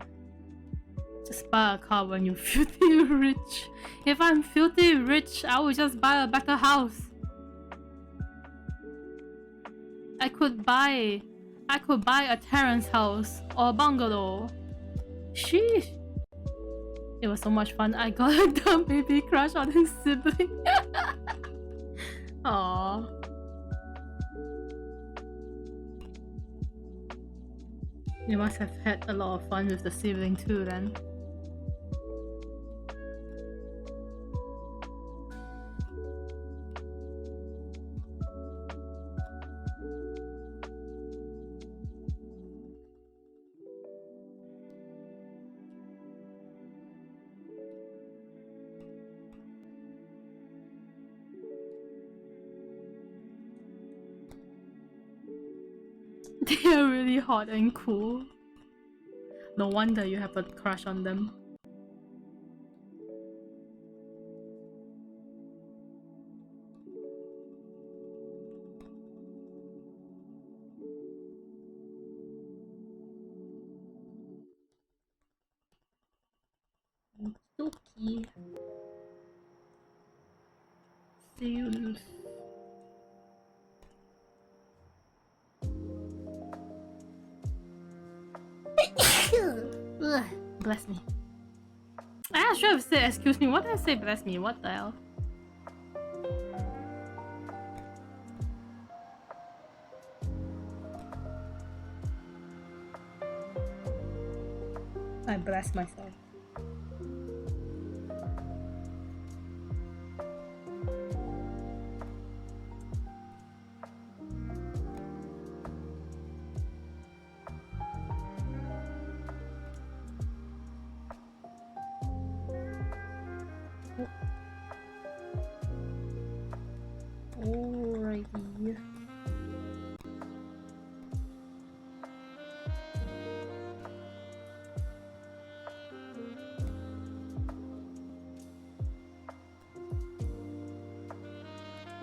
Just buy a car when you're filthy rich. If I'm filthy rich, I would just buy a better house. I could buy a terrace house or a bungalow. Sheesh. It was so much fun. I got a dumb baby crush on his sibling. Aww. You must have had a lot of fun with the sibling too then. They are really hot and cool. No wonder you have a crush on them. Okie. Syun. Ugh, bless me. I should have said excuse me. What did I say bless me? What the hell? I bless myself. Alrighty.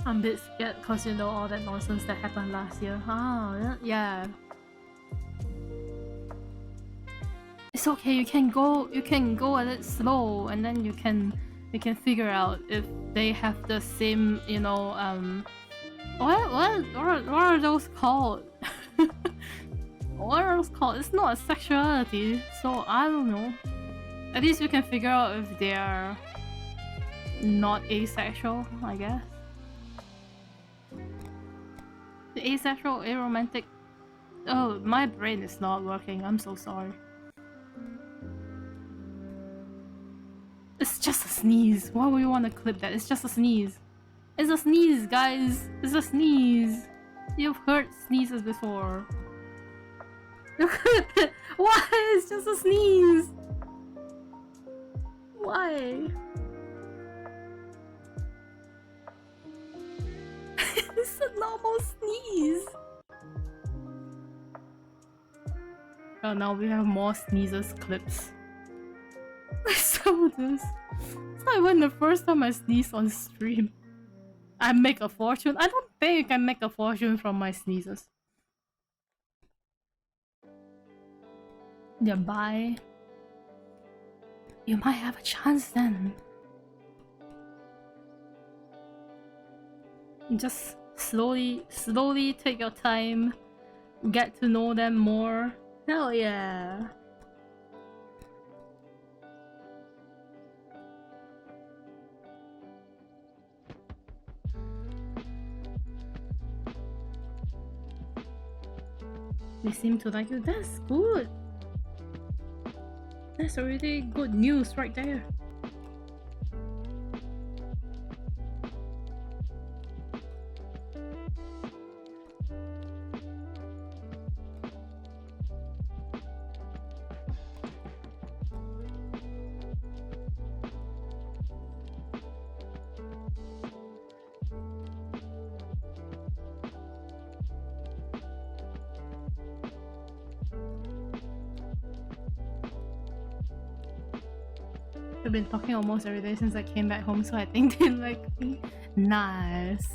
I'm a bit scared because you know all that nonsense that happened last year. Yeah. It's okay, you can go a little slow and then you can figure out if they have the same, you know, what are those called? What are those called? It's not a sexuality, so I don't know. At least you can figure out if they are not asexual, I guess. The asexual, aromantic. Oh, my brain is not working. I'm so sorry. It's just a sneeze. Why would you want to clip that? It's just a sneeze. It's a sneeze, guys. It's a sneeze. You've heard sneezes before. You clip it. Why? It's just a sneeze. Why? It's a normal sneeze. Oh, now we have more sneezes clips. I saw this. It's not even the first time I sneezed on stream. I make a fortune? I don't think I can make a fortune from my sneezes. Yeah, bye. You might have a chance then. Just slowly take your time. Get to know them more. Hell yeah. They seem to like you. That's good. That's already good news right there. We've been talking almost every day since I came back home, so I think they like me. Nice.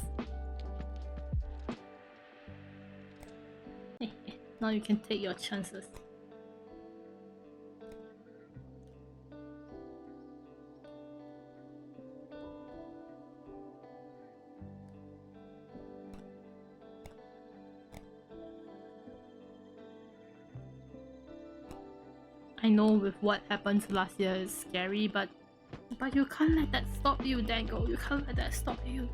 Now you can take your chances. I know with what happened last year is scary, but you can't let that stop you, Dango. You can't let that stop you.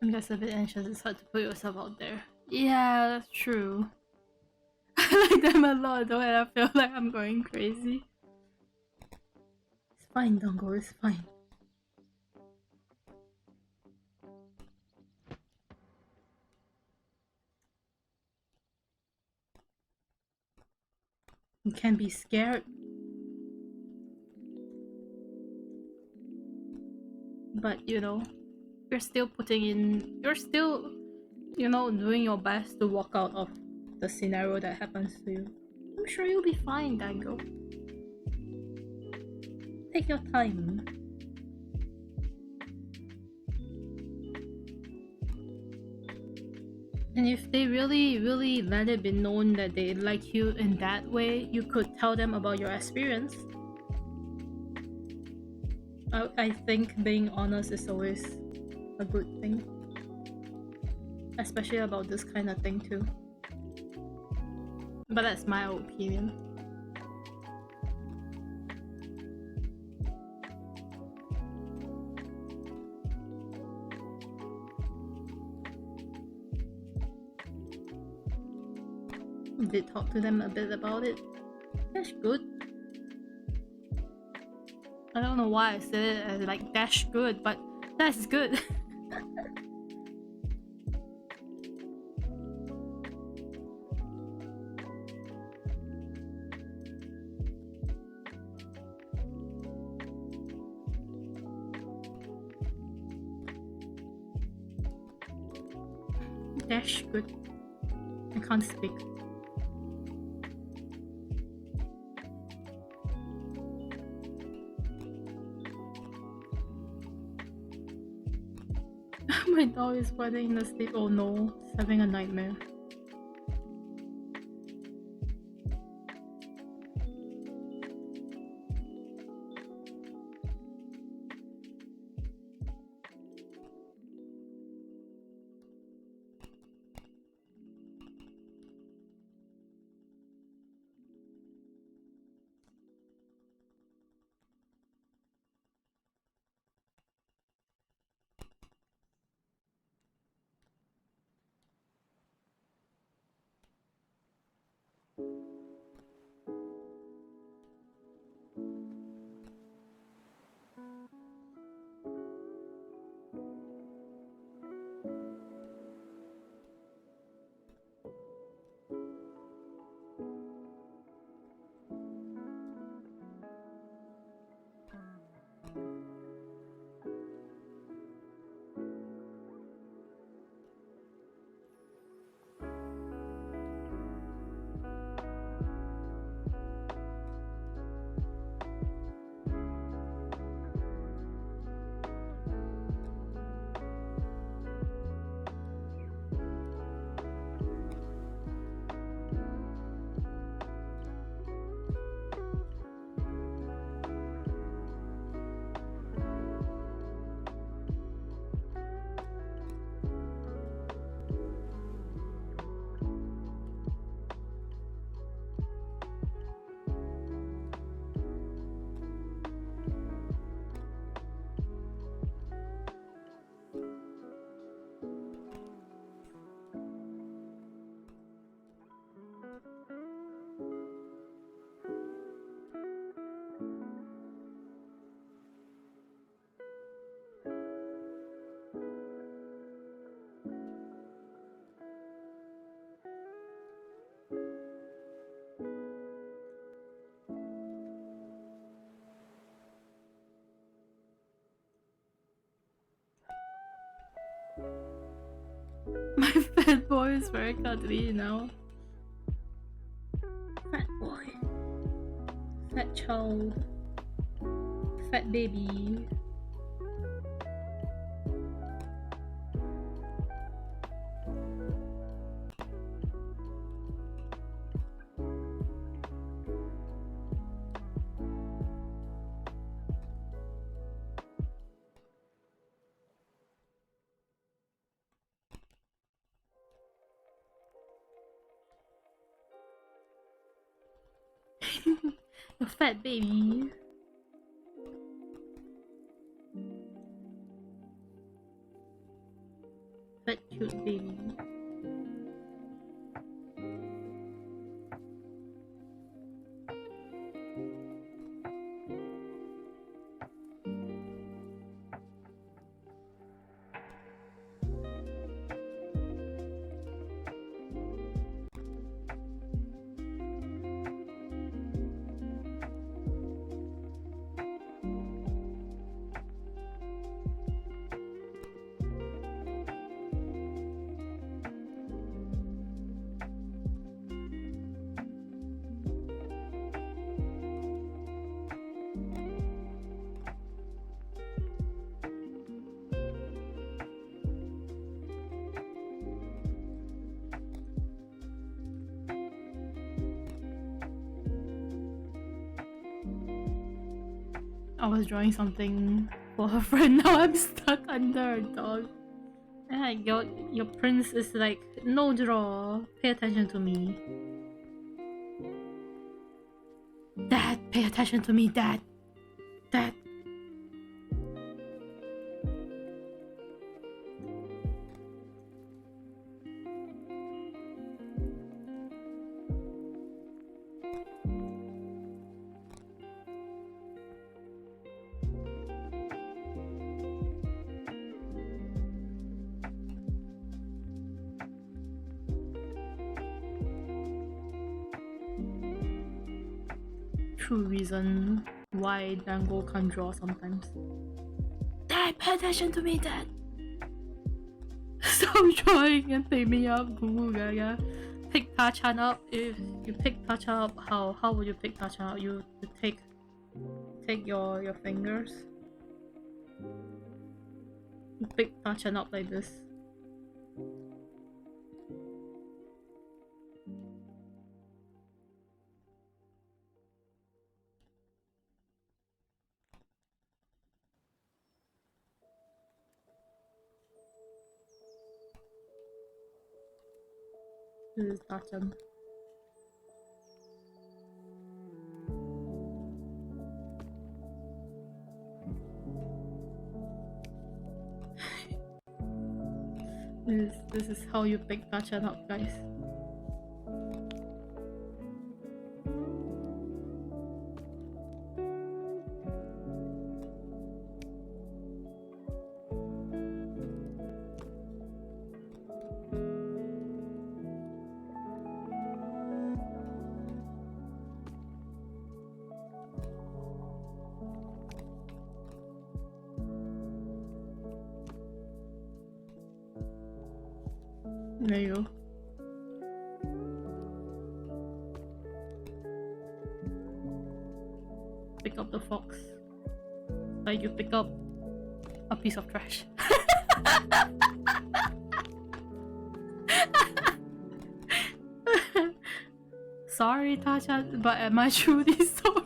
I'm just a bit anxious. It's hard to put yourself out there. Yeah, that's true. I like them a lot though, and I feel like I'm going crazy. It's fine, Dango. It's fine. You can be scared, but you know, you're still doing your best to walk out of the scenario that happens to you. I'm sure you'll be fine, Dango. Take your time. And if they really let it be known that they like you in that way, you could tell them about your experience. I think being honest is always a good thing. Especially about this kind of thing too. But that's my opinion. Did talk to them a bit about it. That's good. I don't know why I said it as like dash good, but that's good. Dash good. I can't speak. My dog is fighting in the sleep. Oh no, it's having a nightmare. My fat boy is very cuddly now. Fat boy. Fat child. Fat baby. A fat baby. Fat cute baby. I was drawing something for her friend, now I'm stuck under a dog. And your prince is like, no draw, pay attention to me. Dad, pay attention to me, Dad. Dad. True reason why Dango can't draw sometimes. Dad, pay attention to me, Dad. Stop drawing and pick me up, Goo Gaga. Pick Tachan up. If you pick Tachan up, how would you pick Tachan up? You take your fingers. You pick Tachan up like this. This is Tachan. This is how you pick Tachan up, guys. There you go. Pick up the fox. Like you pick up a piece of trash. Sorry, Tasha, but am I truly sorry?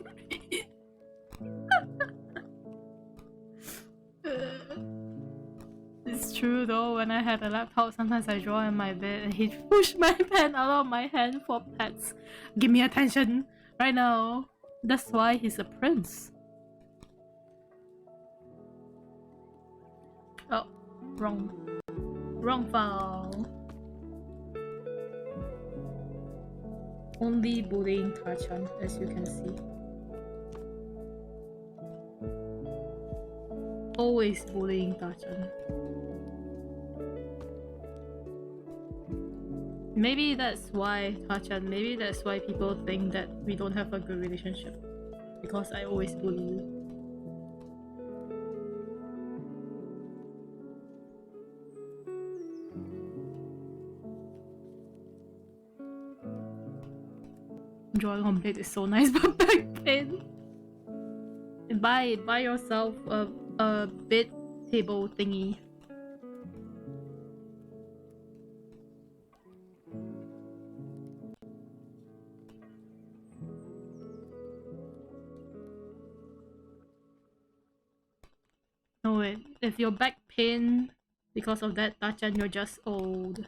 It's true though, when I had a laptop, sometimes I draw in my bed and he'd push my pen out of my hand for pets. Give me attention right now. That's why he's a prince. Oh, wrong file. Only bullying Tachan, as you can see. Always bullying Tachan. Maybe that's why, Tachan, maybe that's why people think that we don't have a good relationship. Because I always bully you. Drawing on blade is so nice, but back pain. Buy yourself a bed table thingy. No wait, if your back pain because of that, Tachan, you're just old.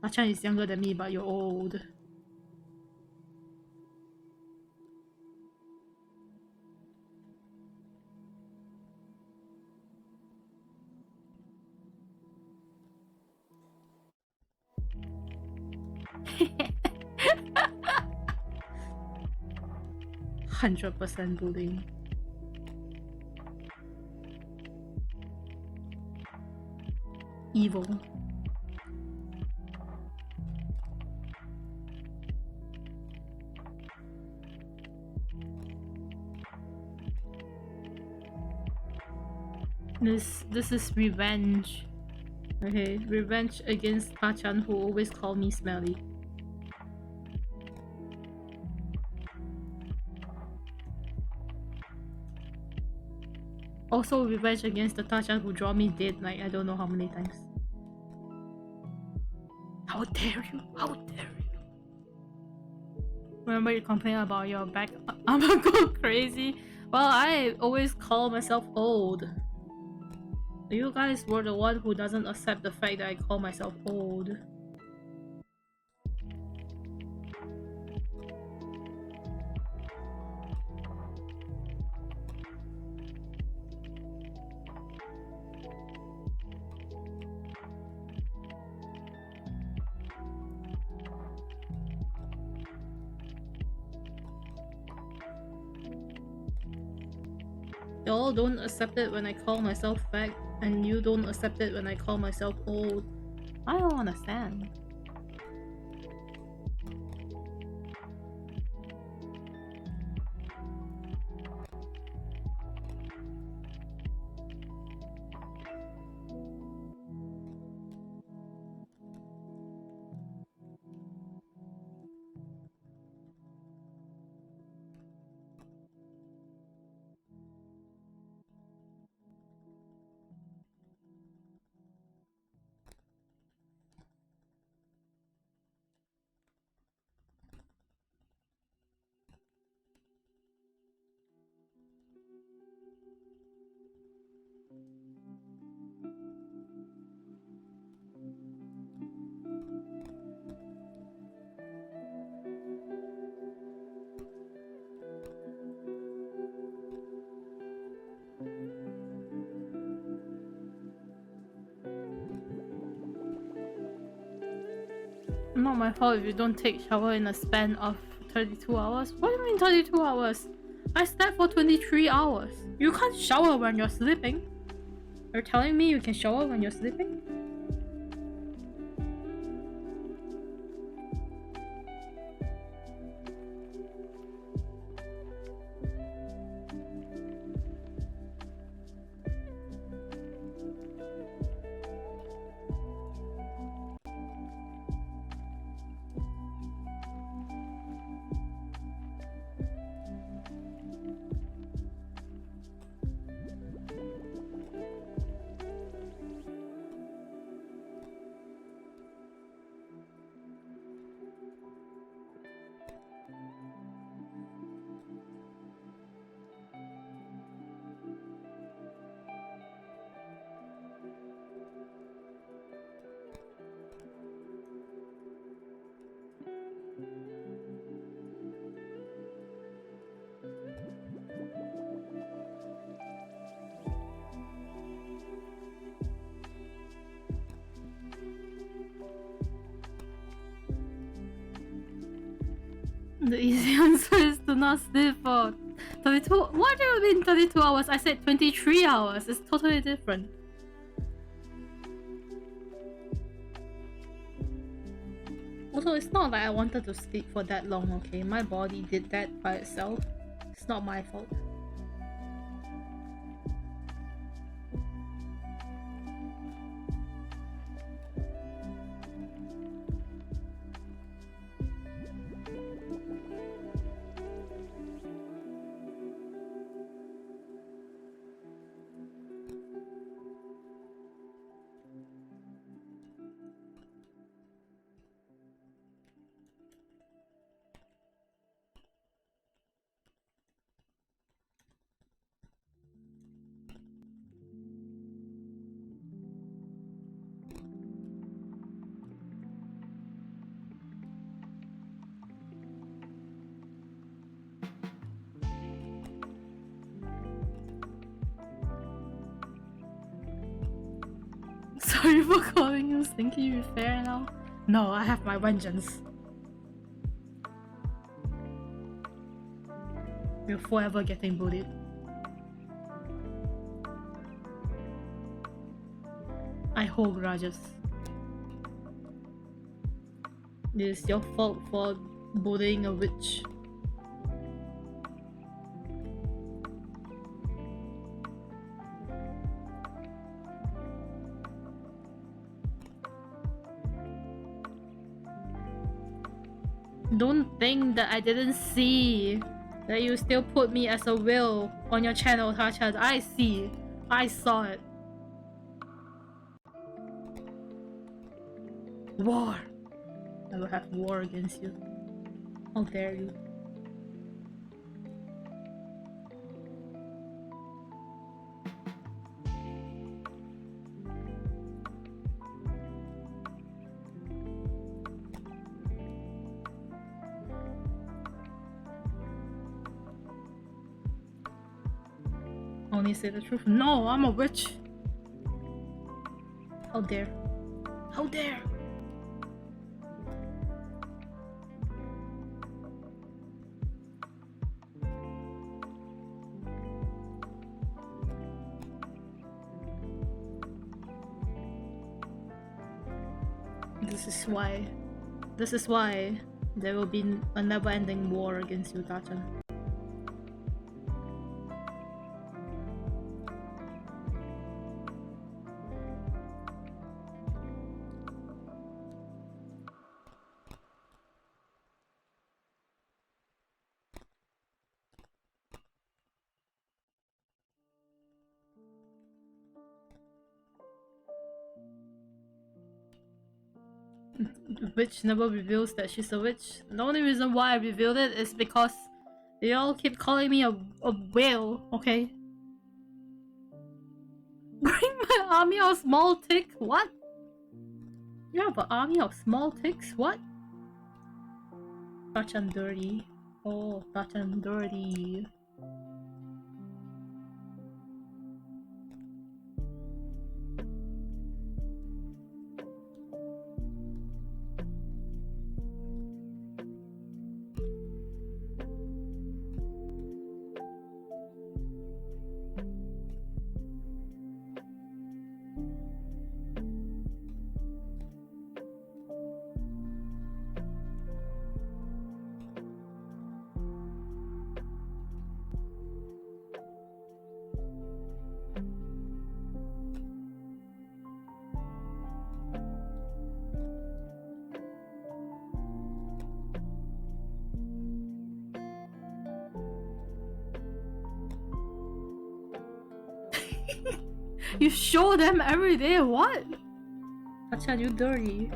Tachan is younger than me, but you're old. %100 bullying. Evil. This is revenge. Okay, revenge against Tachan, who always called me smelly. Also revenge against the Tachan who draw me dead like I don't know how many times. How dare you? How dare you? Remember you complain about your back? I'm gonna go crazy. Well, I always call myself old. You guys were the one who doesn't accept the fact that I call myself old. Y'all don't accept it when I call myself fat, and you don't accept it when I call myself old. I don't understand. Not my fault if you don't take shower in a span of 32 hours. What do you mean 32 hours? I slept for 23 hours. You can't shower when you're sleeping. You're telling me you can shower when you're sleeping? The easy answer is to not sleep for 32. What do you mean 32 hours? I said 23 hours. It's totally different. Also, it's not like I wanted to sleep for that long, okay? My body did that by itself. It's not my fault. sorry for calling you stinky, you fair now. No, I have my vengeance. You're forever getting bullied. I hold grudges. It is your fault for bullying a witch. Don't think that I didn't see that you still put me as a will on your channel, Tachan. I see. I saw it. War. I will have war against you. How dare you? Only say the truth. No, I'm a witch. How dare? How dare? This is why there will be a never-ending war against you, Tachan. The witch never reveals that she's a witch. The only reason why I revealed it is because they all keep calling me a whale, okay? Bring my army of small ticks? What? You have an army of small ticks? What? Tachan dirty. Oh, Tachan dirty. You show them every day, what? Tachan, you dirty.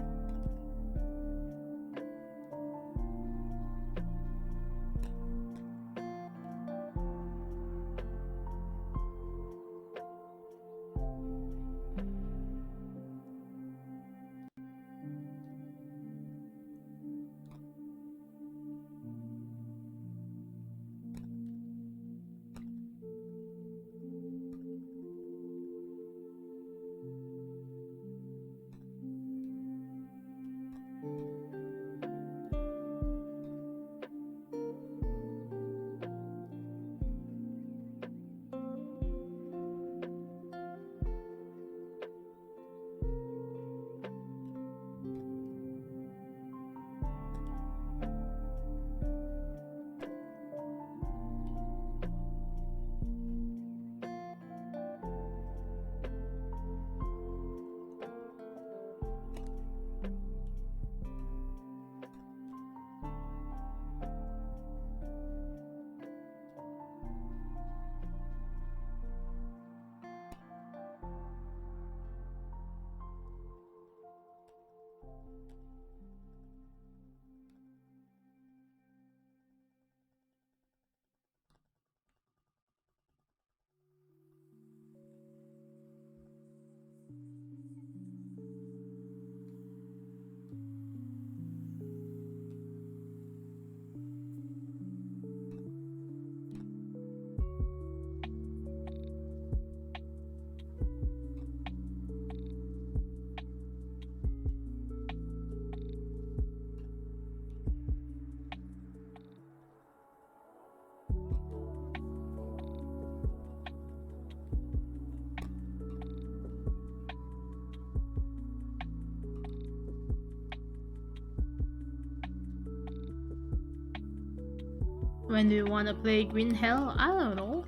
When do you want to play Green Hell? I don't know.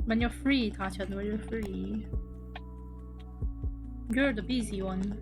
When you're free, Tachan, when you're free. You're the busy one.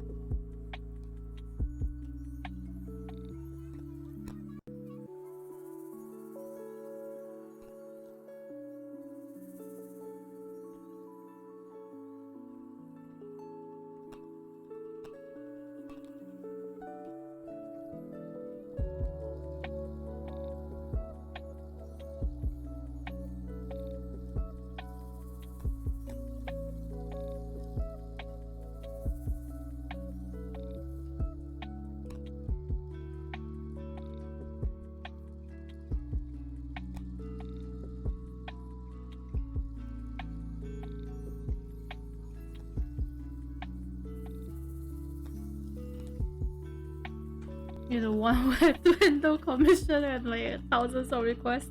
You're the one with the window commission and like thousands of requests.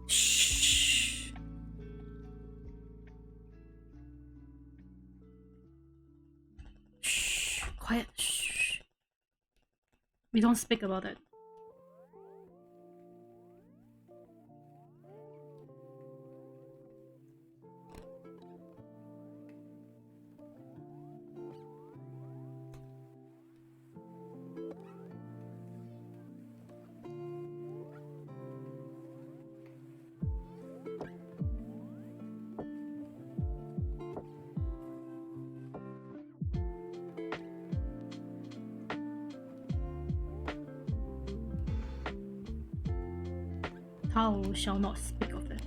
Shh. Shh. Quiet. Shh. We don't speak about it. Tao shall not speak of it.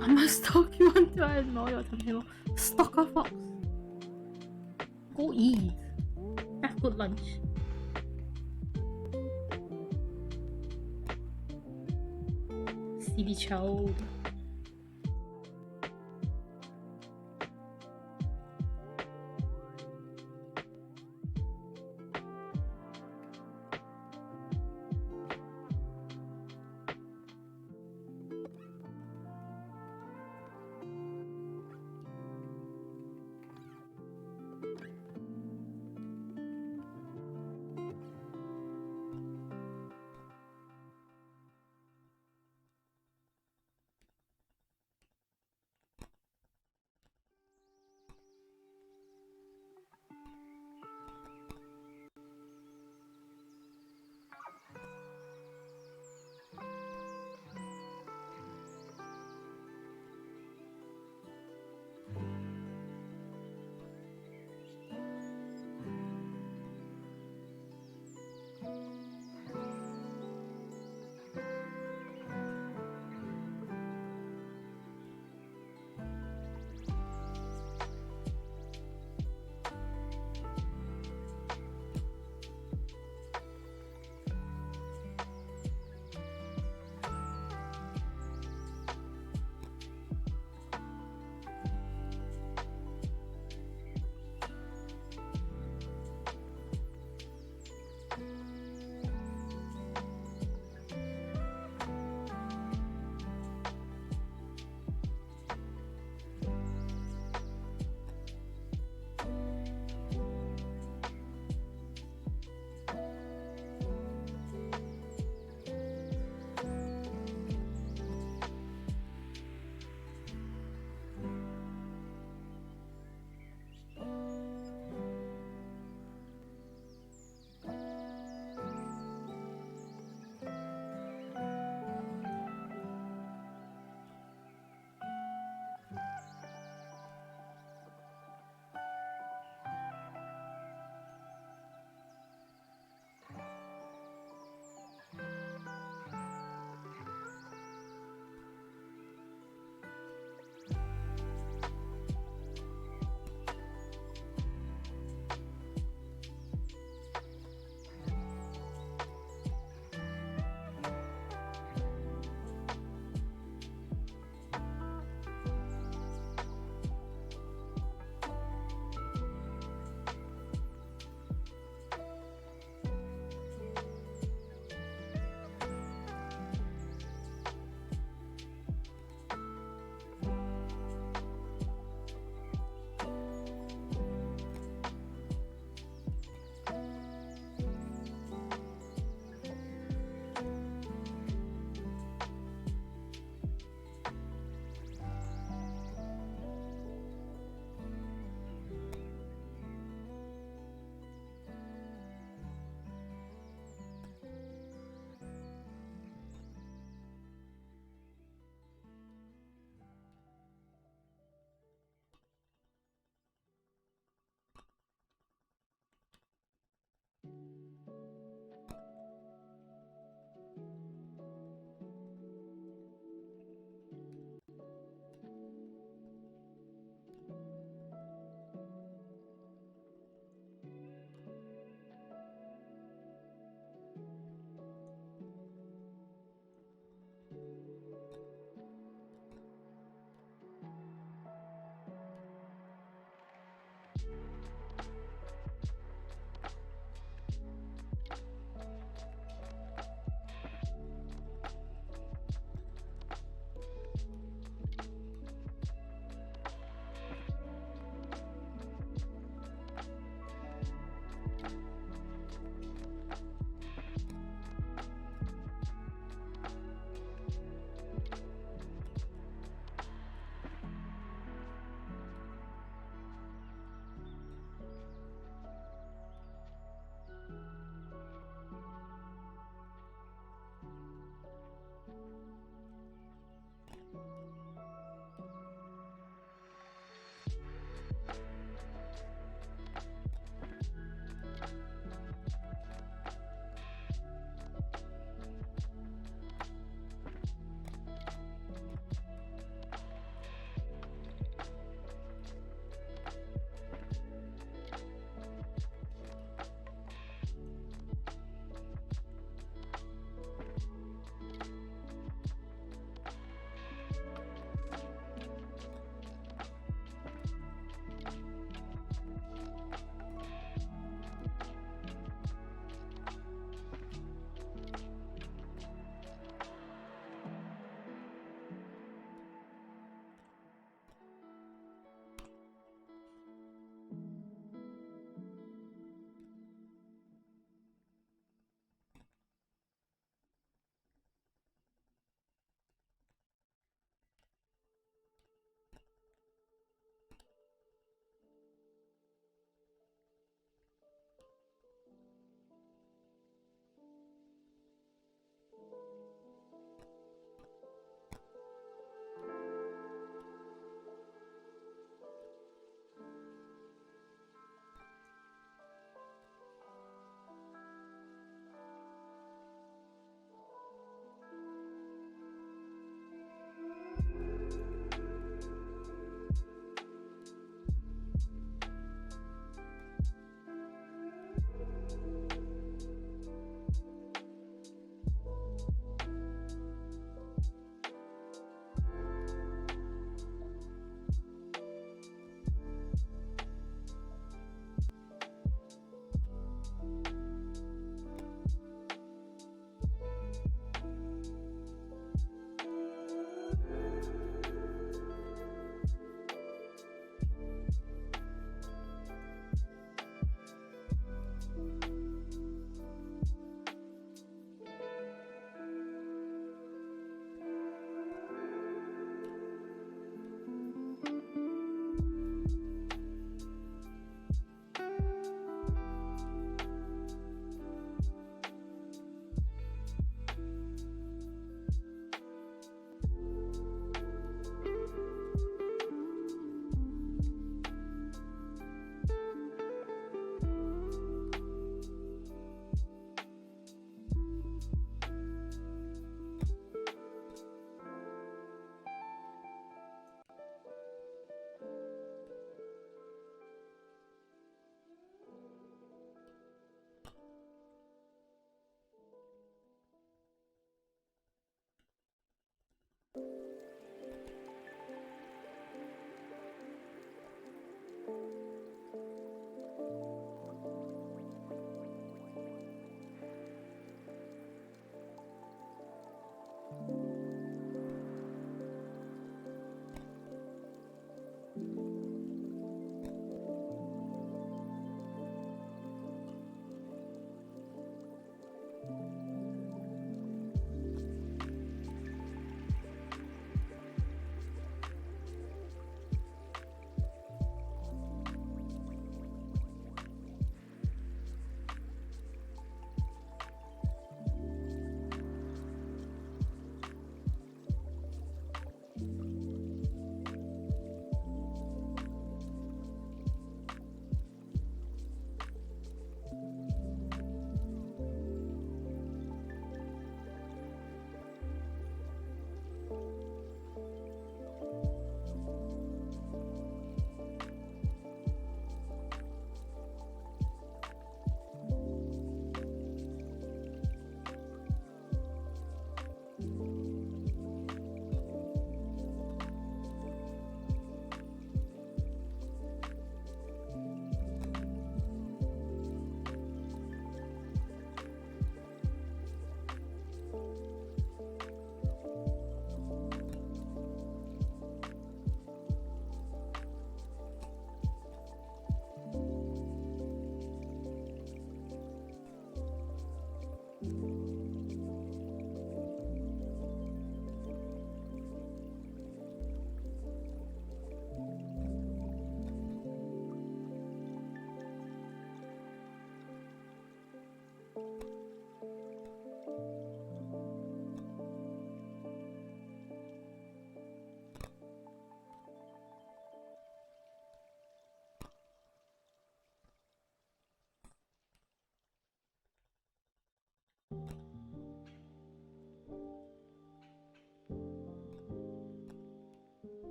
I must stalk you until I know your timetable. Stalker fox. Go eat. Have good lunch. CD child.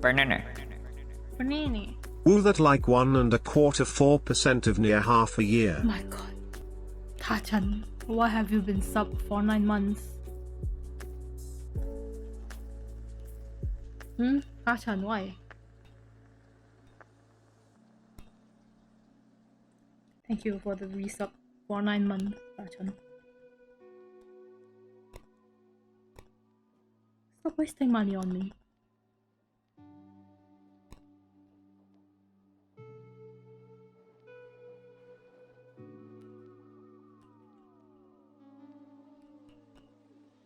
Banana. Banana. Woo, that like 1.25% of near half a year. Oh my god. Tachan, why have you been sub for 9 months? Tachan, why? Thank you for the resub for 9 months, Tachan. Stop wasting money on me.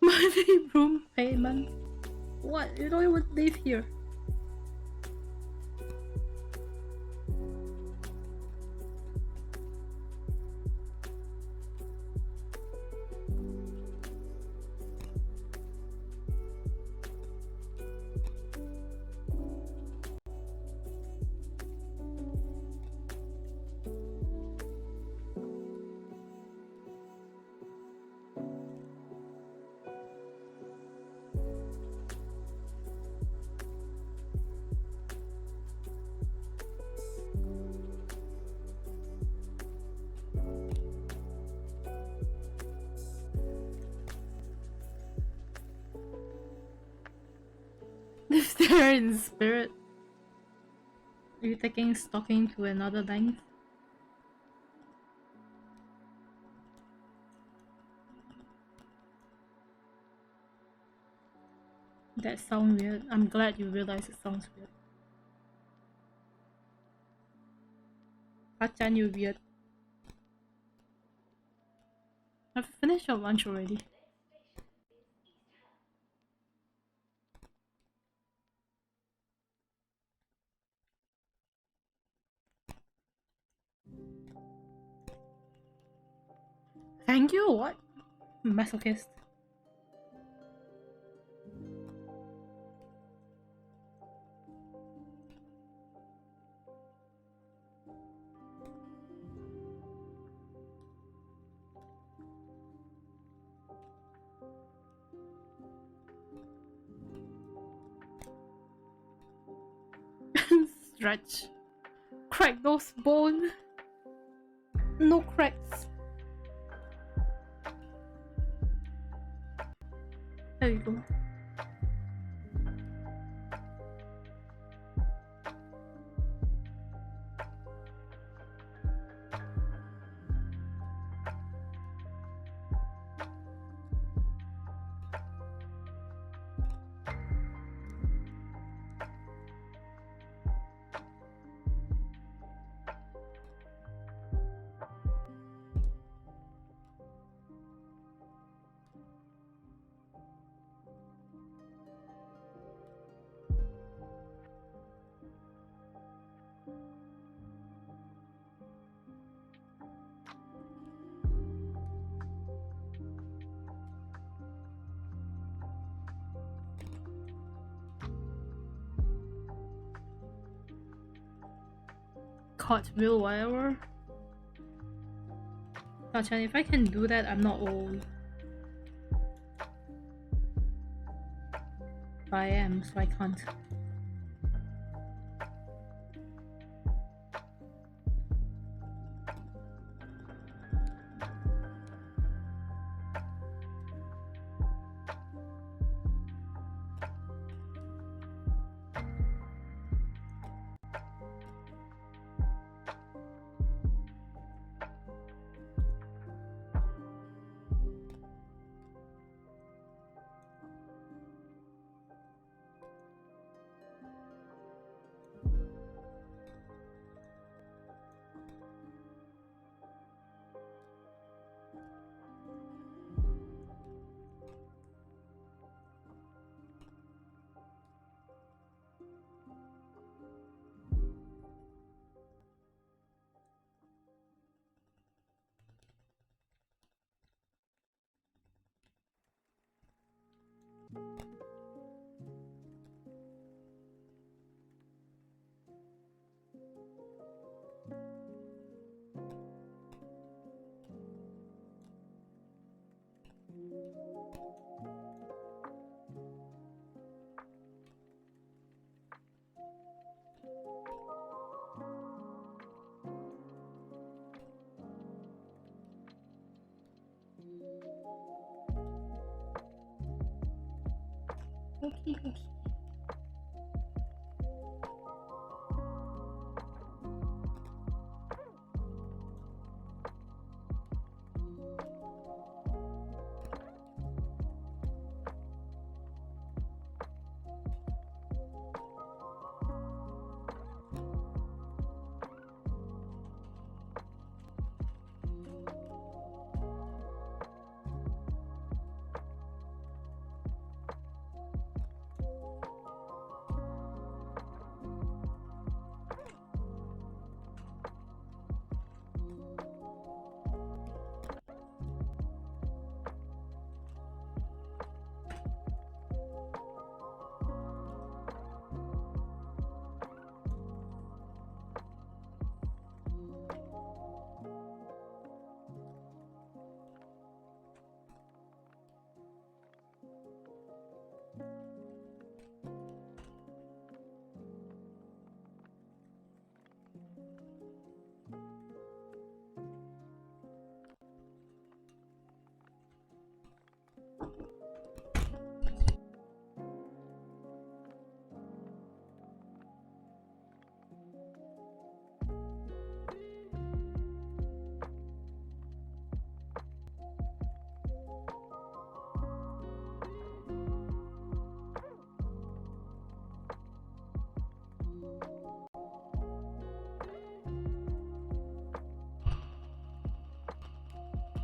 Money room payment? What? You don't even live here. Live there in spirit. Are you taking stocking to another length? That sounds weird. I'm glad you realize it sounds weird. Hachan, you weird. I've finished your lunch already. Thank you, what? Masochist. Stretch. Crack those bones. No cracks. There you go. Cartwheel, whatever. Tachan, if I can do that, I'm not old. But I am, so I can't. Okie dokie.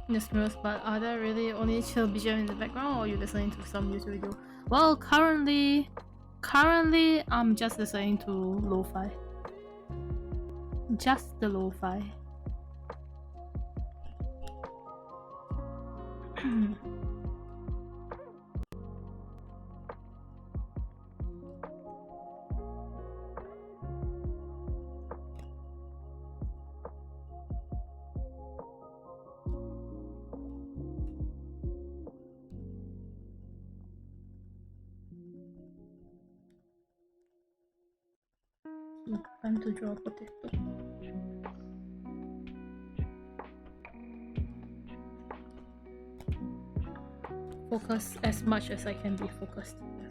Listeners, but are there really only chill BGM in the background, or are you listening to some YouTube video? Well, currently I'm just listening to lo-fi. Just the lo-fi. Time to draw a potato. Focus as much as I can be focused. Yes.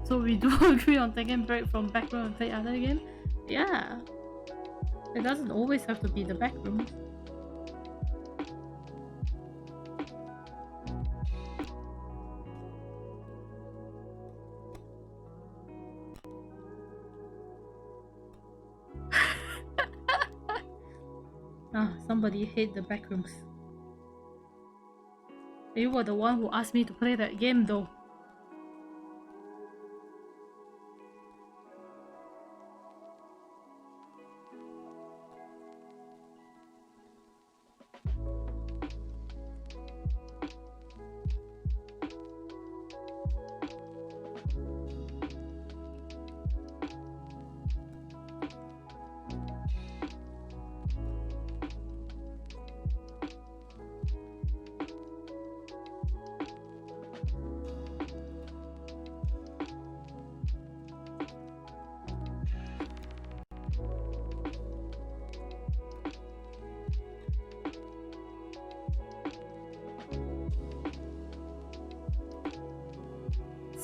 So we do agree on taking break from backroom and play other game? Yeah. It doesn't always have to be the backroom. Somebody hate the backrooms. You were the one who asked me to play that game though.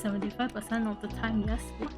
%75% of the time, yes. What?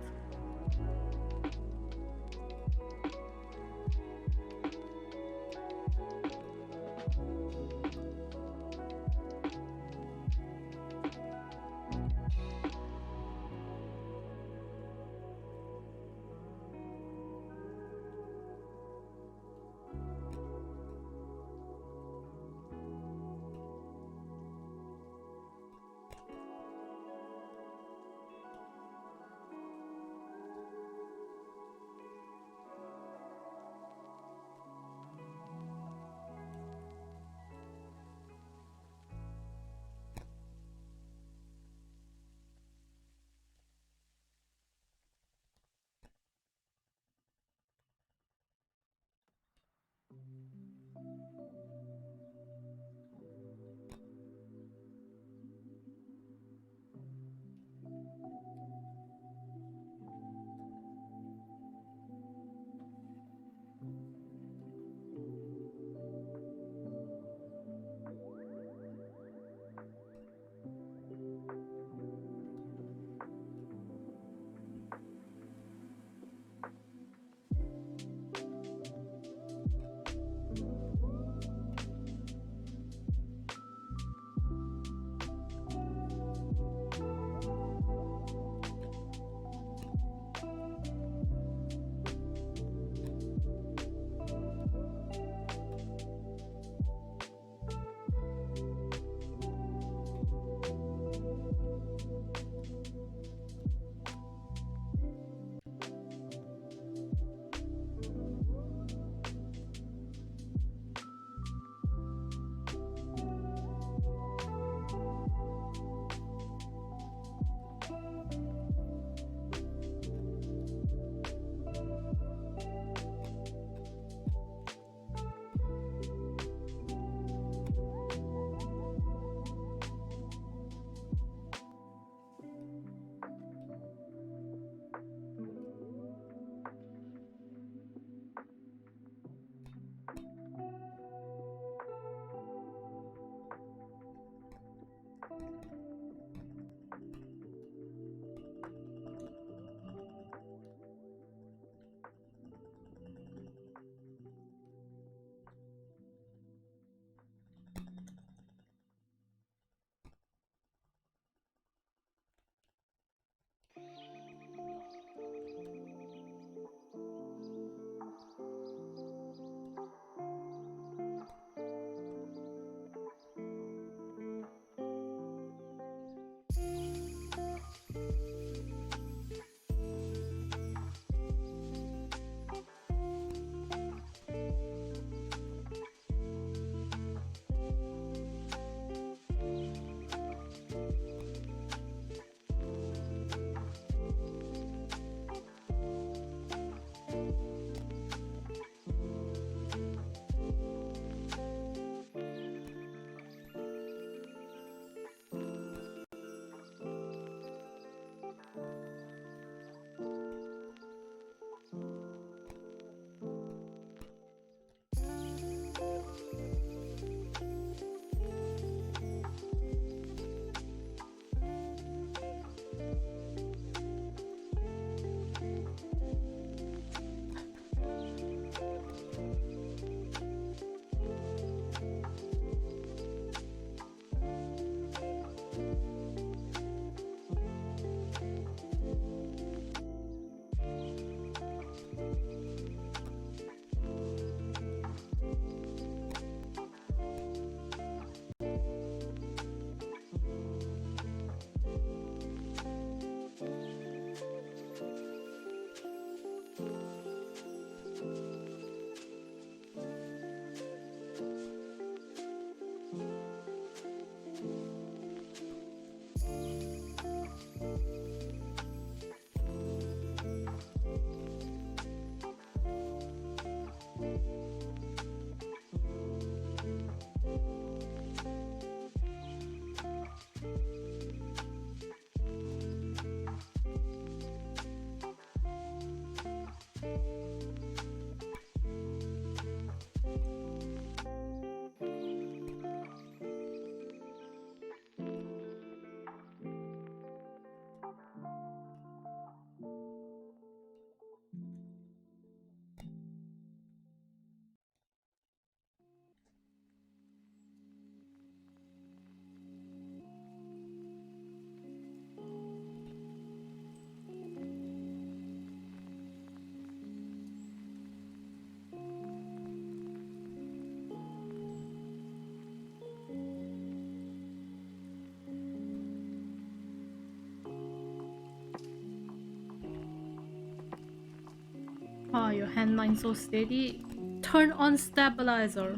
Oh, your handline so steady. Turn on stabilizer.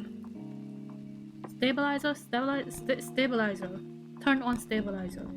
Stabilizer. Turn on stabilizer.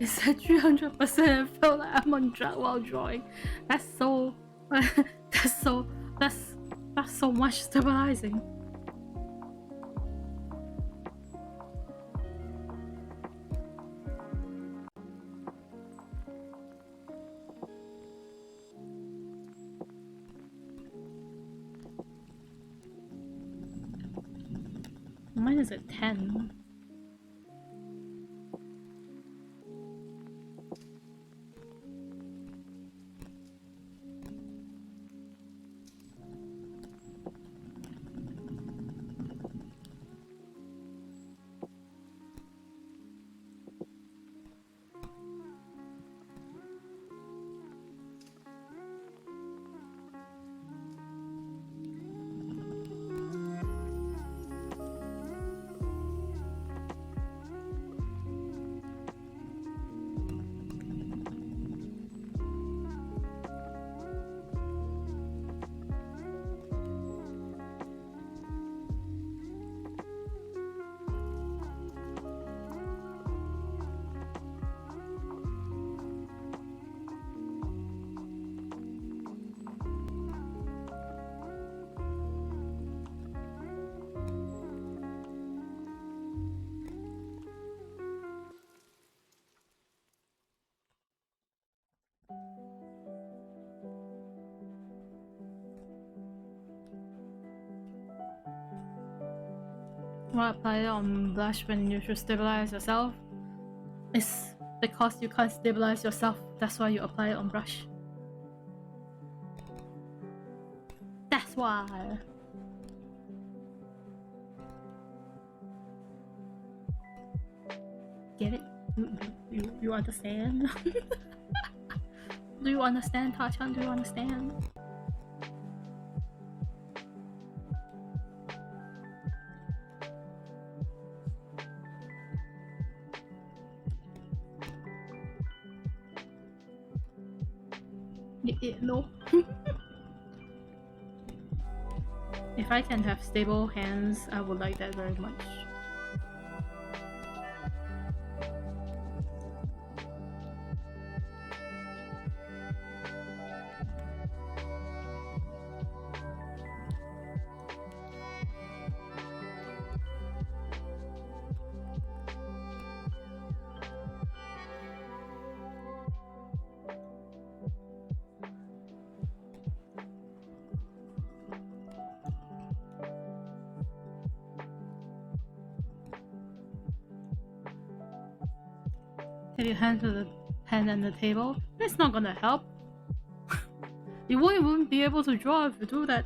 It said 300% and felt like I'm on drug while drawing. That's so that's so much stabilizing. Mine is at 10. Why apply it on blush when you should stabilize yourself? It's because you can't stabilize yourself. That's why you apply it on brush. That's why. Get it? You understand? Do you understand, Tachan? Do you understand? No. If I can have stable hands, I would like that very much. Have your hand to the pen and the table? It's not gonna help. You won't even be able to draw if you do that.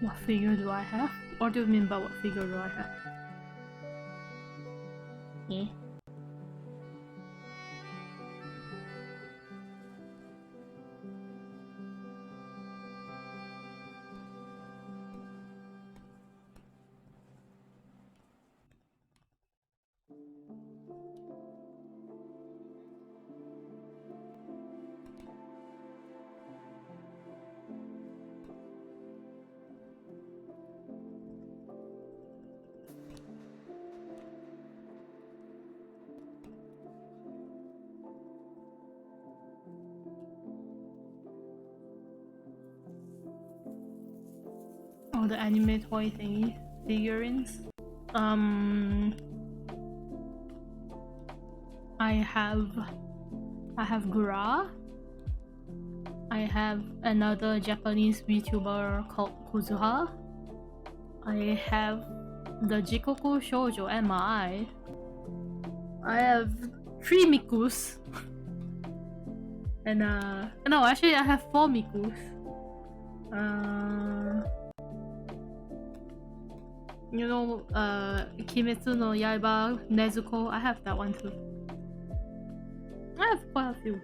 What figure do I have? Or do you mean by what figure do I have? Yeah. Oh, the anime toy thingy figurines. I have Gura. I have another Japanese VTuber called Kuzuha. I have the Jikoku Shoujo MI. I have 3 Mikus. And no, actually I have 4 Mikus. You know, Kimetsu no Yaiba Nezuko, I have that one too. I have quite a few.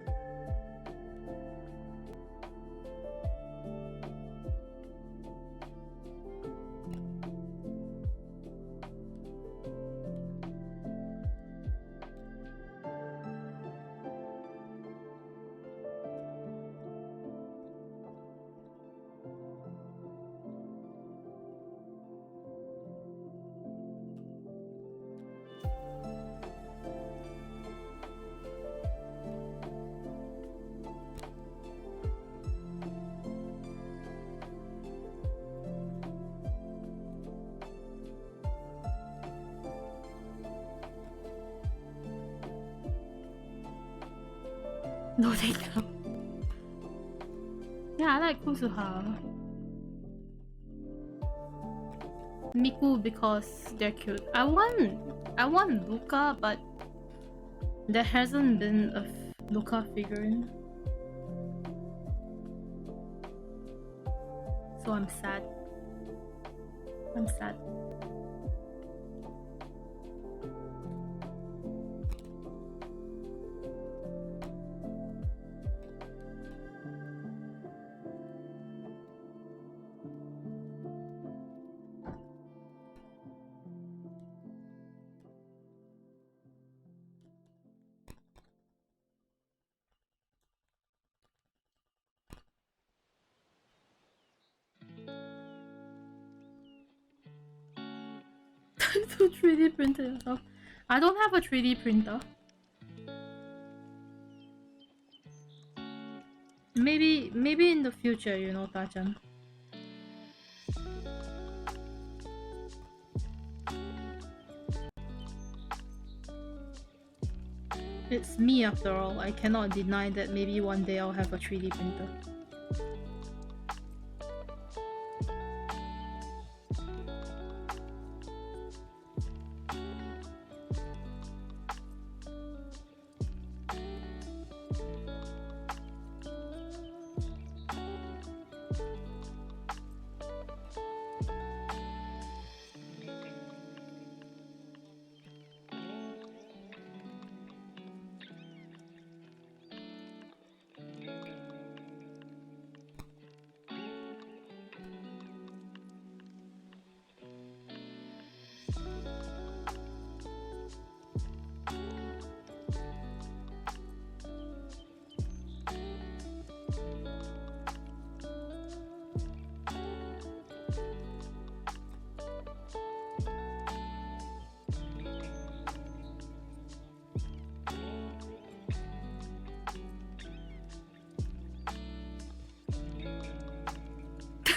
No, they don't. Yeah, I like Kuzuha. Miku because they're cute. I want Luca, but there hasn't been a Luca figurine. So I'm sad. I'm sad. To 3D print it yourself. I don't have a 3D printer. Maybe in the future, you know, Tachan. It's me after all. I cannot deny that maybe one day I'll have a 3D printer.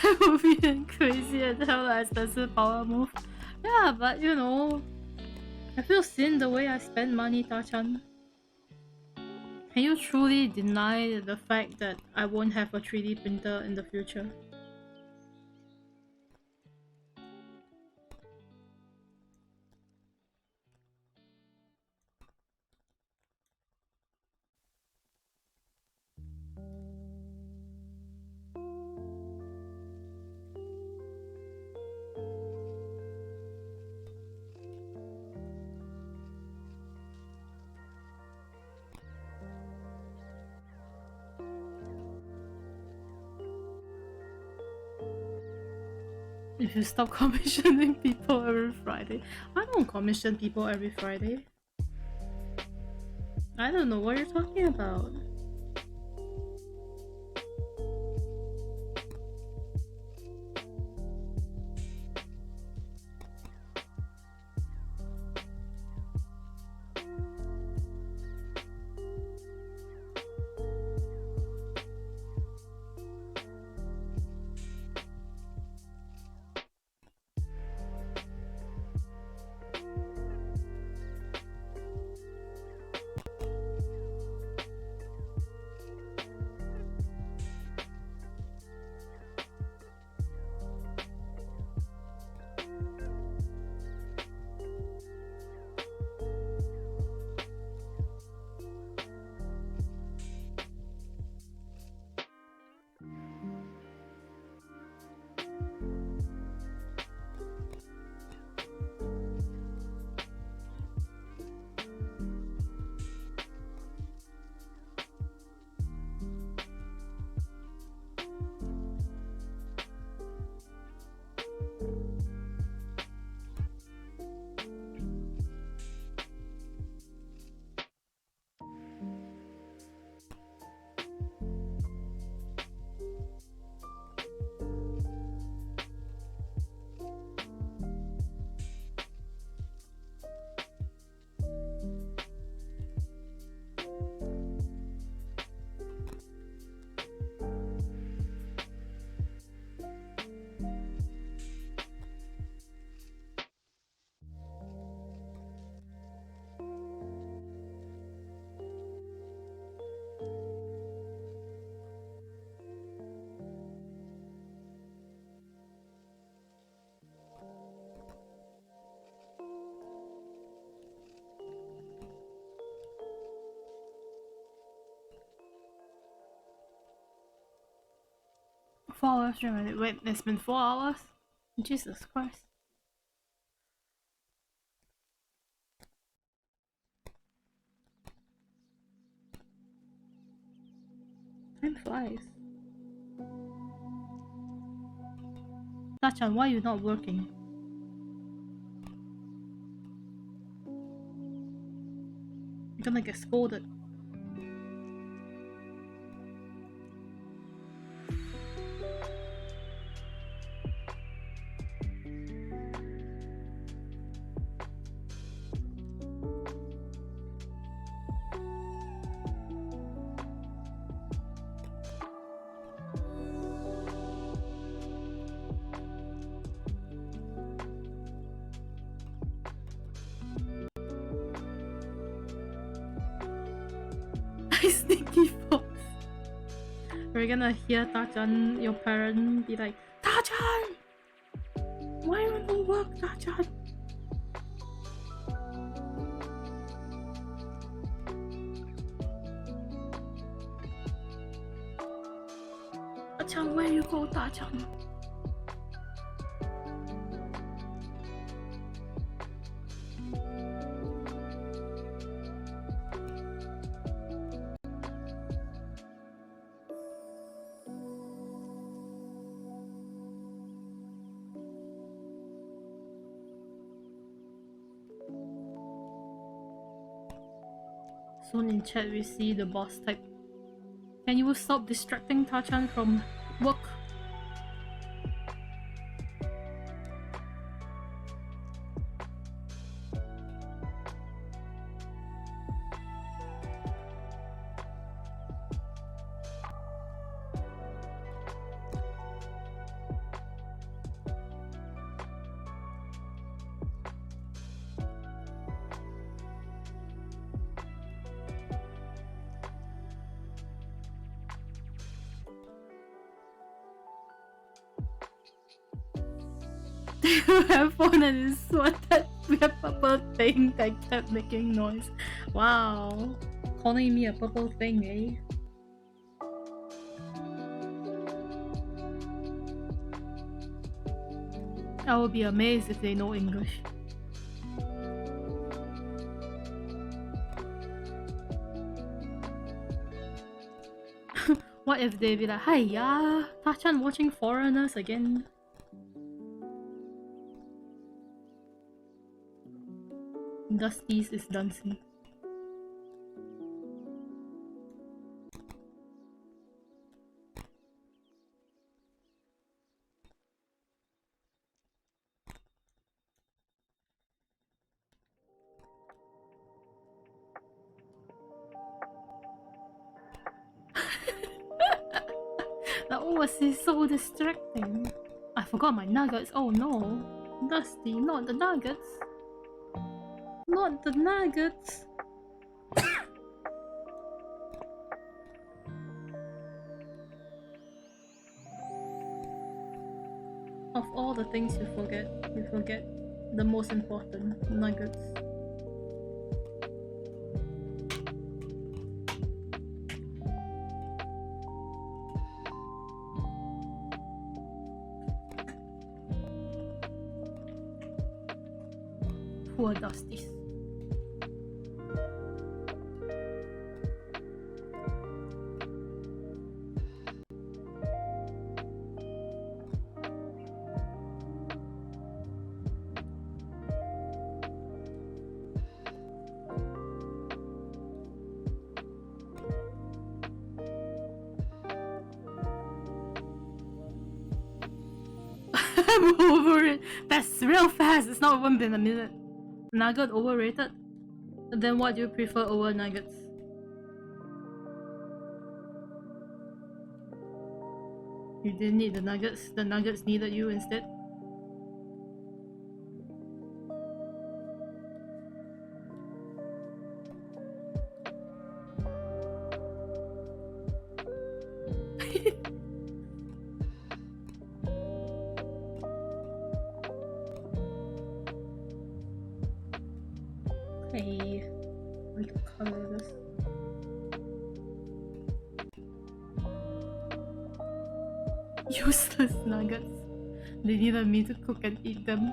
That would be crazy and hell expensive power move. Yeah, but you know, I feel sin the way I spend money, Tachan. Can you truly deny the fact that I won't have a 3D printer in the future? If you stop commissioning people every Friday. I don't commission people every Friday. I don't know what you're talking about. Four hours already. Wait, it's been 4 hours? Jesus Christ. Time flies. Tachan, why are you not working? You're gonna get scolded. Sneaky fox. We're gonna hear Tachan, your parent, be like, Tachan! Why you don't work, Tachan? Tachan, where you go, Tachan? Soon in chat we see the boss type. Can you stop distracting Tachan from work? Headphone and it's what that weird purple thing that kept making noise. Wow. Calling me a purple thing, eh? I would be amazed if they know English. What if they be like, hi, yeah, Tachan watching foreigners again? Dusty's is dancing. That was so distracting. I forgot my nuggets. Oh no. Dusty, not the nuggets. Not the nuggets. Of all the things you forget the most important, nuggets. Poor Dusties. I'm over it. That's real fast. It's not even been a minute. Nugget overrated? Then what do you prefer over nuggets? You didn't need the nuggets needed you instead? Hey, I can color this. Useless nuggets. They needed me to cook and eat them.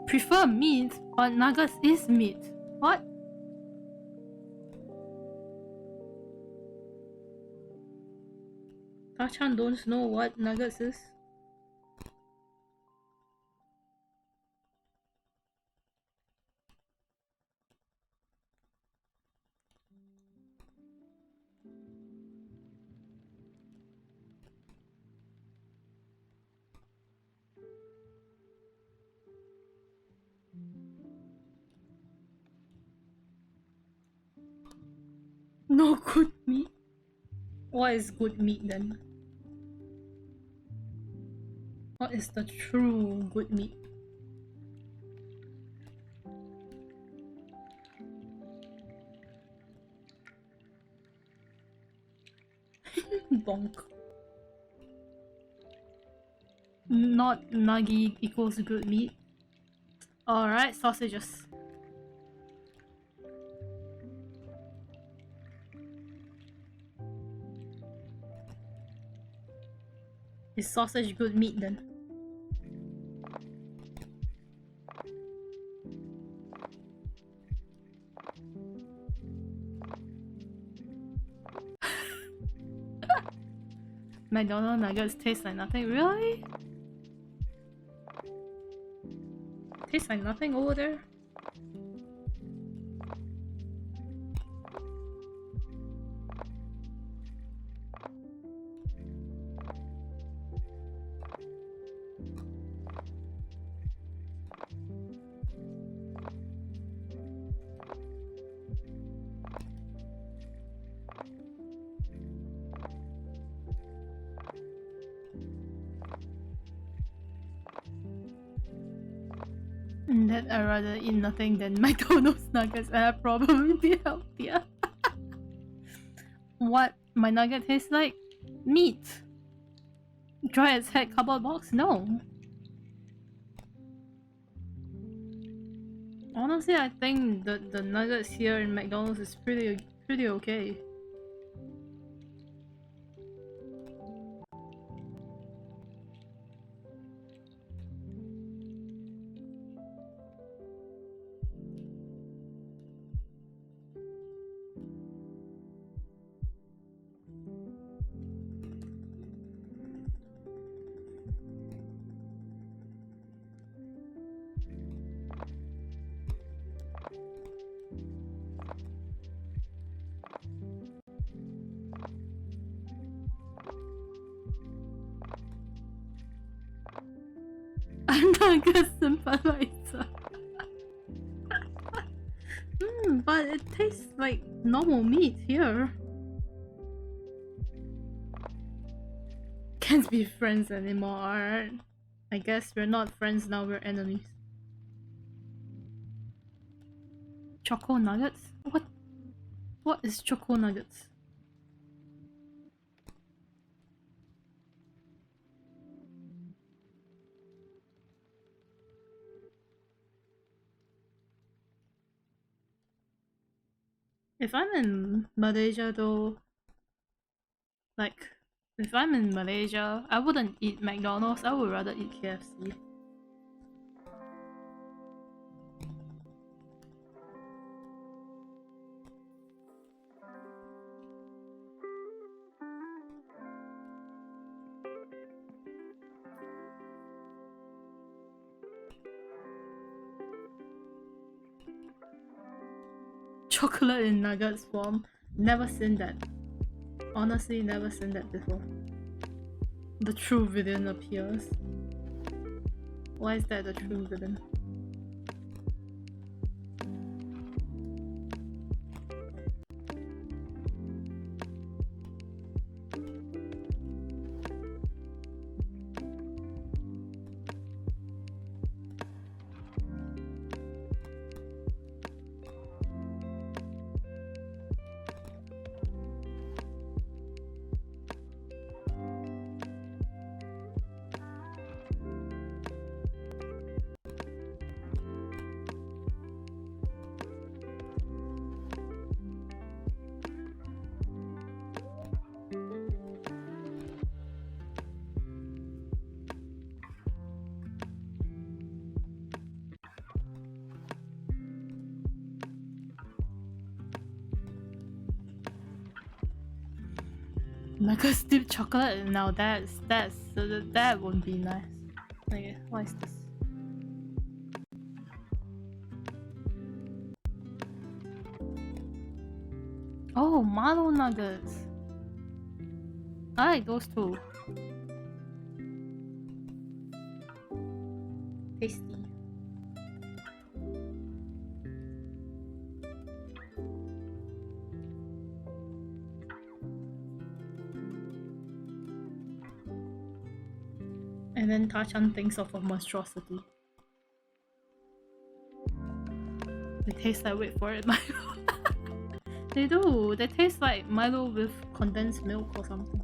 Prefer meat, but nuggets is meat. What? Tachan don't know what nuggets is. No good meat? What is good meat then? What is the true good meat? Bonk. Not nuggy equals good meat. Alright, sausages. Is sausage good meat then? McDonald's nuggets taste like nothing. Really? Tastes like nothing over there? That I'd rather eat nothing than McDonald's nuggets and I'd probably be healthier. What my nugget tastes like? Meat. Dry as heck cardboard box? No. Honestly, I think the nuggets here in McDonald's is pretty okay. Good sympathizer. But it tastes like normal meat here. Can't be friends anymore, alright? I guess we're not friends now, we're enemies. Choco nuggets? What is choco nuggets? If I'm in Malaysia though, like, if I'm in Malaysia, I wouldn't eat McDonald's, I would rather eat KFC. Chocolate in nuggets form. Never seen that. Honestly, never seen that before. The true villain appears. Why is that the true villain? Mega steep chocolate? Now that wouldn't be nice. Okay, what is this? Oh, mallow nuggets. I like those too. Tasty. And then Tachan thinks of a monstrosity. They taste like, wait for it, Milo. They do. They taste like Milo with condensed milk or something.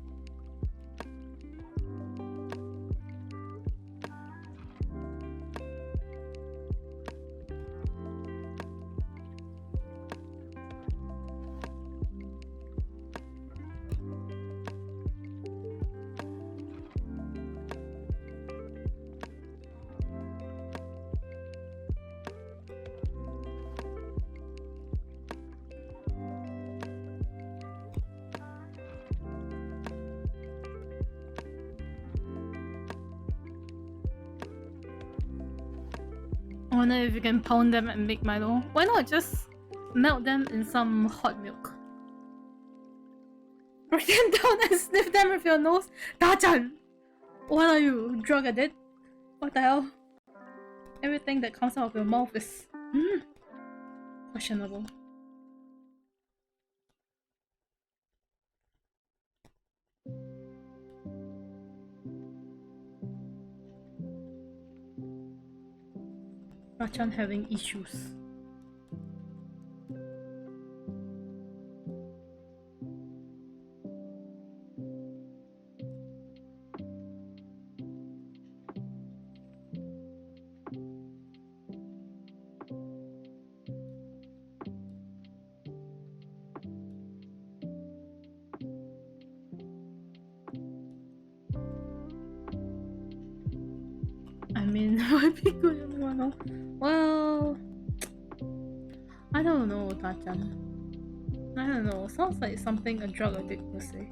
I wonder if you can pound them and make Milo. Why not just melt them in some hot milk? Write them down and sniff them with your nose? Dachan! What are you, drug addict? What the hell? Everything that comes out of your mouth is... questionable. Rachan having issues. I mean, might be good as well. Well, I don't know, Tachan. I don't know. Sounds like something a drug addict would say.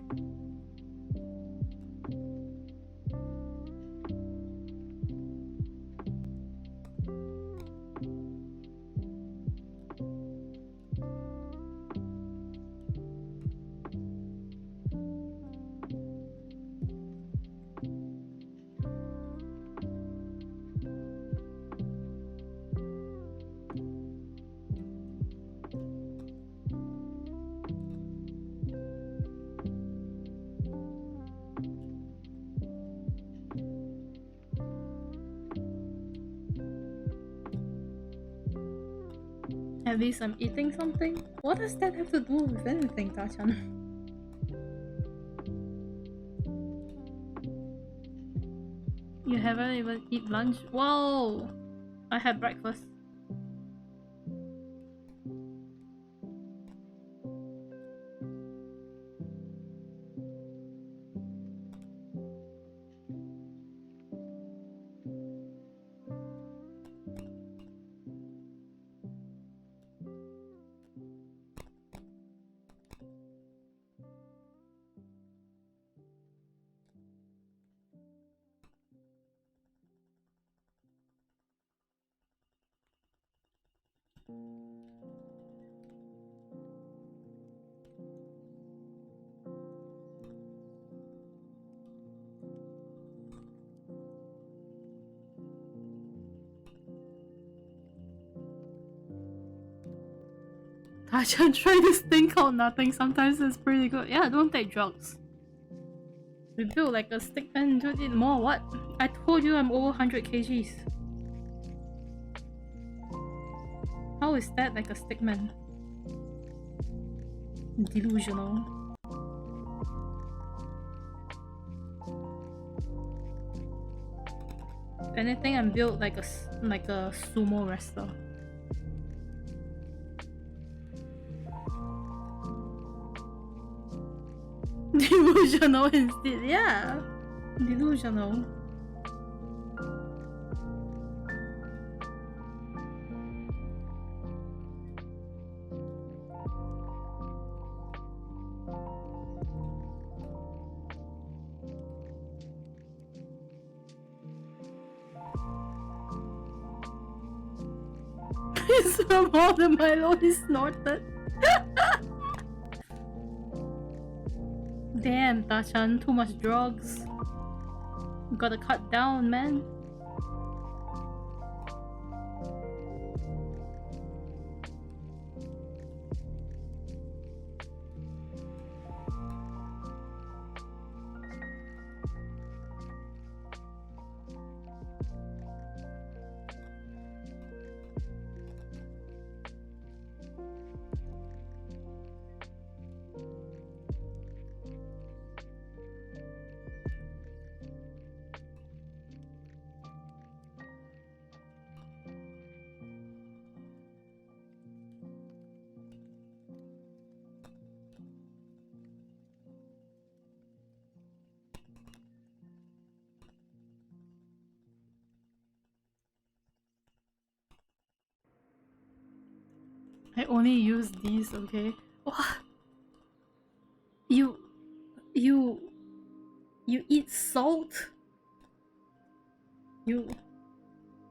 At least I'm eating something. What does that have to do with anything, Tachan? You haven't even eaten lunch? Whoa! I had breakfast. Tachan, try this thing called nothing. Sometimes it's pretty good. Yeah, don't take drugs. We build like a stickman. Don't eat more. What? I told you I'm over 100 kgs. How is that like a stickman? Delusional. If anything, I'm built like a sumo wrestler. Delusional instead, yeah. Delusional. It's from all the Milo he snorted. Damn, Tachan, too much drugs. You gotta cut down, man. I only use these, okay? What? You eat salt? You're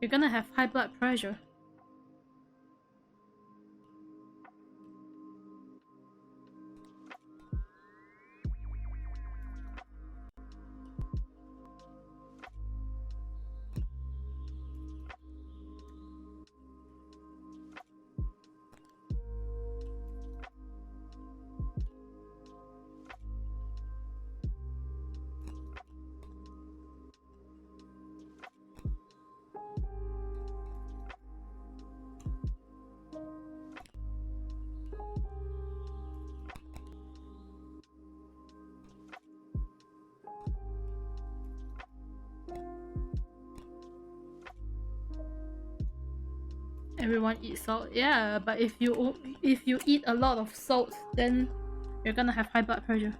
gonna have high blood pressure. Everyone eats salt, yeah, but if you eat a lot of salt, then you're gonna have high blood pressure.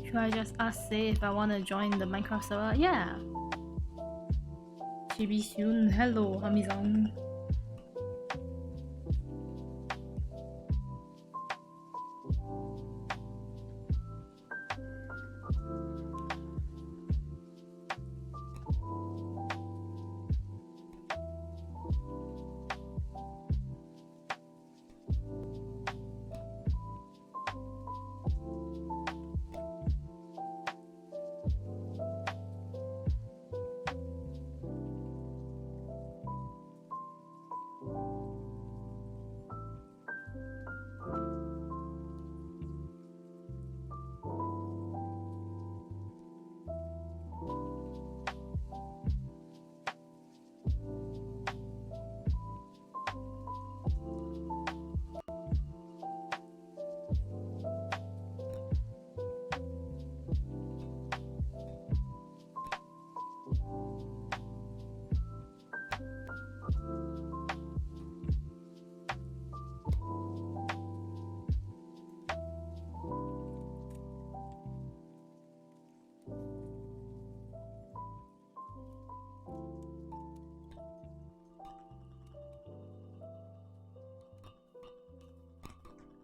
Should I just ask Say if I want to join the Minecraft server? Yeah. Chibi Syun, hello, Hamizan.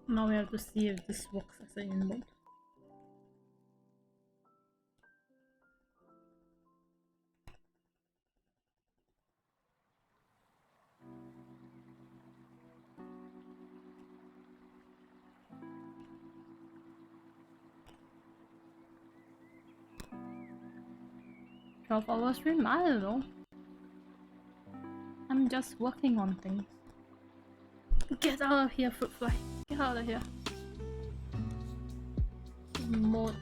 Now we have to see if this works as an emote. $12 stream? I don't know. I'm just working on things. Get out of here, fruit fly. Get out of here. Mode.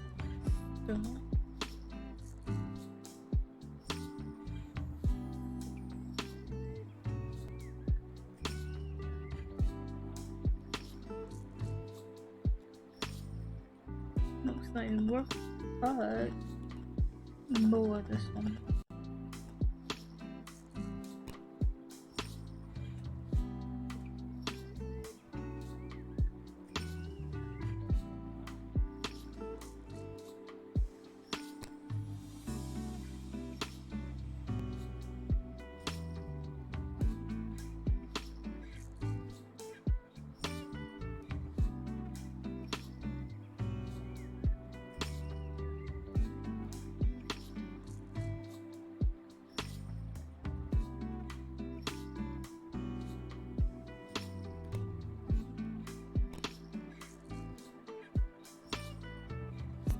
Looks like it works, but lower this one.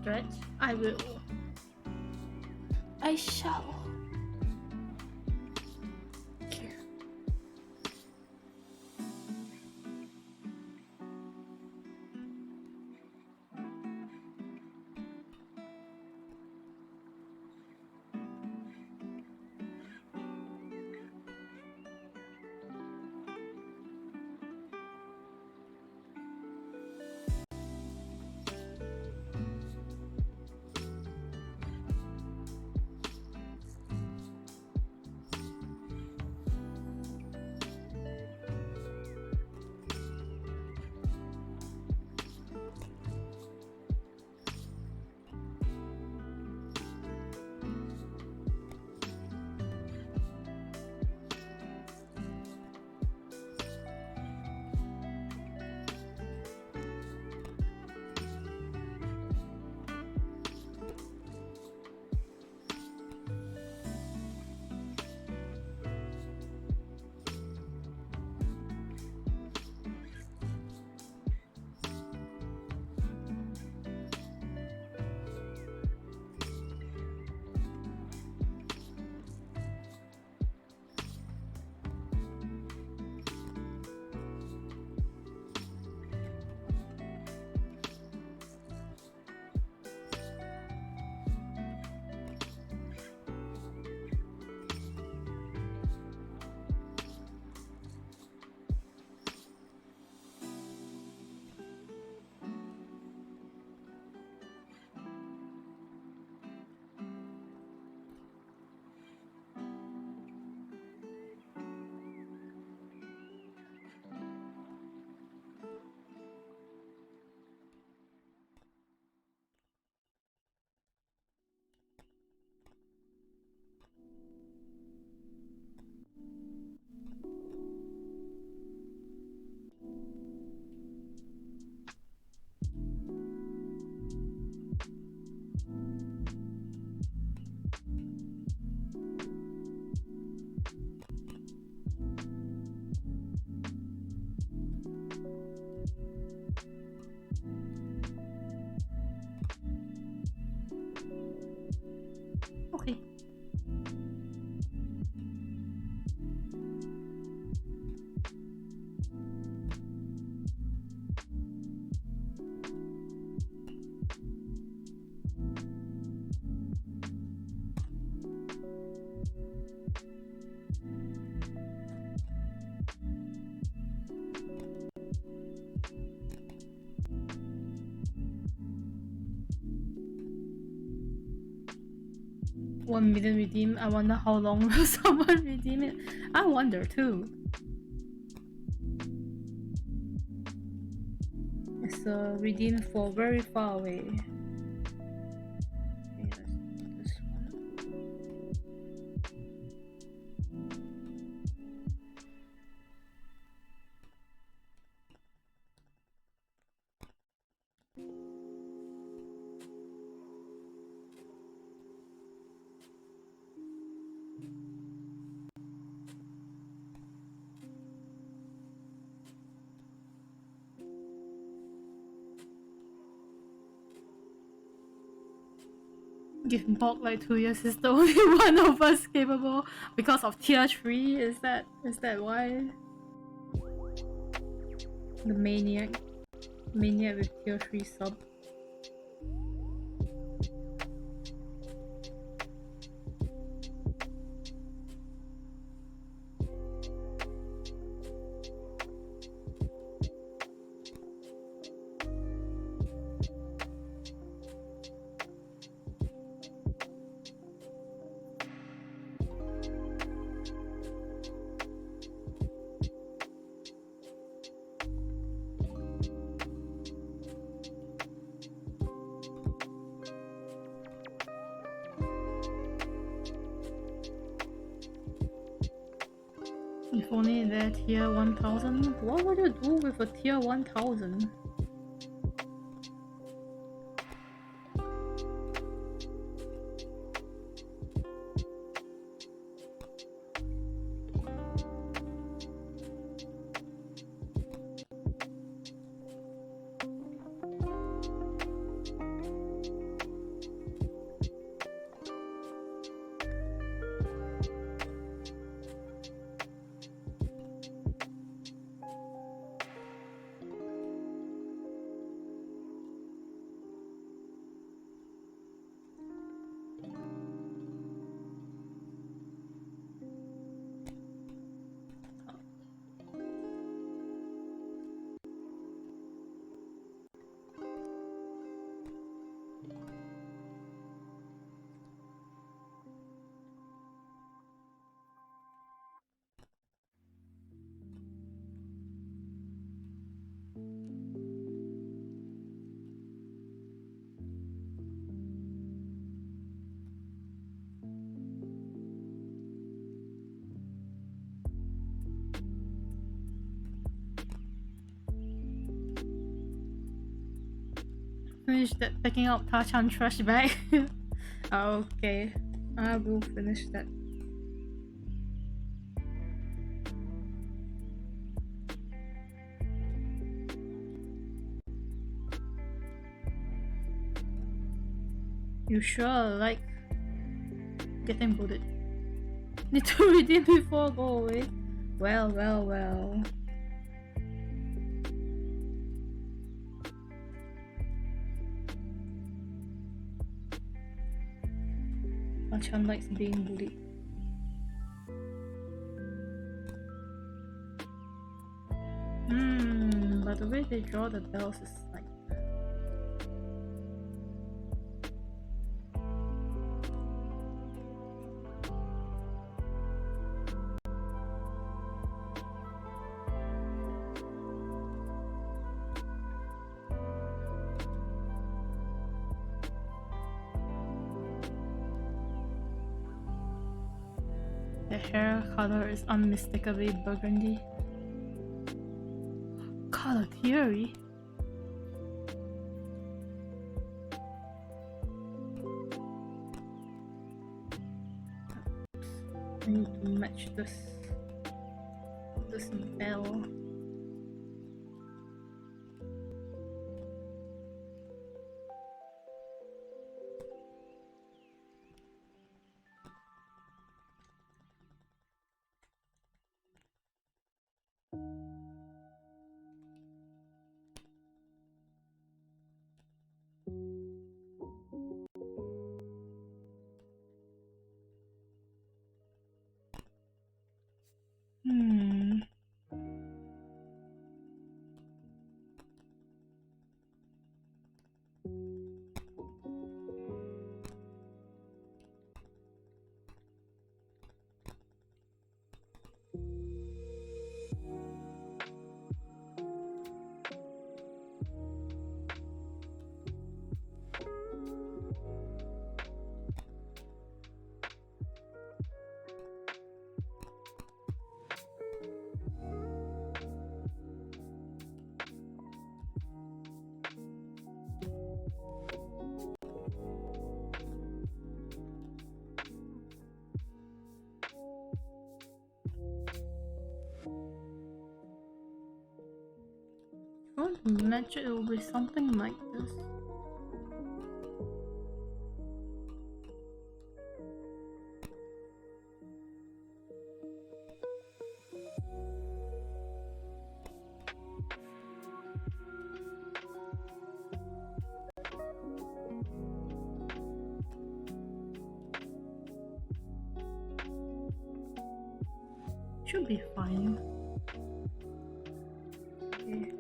Stretch? I will. I shall. Here. 1 million redeem. I wonder how long will someone redeem it. I wonder too. It's redeemed for very far away. Okay, let's do this one. Give Bog like 2 years is the only one of us capable because of tier 3. Is that why? The maniac with tier 3 sub. If only they're tier 1000. What would you do with a tier 1000? Finish that picking up Tachan trash bag. Okay, I will finish that. You sure like getting bullied? Need to redeem before go away. Well. Achan likes being bullied. But the way they draw the bells is like the hair color is unmistakably burgundy. Color theory? I need to match this bell. would imagine it will be something like this. Should be fine. Okay.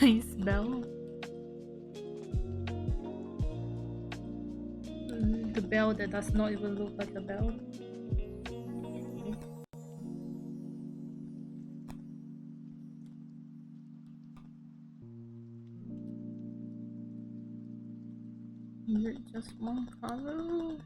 Nice bell. The bell that does not even look like a bell. Is it just one color?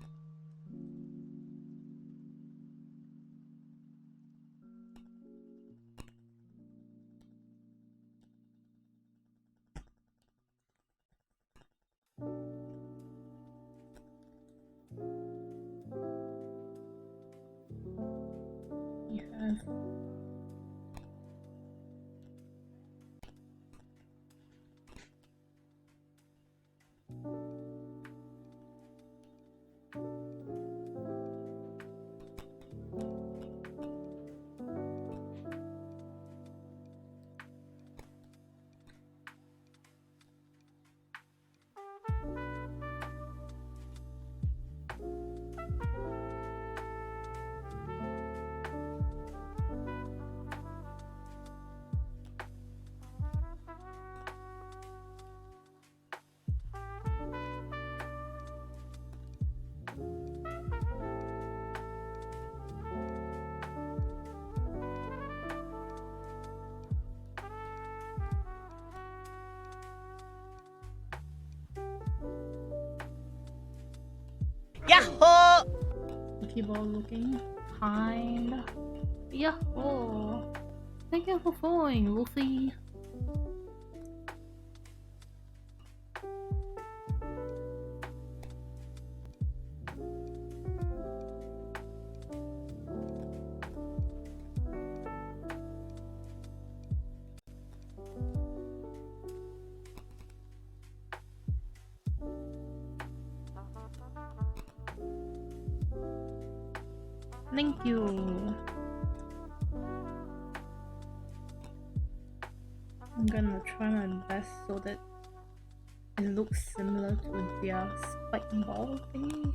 Yes. Yahoo! Keyboard looking kind. Yahoo! Thank you for following, Luffy. Thank you. I'm gonna try my best so that it looks similar to their spike ball thingy.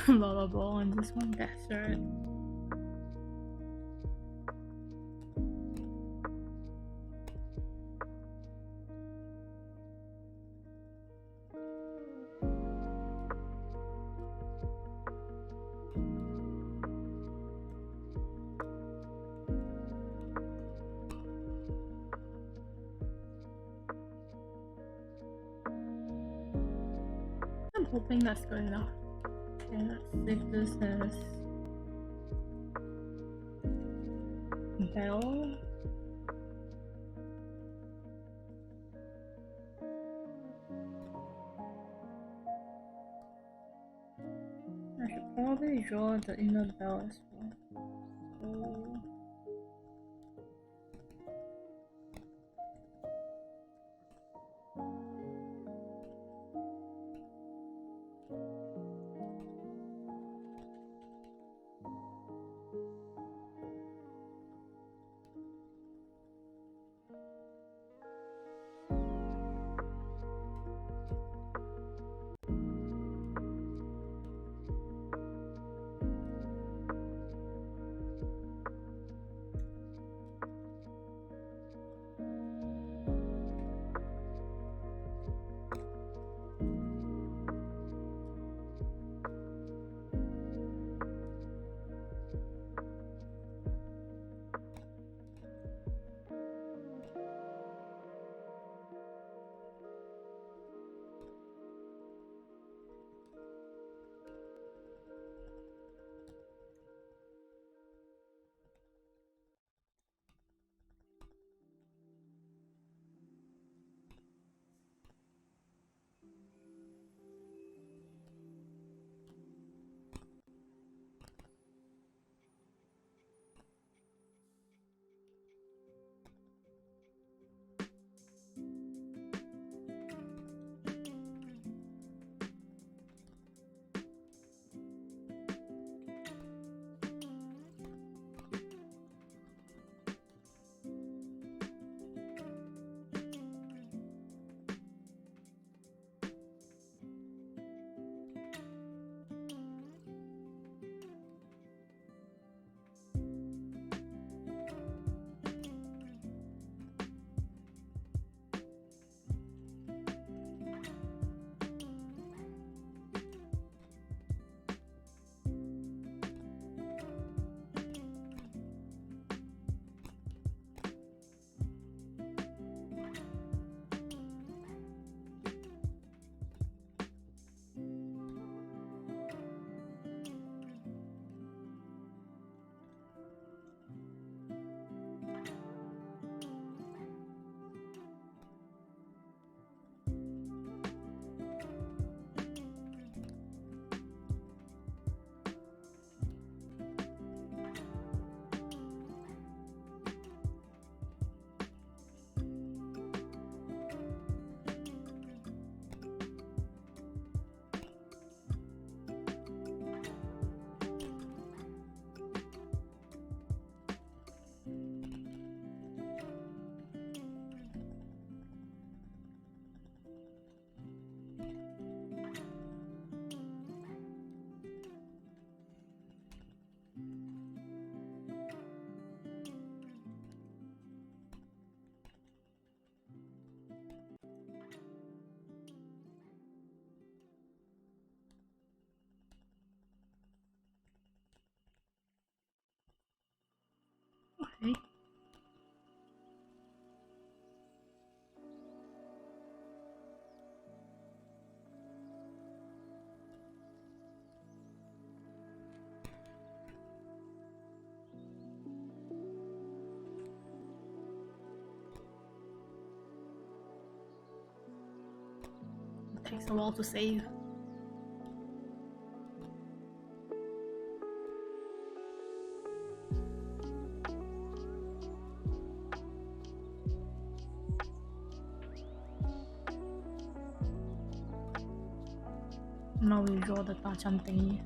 blah blah on this one. That's right. I'm hoping that's good enough. Okay, let's see if this is bell. I should probably draw the inner bell as well. So okay. It takes a while to save. Now we draw the tachan thingy.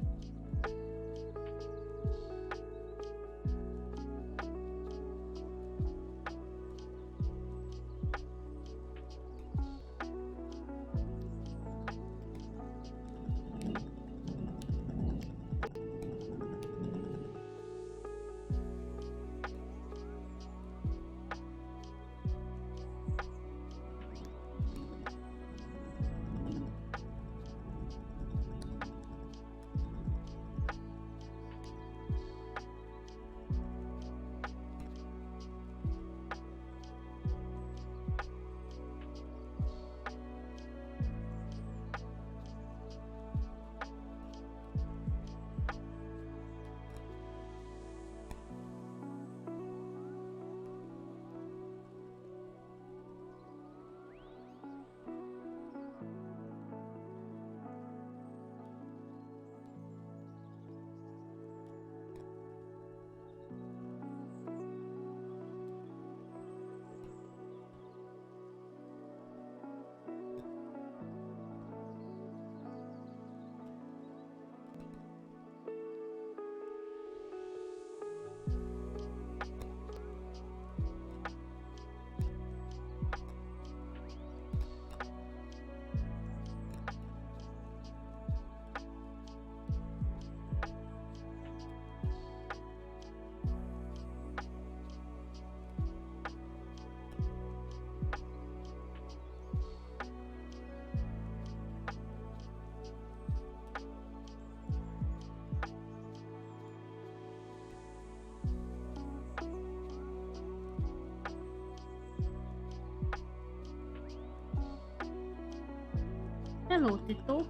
Hello, Tito.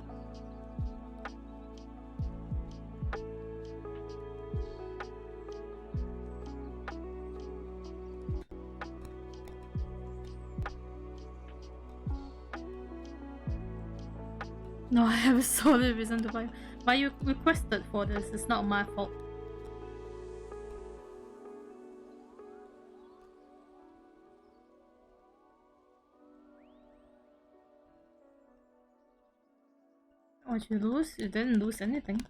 No, I have a solid reason to buy. Why you requested for this? It's not my fault. What you lose? You didn't lose anything.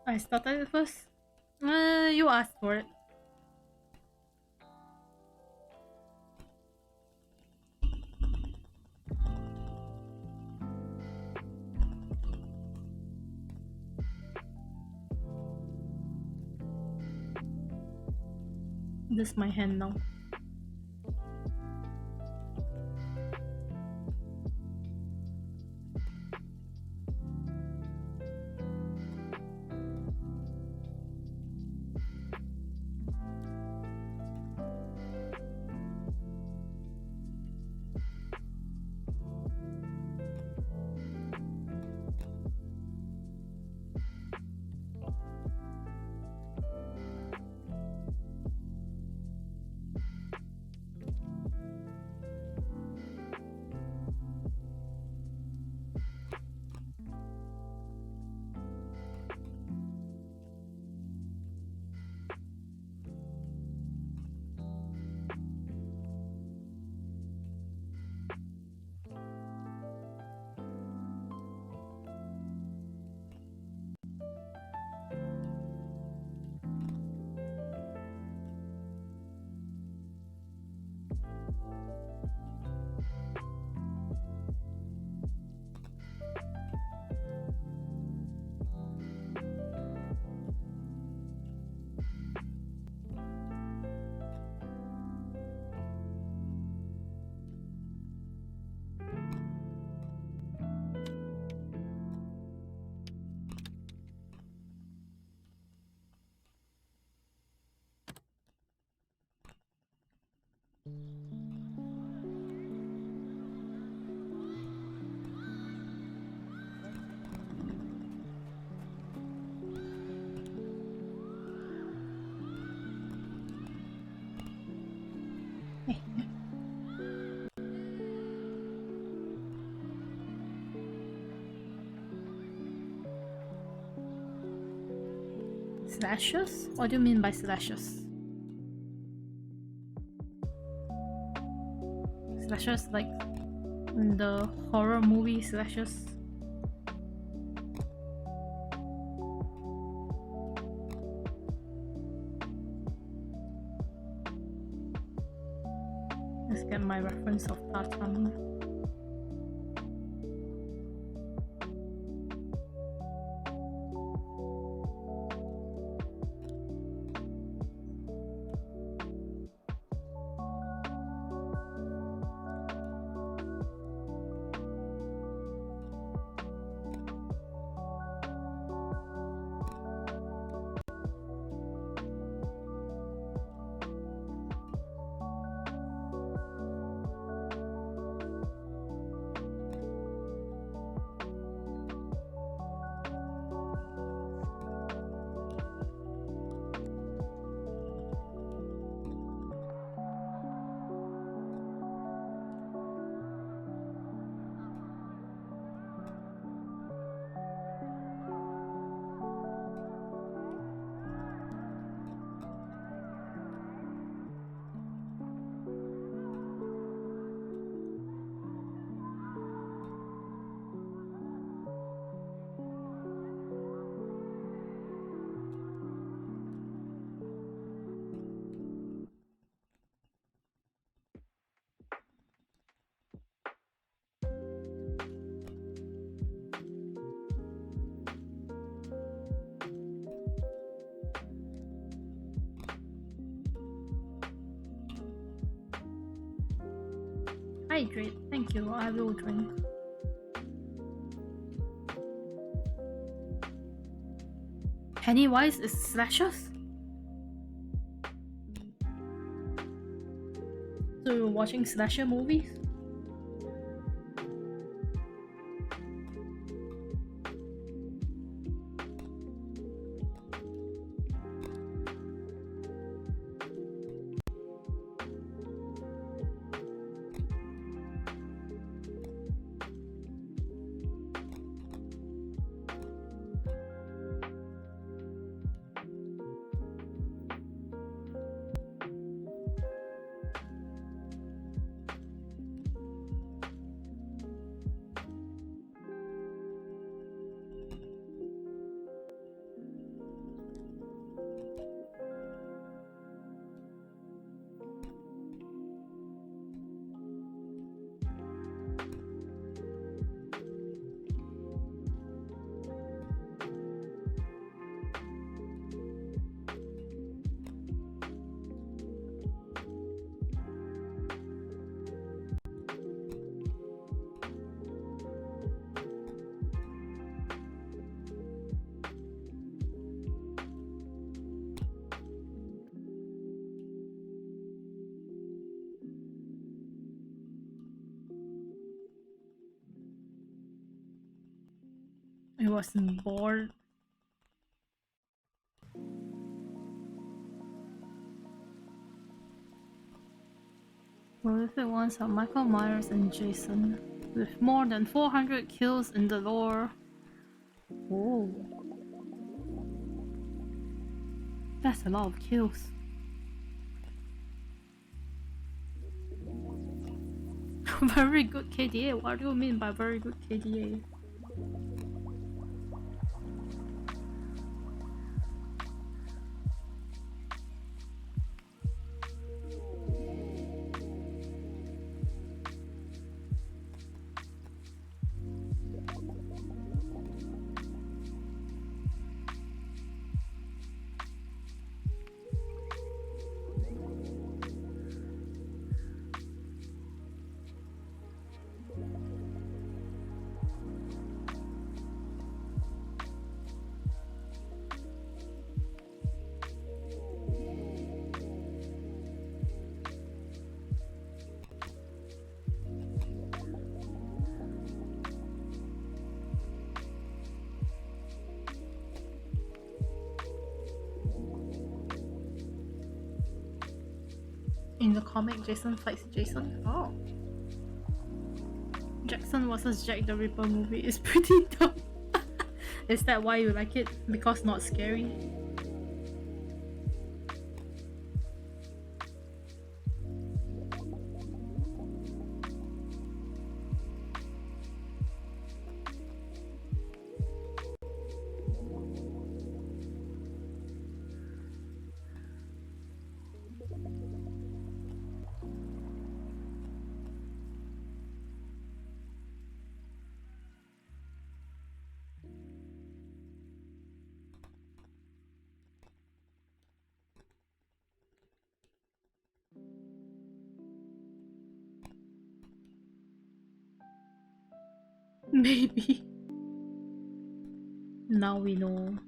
I started it first. You asked for it. This is my hand now. Slashes? What do you mean by slashes? Slashes like in the horror movie slashes? Let's get my reference of Tartan. Hydrate, thank you, I will drink. Pennywise is slashers? So you're watching slasher movies? I wasn't bored. Prolific ones are Michael Myers and Jason, with more than 400 kills in the lore. Oh, that's a lot of kills. Very good KDA. What do you mean by very good KDA? In the comic, Jason fights Jason. Oh. Jackson vs. Jack the Ripper movie is pretty dumb. Is that why you like it? Because not scary? Maybe. Now we know.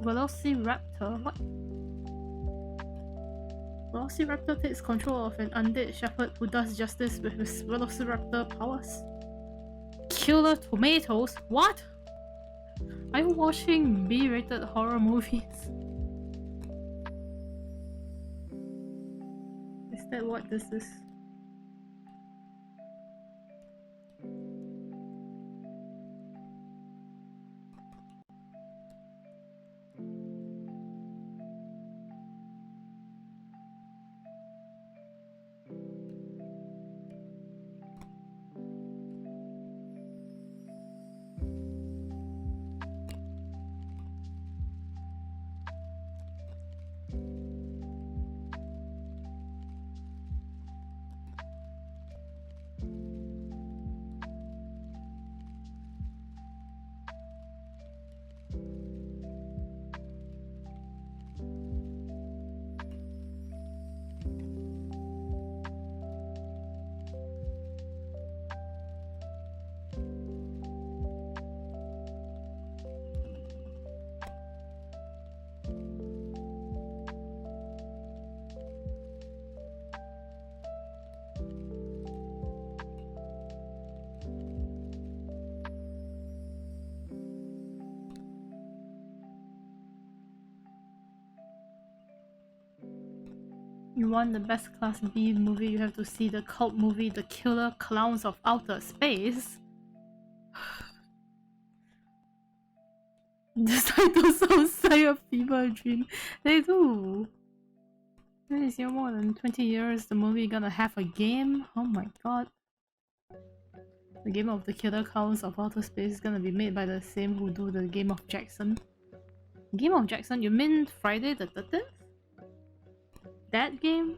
Velociraptor? What? Velociraptor takes control of an undead shepherd who does justice with his Velociraptor powers. Killer tomatoes? What? Are you watching B-rated horror movies? Is that what this is? You want the best class B movie, you have to see the cult movie The Killer Clowns of Outer Space. This title sounds like a fever dream. They do. Is here more than 20 years the movie gonna have a game? Oh my god. The game of The Killer Clowns of Outer Space is gonna be made by the same who do the Game of Jackson. Game of Jackson? You mean Friday the 13th? That game?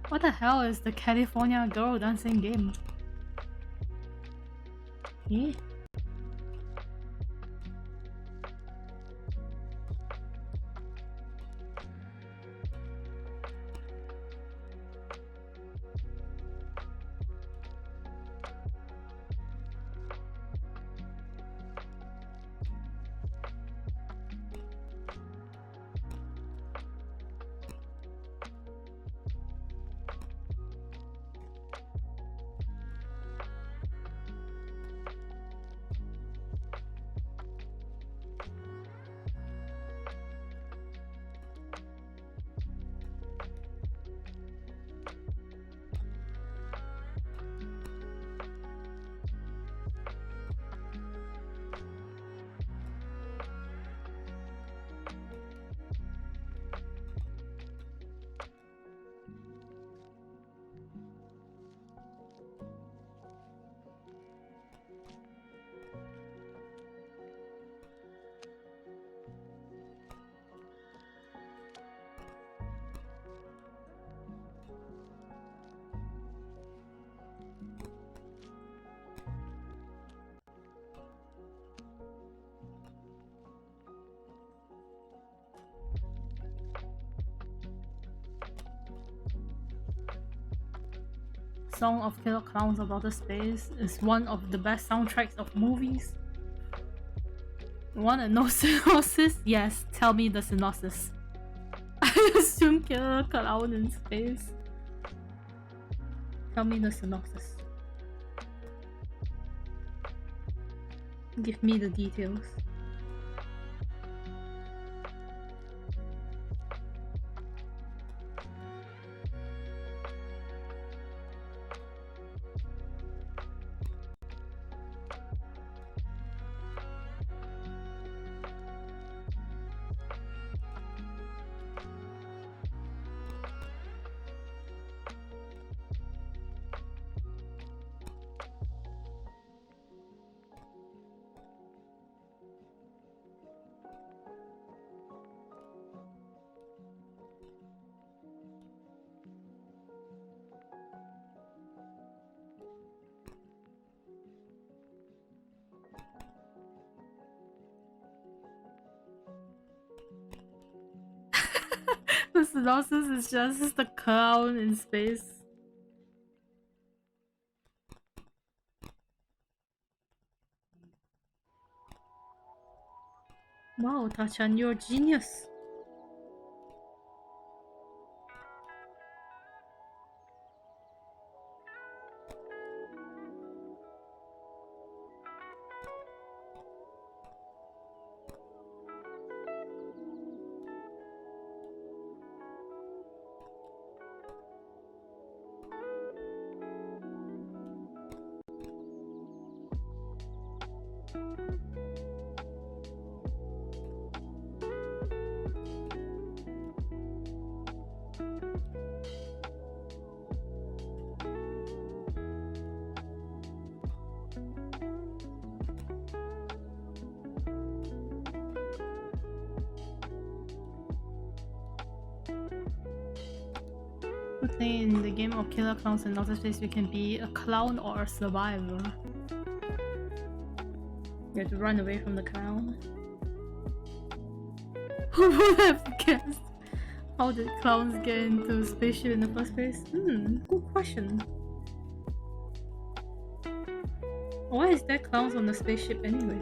What the hell is the California girl dancing game? Yeah. Song of Killer Clowns of Outer Space is one of the best soundtracks of movies. Want to know synopsis? Yes, tell me the synopsis. I assume Killer Clown in space. Tell me the synopsis. Give me the details. The synopsis is just the clown in space. Wow, Tachan, you're a genius. In the game of Killer Clowns in Outer Space, you can be a clown or a survivor. You have to run away from the clown. Who would have guessed? How did clowns get into a spaceship in the first place? Good question. Why is there clowns on the spaceship anyways?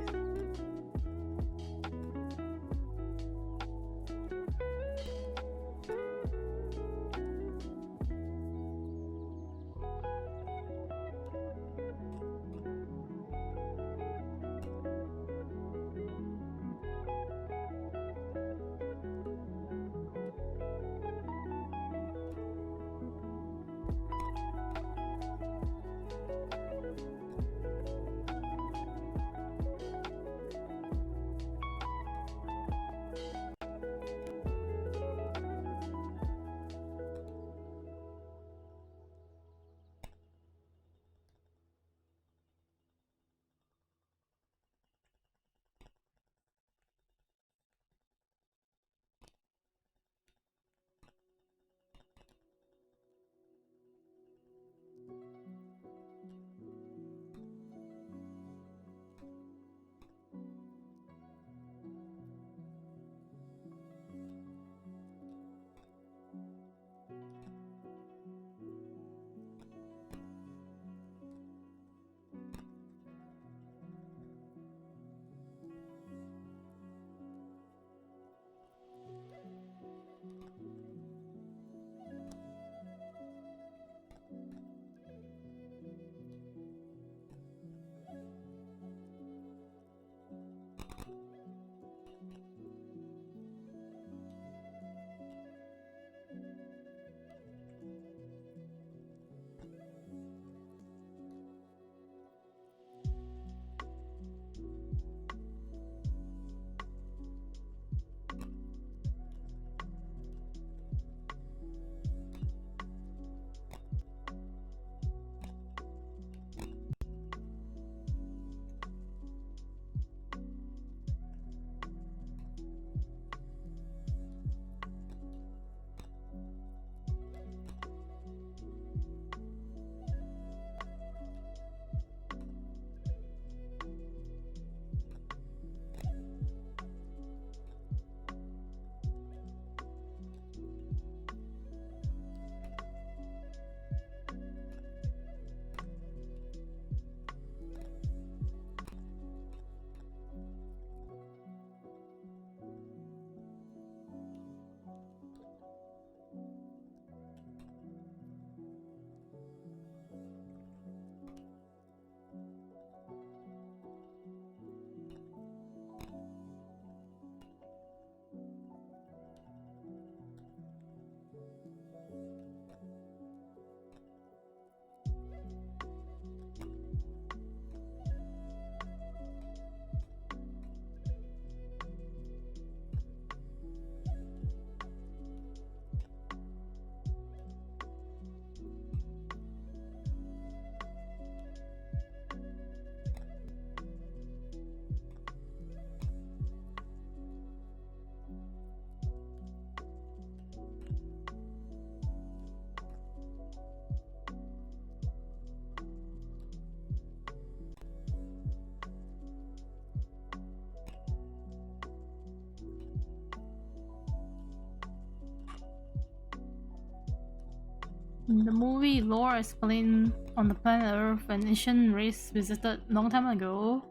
In the movie, lore explained on the planet Earth, an ancient race visited long time ago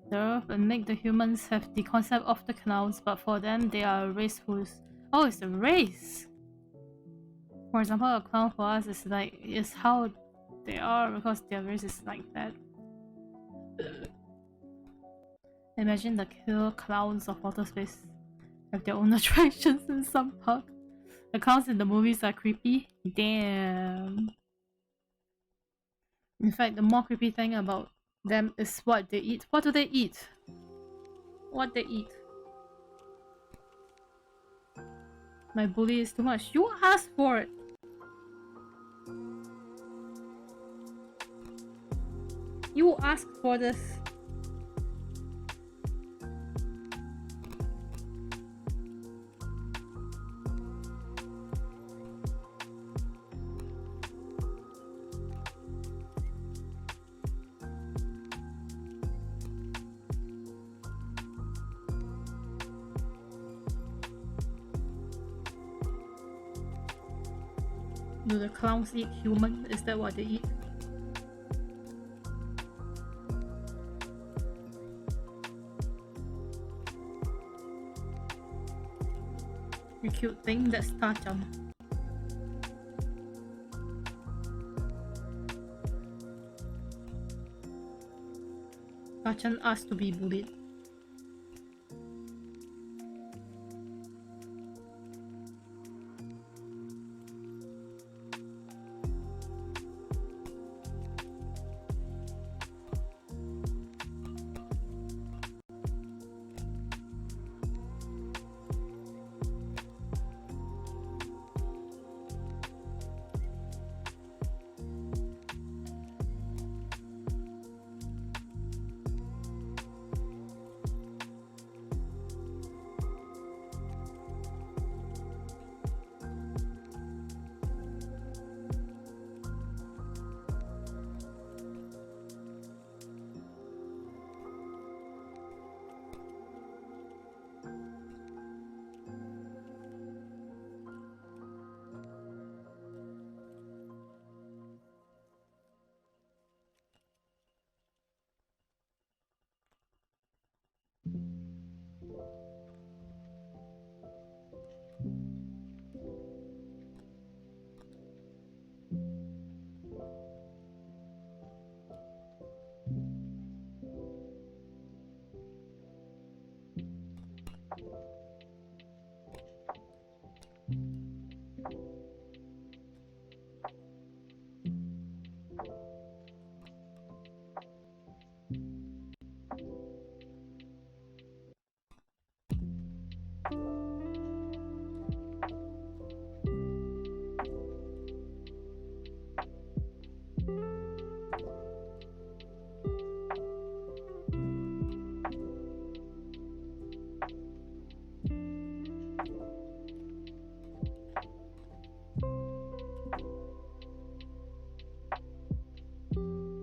the Earth and make the humans have the concept of the clowns, but for them they are a race who's... Oh, it's a race! For example, a clown for us is how they are because their race is like that. Imagine the killer clowns of outer space have their own attractions in some park. The clowns in the movies are creepy. Damn. In fact, the more creepy thing about them is what they eat. What do they eat? What they eat? My bully is too much. You asked for it. You asked for this. Do the clowns eat human? Is that what they eat? You cute thing, that's Tacham. Tachan asked to be bullied.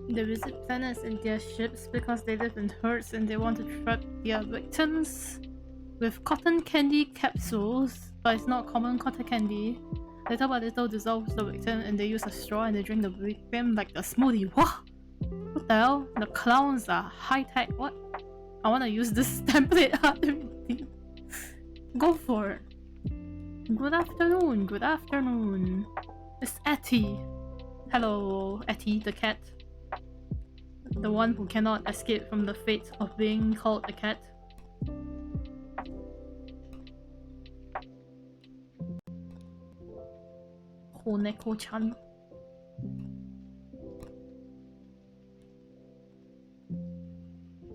They visit planets in their ships because they live in herds and they want to trap their victims with cotton candy capsules, but it's not common cotton candy. Little by little dissolves the victim and they use a straw and they drink the victim like a smoothie. What? What the hell? The clowns are high-tech. What? I want to use this template. Go for it. Good afternoon. Good afternoon. It's Etty. Hello, Etty the cat. The one who cannot escape from the fate of being called a cat. Honeko-chan.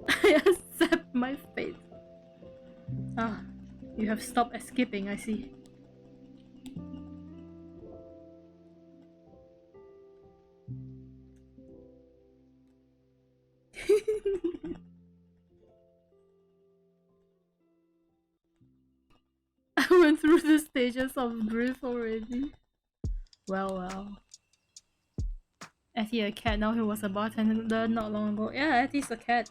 I accept my fate. Ah, you have stopped escaping, I see. I went through the stages of grief already. Well. Etty a cat, now he was a bartender not long ago. Yeah, Etty's a cat.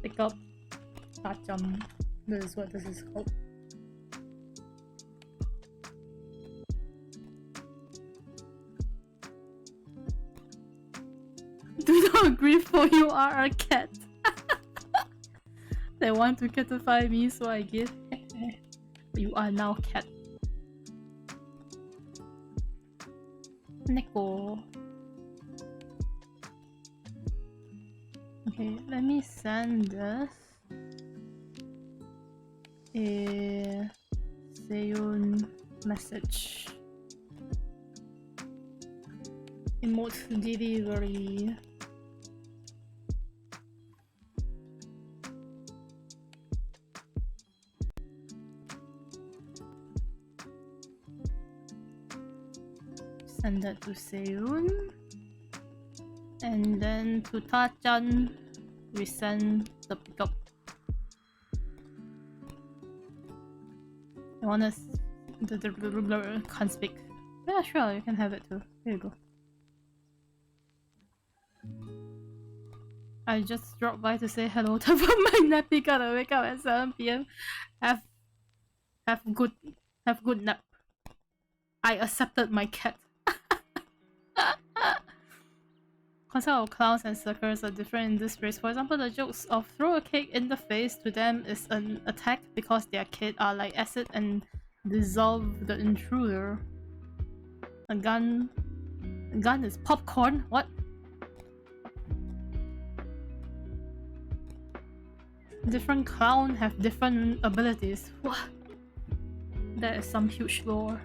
Pick up Tacham. This is what this is called. Do not grieve, for you are a cat. They want to catify me, so I give. You are now cat. Neko. Okay, let me send this. A Syun message. Emote delivery. Send that to Syun. And then to Ta-chan, we send the pickup. I wanna can't speak. Yeah, sure, you can have it too. Here you go. I just dropped by to say hello to my nappy. Gotta wake up at 7 PM. Have good nap. I accepted my cat. Concept of clowns and suckers are different in this race. For example, the jokes of throw a cake in the face to them is an attack because their kids are like acid and dissolve the intruder. A gun is popcorn? What? Different clown have different abilities. What? That is some huge lore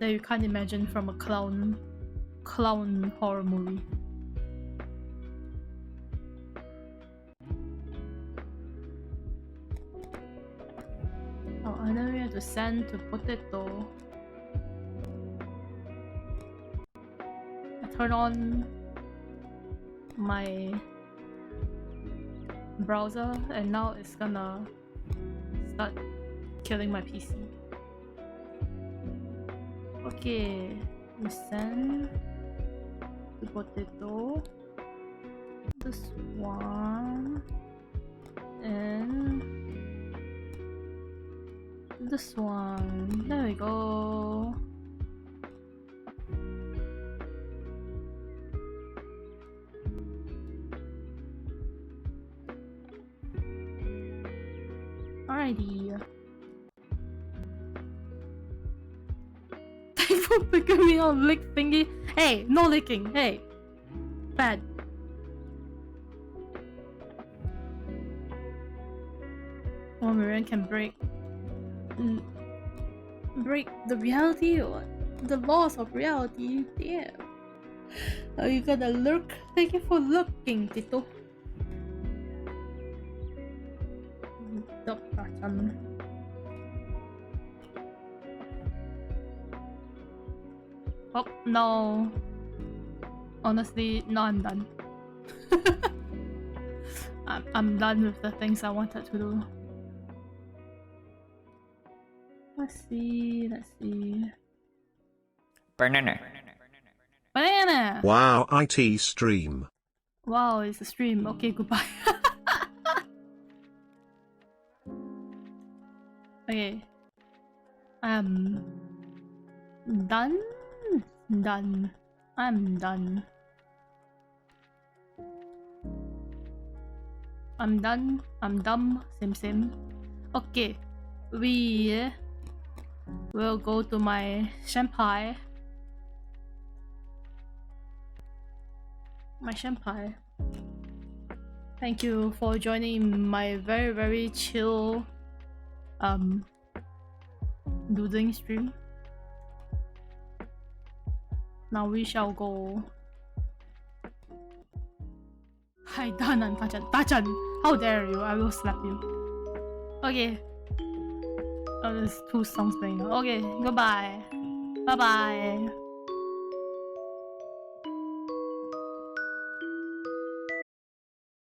that you can't imagine from a clown horror movie. Oh, and then we have to send to Potato. I turn on my browser and now it's gonna start killing my PC. Okay, we send the Potato, this one, and this one. There we go. Alrighty. Thanks for picking me on lick thingy. Hey, no licking. Hey, bad. One Marian can break the reality or the laws of reality. Damn. Are you gonna lurk? Thank you for lurking, Tito. Oh no. Honestly, no, I'm done. I'm done with the things I wanted to do. Let's see. Banana. Wow, IT stream. Wow, it's a stream. Okay, goodbye. Okay. I'm done. I'm done. I'm dumb. Same. Okay. We will go to my senpai. Thank you for joining my very, very chill doodling stream. Now we shall go. Hi, Danan, Tachan. How dare you? I will slap you. Okay. Oh, there's 2 songs playing. Okay, goodbye. Bye-bye.